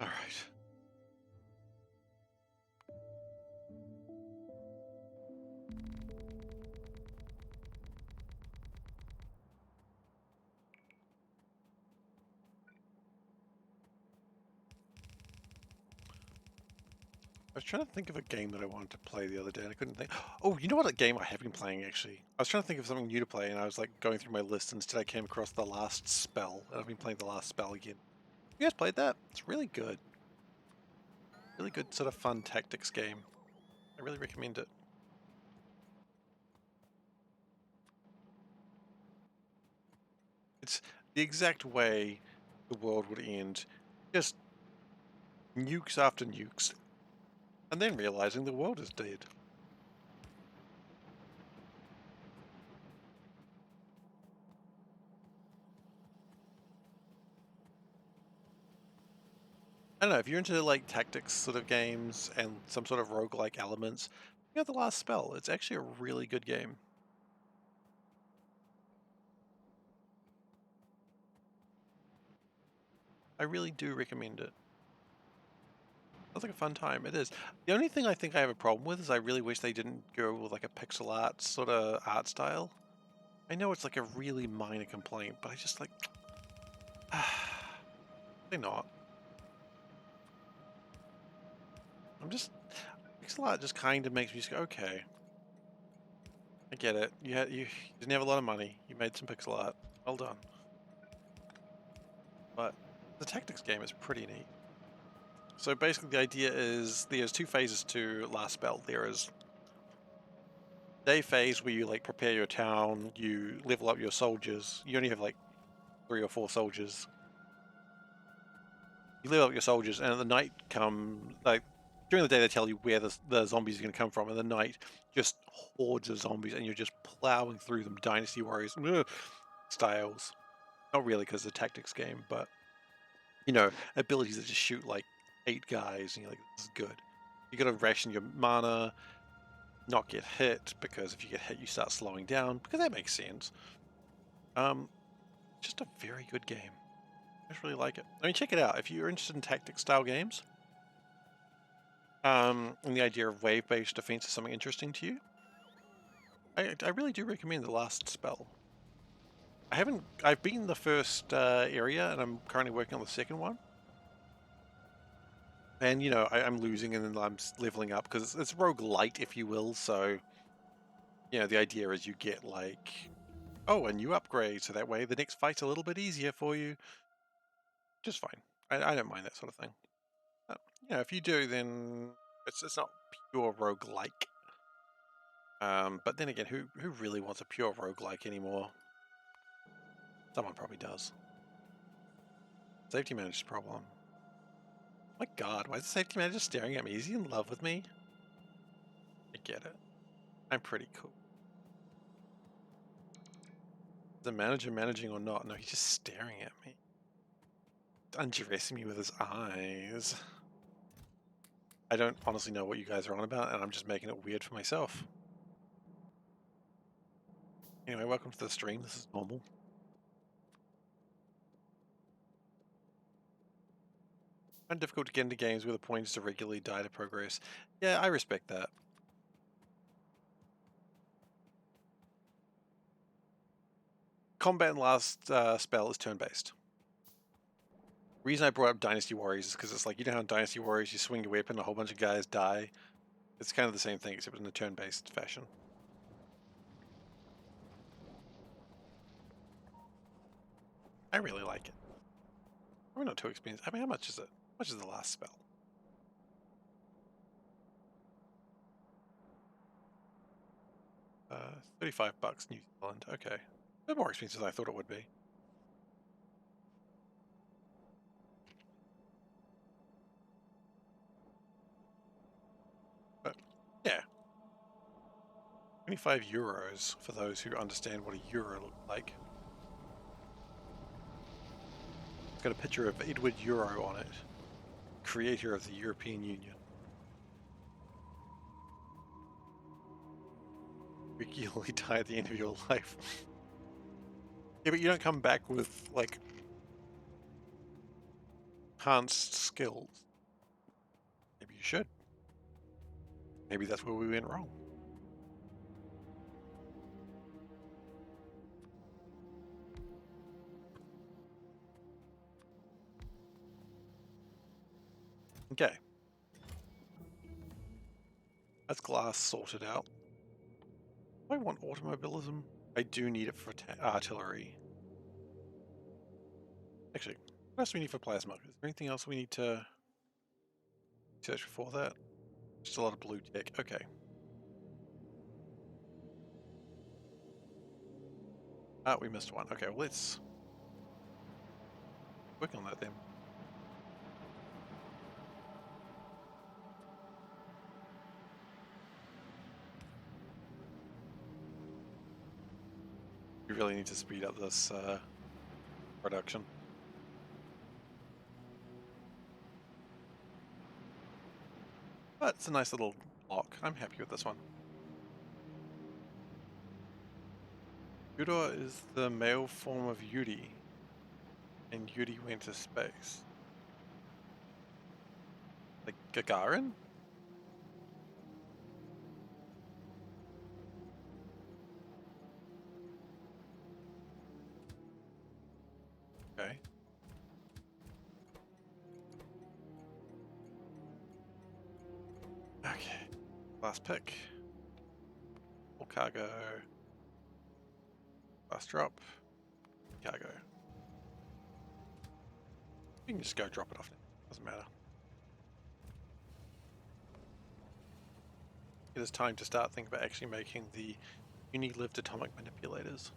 Alright. I was trying to think of a game that I wanted to play the other day and I couldn't think. Oh, you know what game I have been playing actually? I was trying to think of something new to play and I was like going through my list and instead I came across The Last Spell and I've been playing The Last Spell again. You guys played that? It's really good. Really good sort of fun tactics game. I really recommend it. It's the exact way the world would end. Just nukes after nukes. And then realizing the world is dead. I don't know, if you're into like tactics sort of games and some sort of roguelike elements, you got The Last Spell. It's actually a really good game. I really do recommend it. Sounds like a fun time. It is. The only thing I think I have a problem with is I really wish they didn't go with like a pixel art sort of art style. I know it's like a really minor complaint, but I just like... They're not. I'm just... Pixel art just kind of makes me just go, okay. I get it. You didn't have a lot of money. You made some pixel art. Well done. But the tactics game is pretty neat. So basically the idea is there's two phases to Last Spell. There is day phase where you like prepare your town, you level up your soldiers. You only have like 3 or 4 soldiers. You level up your soldiers and at the night come, like during the day they tell you where the zombies are going to come from, and the night just hordes of zombies and you're just plowing through them, Dynasty Warriors styles. Not really because it's a tactics game, but you know, abilities that just shoot like 8 guys and you're like, this is good. You gotta ration your mana, not get hit, because if you get hit you start slowing down, because that makes sense. Just a very good game. I just really like it. I mean, check it out if you're interested in tactics style games. And the idea of wave-based defense is something interesting to you. I really do recommend The Last Spell. I've been in the first area and I'm currently working on the second one. And you know, I'm losing and then I'm leveling up because it's roguelite, if you will. So, you know, the idea is you get like, oh, a new upgrade, so that way the next fight's a little bit easier for you. Just fine. I don't mind that sort of thing. You know, if you do, then it's not pure roguelike. But then again, who really wants a pure roguelike anymore? Someone probably does. Safety manager's problem. My God, why is the safety manager staring at me? Is he in love with me? I get it. I'm pretty cool. The manager managing or not? No, he's just staring at me. Undressing me with his eyes. I don't honestly know what you guys are on about, and I'm just making it weird for myself. Anyway, welcome to the stream. This is normal. And difficult to get into games where the point is to regularly die to progress. Yeah, I respect that. Combat in last spell is turn-based. The reason I brought up Dynasty Warriors is because it's like, you know how in Dynasty Warriors you swing your weapon, a whole bunch of guys die? It's kind of the same thing, except in a turn-based fashion. I really like it. We're not too expensive. I mean, how much is it? How much is the last spell? $35 New Zealand. Okay. A bit more expensive than I thought it would be. But, yeah. 25 euros for those who understand what a euro looks like. It's got a picture of Edward Euro on it, creator of the European Union. Regularly die at the end of your life. Yeah, but you don't come back with, like, enhanced skills. Maybe you should. Maybe that's where we went wrong. Okay. That's glass sorted out. Do I want automobilism? I do need it for artillery. Actually, what else do we need for plasma? Is there anything else we need to search for that? Just a lot of blue tick. Okay. Ah, we missed one. Okay, well, let's work on that then. We really need to speed up this production. But it's a nice little block. I'm happy with this one. Yura is the male form of Yuri, and Yuri went to space. Like Gagarin? Okay. Okay. Last pick. Full cargo. Last drop. Cargo. You can just go drop it off now. Doesn't matter. It is time to start thinking about actually making the uni-lived atomic manipulators.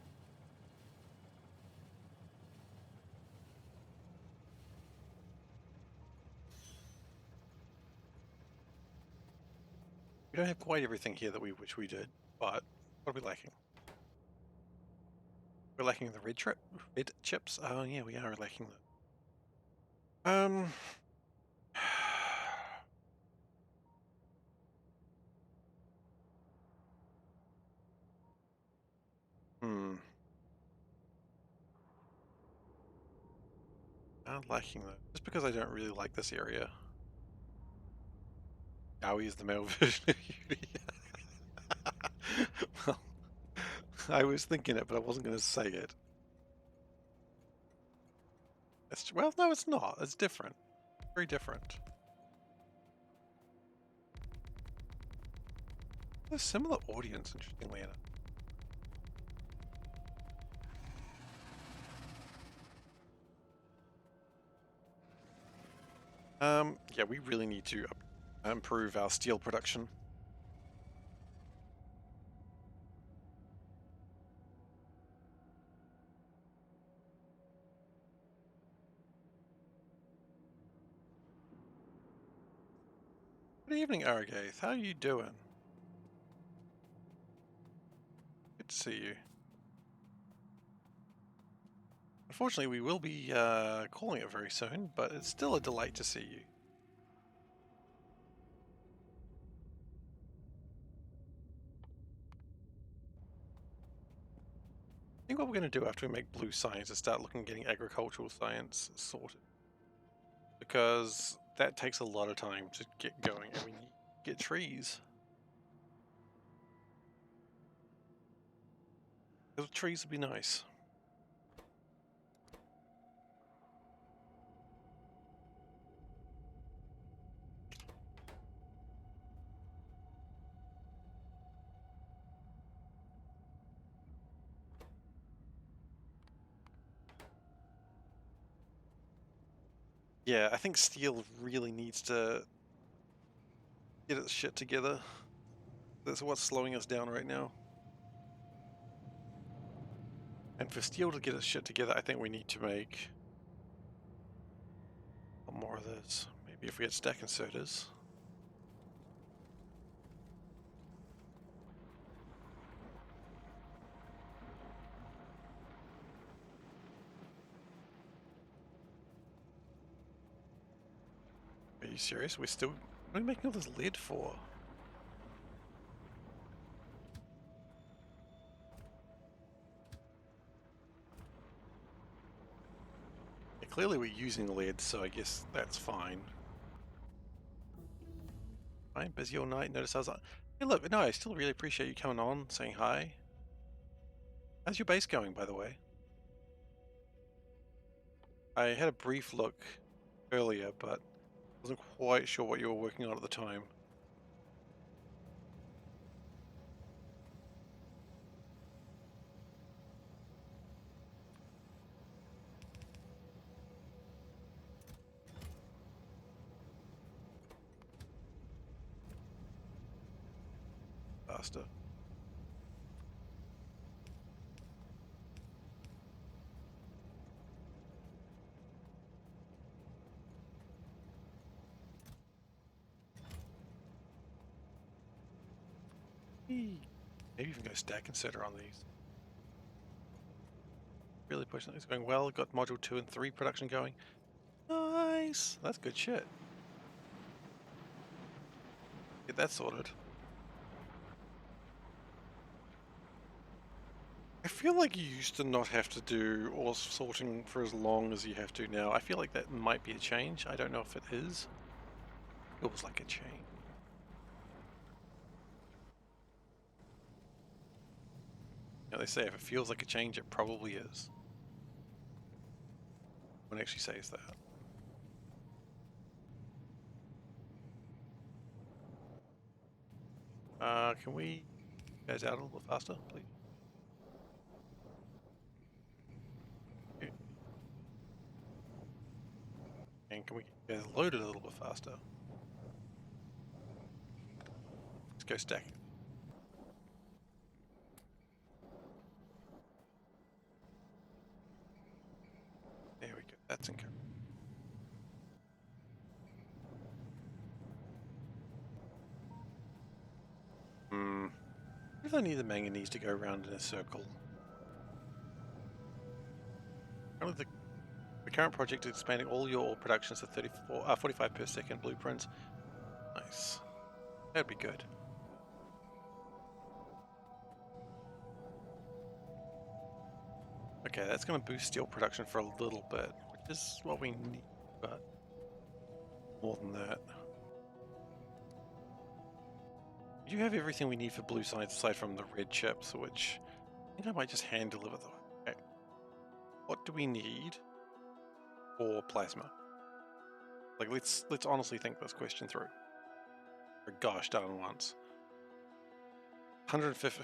We don't have quite everything here that we wish we did, but what are we lacking? We're lacking the red chips. Oh yeah, we are lacking them. Hmm. I'm lacking them just because I don't really like this area. Aoi is the male version of Yuri. Well, I was thinking it, but I wasn't going to say it. Well, no, it's not. It's different. Very different. There's a similar audience, interestingly enough. Yeah, we really need to improve our steel production. Good evening, Aragath. How are you doing? Good to see you. Unfortunately, we will be calling it very soon, but it's still a delight to see you. I think what we're going to do after we make blue science is start looking at getting agricultural science sorted. Because that takes a lot of time to get going, and we need to get trees. Those trees would be nice. Yeah, I think steel really needs to get its shit together. That's what's slowing us down right now. And for steel to get its shit together, I think we need to make a lot more of this. Maybe if we had stack inserters. Are you serious? What are we making all this lead for? Yeah, clearly we're using lead, so I guess that's fine. I'm busy all night. Notice I was like, hey, look, no, I still really appreciate you coming on, saying hi. How's your base going, by the way? I had a brief look earlier, but wasn't quite sure what you were working on at the time. Faster. Maybe even go stack inserter on these. Really pushing this, going well. Got module 2 and 3 production going. Nice! That's good shit. Get that sorted. I feel like you used to not have to do ore sorting for as long as you have to now. I feel like that might be a change. I don't know if it is. It was like a change. You know, they say if it feels like a change, it probably is. One actually says that. Can we guys out a little bit faster, please? Yeah. And can we get you guys loaded a little bit faster? Let's go stacking. There we go. That's incredible. I really need the manganese to go around in a circle. Apparently the current project is expanding all your ore productions to 45 per second blueprints. Nice. That'd be good. Okay, that's going to boost steel production for a little bit, which is what we need, but more than that. You have everything we need for blue science aside from the red chips, which I think I might just hand deliver though. Okay. What do we need for plasma? Like, let's honestly think this question through. For gosh darn once. 150.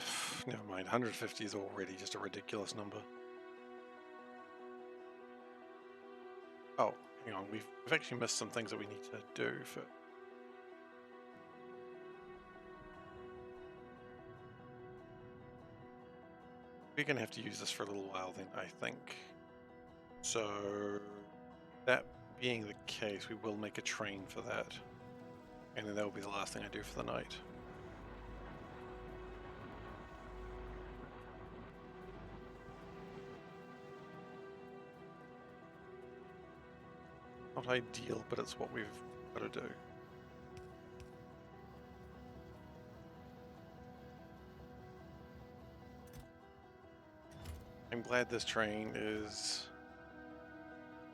Never mind. 150 is already just a ridiculous number. Oh, hang on. We've actually missed some things that we need to do for. We're going to have to use this for a little while then, I think. So, that being the case, we will make a train for that. And then that will be the last thing I do for the night. Not ideal, but it's what we've got to do. I'm glad this train is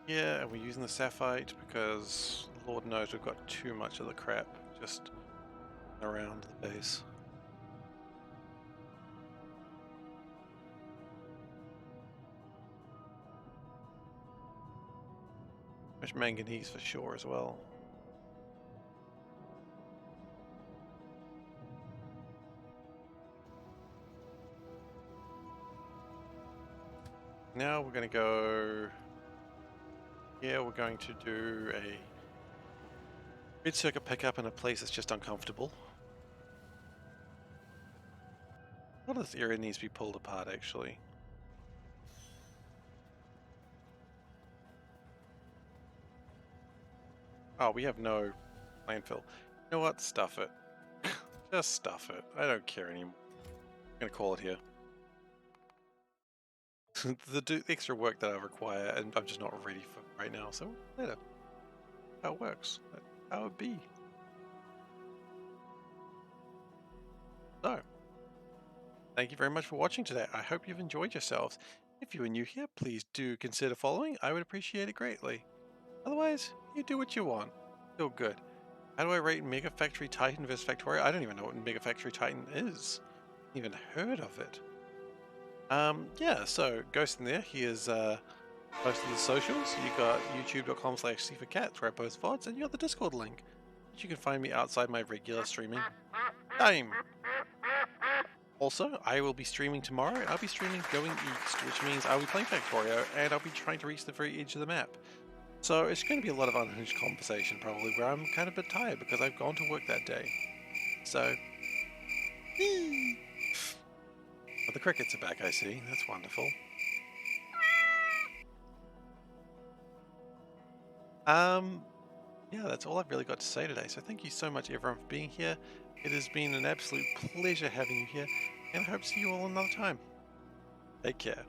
here and we're using the sapphite because Lord knows we've got too much of the crap just around the base. Much manganese for sure as well. Now we're going to go. Yeah, we're going to do a grid circuit pickup in a place that's just uncomfortable. A lot of this area needs to be pulled apart, actually. Oh, we have no landfill. You know what? Stuff it. Just stuff it. I don't care anymore. I'm going to call it here. The extra work that I require, and I'm just not ready for right now, so later. How it works. How it be. So, thank you very much for watching today. I hope you've enjoyed yourselves. If you are new here, please do consider following. I would appreciate it greatly. Otherwise, you do what you want. Feel good. How do I rate Mega Factory Titan vs Factorio? I don't even know what Mega Factory Titan is. Even heard of it. Yeah, so Ghost in there, he is most of the socials. You got youtube.com/SeiferKatt where I post VODs, and you got the Discord link, which you can find me outside my regular streaming time. Also, I will be streaming tomorrow. I'll be streaming Going East, which means I'll be playing Factorio, and I'll be trying to reach the very edge of the map. So it's going to be a lot of unhinged conversation, probably, where I'm kind of a bit tired because I've gone to work that day. So, but the crickets are back, I see. That's wonderful. Yeah, that's all I've really got to say today. So thank you so much, everyone, for being here. It has been an absolute pleasure having you here, and I hope to see you all another time. Take care.